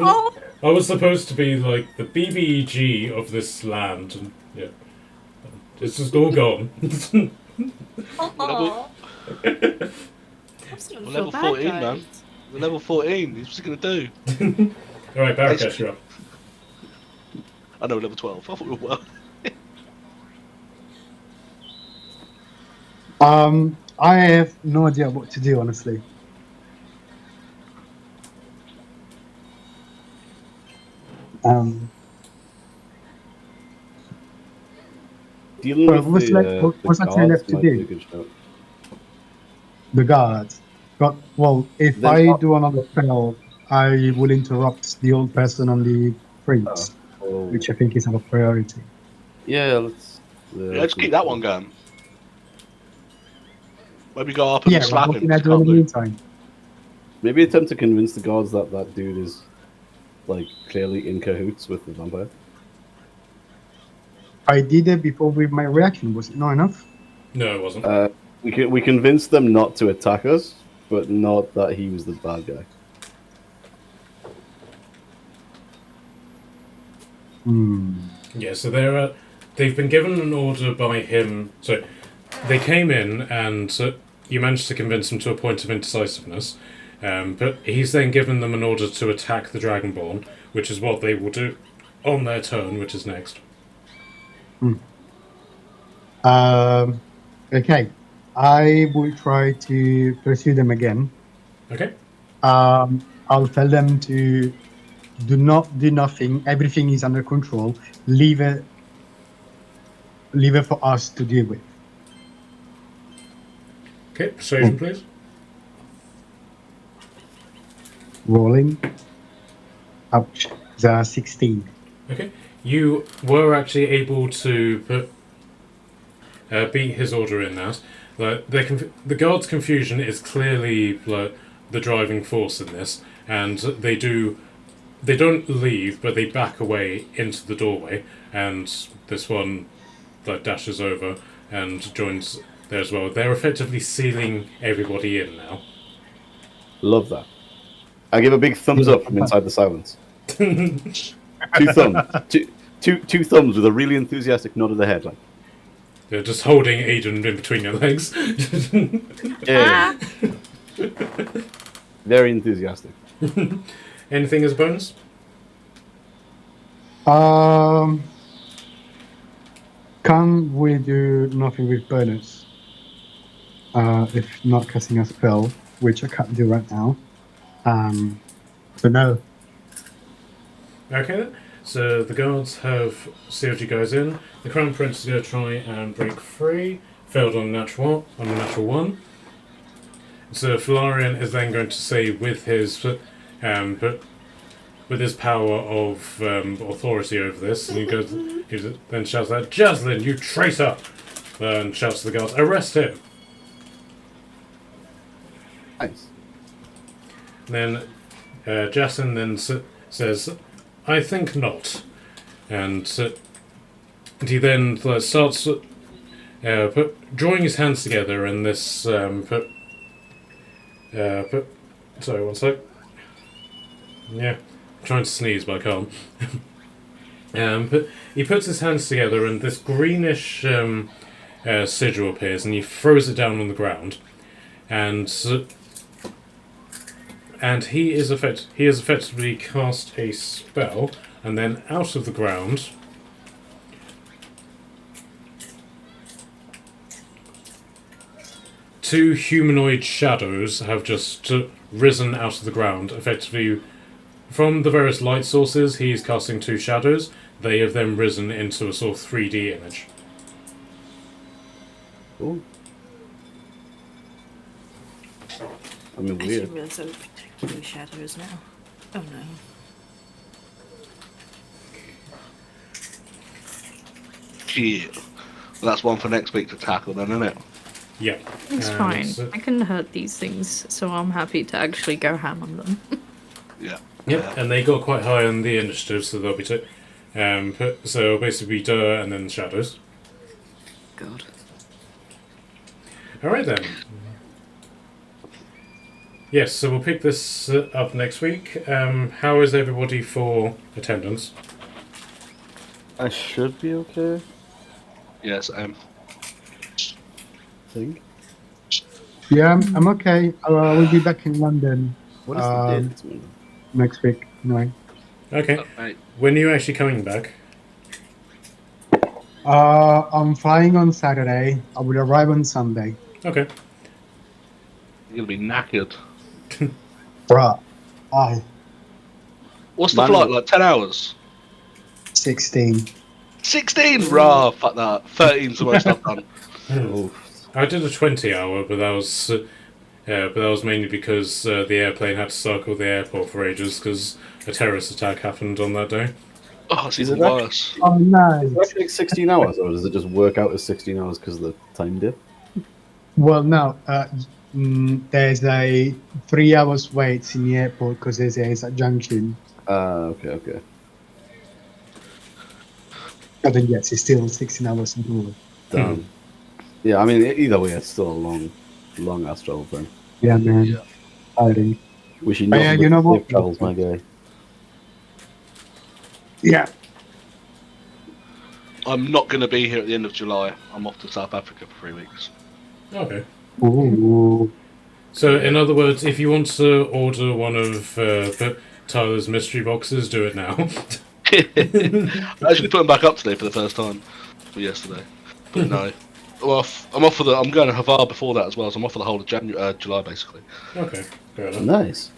was supposed to be like the BBEG of this land, and yeah, it's just all gone." Aw. We're level 14, man. We're level 14. What's he gonna do? All right, Barakesh, you're up. I know we're level 12. I thought we were well. I have no idea what to do, honestly. Dealing Well, with what's the, what's the actually guards left to might be do? a good shout. The guards. But, well, if Then I what- do another spell, I will interrupt the old person on the prince, Oh. which I think is our priority. Yeah, let's. Yeah, let's keep that one going. Maybe go up and Yeah, slap but what him. can I do in the meantime? Maybe attempt to convince the guards that that dude is, like, clearly in cahoots with the vampire. I did it before with my reaction. Was it not enough? No, it wasn't. We convinced them not to attack us, but not that he was the bad guy. Yeah, so they've been given an order by him. So they came in, and you managed to convince them to a point of indecisiveness. But he's then given them an order to attack the Dragonborn, which is what they will do on their turn, which is next. Okay. I will try to pursue them again. Okay. I'll tell them to do not do nothing. Everything is under control. Leave it for us to deal with. Okay, persuasion, please. Rolling. Ouch. The 16. Okay. You were actually able to beat his order in that. Like, the guards' confusion is clearly like the driving force in this, and they don't leave, but they back away into the doorway, and this one like dashes over and joins there as well. They're effectively sealing everybody in now. Love that. I give a big thumbs up from inside the silence. Two thumbs. Two thumbs with a really enthusiastic nod of the head. Like, They're just holding Aiden in between your legs. yeah. Very enthusiastic. Anything as a bonus? Can we do nothing with bonus? If not casting a spell, which I can't do right now. But no. Okay then. So the guards have sealed you guys in. The Crown Prince is going to try and break free. Failed on a natural one. So Florian is then going to say with his power of authority over this, and he then shouts out, "Jaslyn, you traitor!" And shouts to the guards, "Arrest him!" Nice. Then Jaslyn then says, "I think not," and he then starts drawing his hands together, and this sorry, one sec. Yeah, trying to sneeze, but I can't. But he puts his hands together, and this greenish sigil appears, and he throws it down on the ground, and he has effectively cast a spell, and then out of the ground. Two humanoid shadows have just risen out of the ground. Effectively, from the various light sources, he's casting two shadows. They have then risen into a sort of 3D image. Cool. I mean, I weird. didn't realise they were protecting shadows now. Oh no. Yeah. Well, that's one for next week to tackle, then, isn't it? Yeah. It's fine. I can hurt these things, so I'm happy to actually go ham on them. Yeah. Yep, and they got quite high on the initiative, so they'll be two. So basically, Dur and then shadows. God. All right then. Yes, so we'll pick this up next week. How is everybody for attendance? I should be okay, Yes, I think. Yeah, I'm okay. I will be back in London What is the date? It's next week. Anyway. Okay. mate. When are you actually coming back? I'm flying on Saturday. I will arrive on Sunday. Okay. You're gonna be knackered. Bruh. I What's the Man. flight like? 10 hours. 16. 16. Rah, fuck that. 13's the most I've done. Oh, I did a 20-hour, but that was mainly because the airplane had to circle the airport for ages because a terrorist attack happened on that day. Oh, it's Is even it that- worse. Oh, is no. it actually like 16 hours, or does it just work out as 16 hours because of the time dip? Well, no. There's a 3 hours wait in the airport because there's a junction. Okay. But then, yes, it's still 16 hours in total. Damn. Yeah, I mean, either way, it's still a long ass travel thing. Yeah, man. Yeah. Tiring. Wish you Oh, yeah, you know what? travels, my guy. Yeah. I'm not going to be here at the end of July. I'm off to South Africa for 3 weeks. Okay. Ooh. So, in other words, if you want to order one of Tyler's mystery boxes, do it now. I actually put them back up today for the first time. Or yesterday. But no. I'm off for I'm going to Havard before that as well, so I'm off for the whole of July basically. Okay, fair enough. Nice.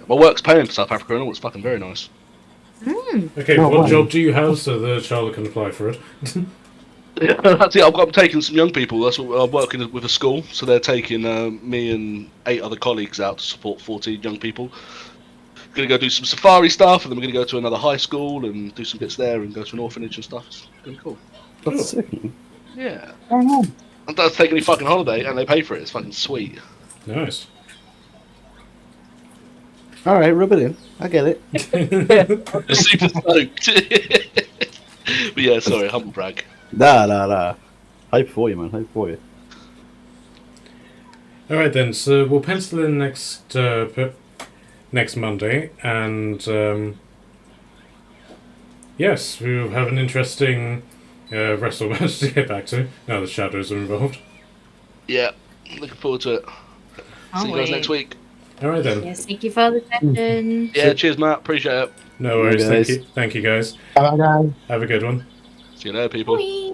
My work's paying for South Africa and all, it's fucking very nice. Okay, No, what why? job do you have so that Charlotte can apply for it? Yeah, that's it. I'm taking some young people. That's what I'm working with a school, so they're taking me and 8 other colleagues out to support 14 young people. Gonna go do some safari stuff, and then we're gonna go to another high school and do some bits there, and go to an orphanage and stuff. It's gonna be cool. That's sick. Yeah, Oh, no. I don't take any fucking holiday, and they pay for it. It's fucking sweet. Nice. All right, rub it in. I get it. I'm super stoked. But yeah, sorry, humble brag. Nah. Hype for you, man. Hype for you. Alright then, so we'll pencil in next Monday, and yes, we'll have an interesting wrestle match to get back to, now the shadows are involved. Yeah, looking forward to it. See you guys next week. Alright then. Yes, thank you for the session. Yeah, cheers, Matt. Appreciate it. No worries, Bye, guys. Thank you guys. Bye, guys. Have a good one. See you later, people. Bye.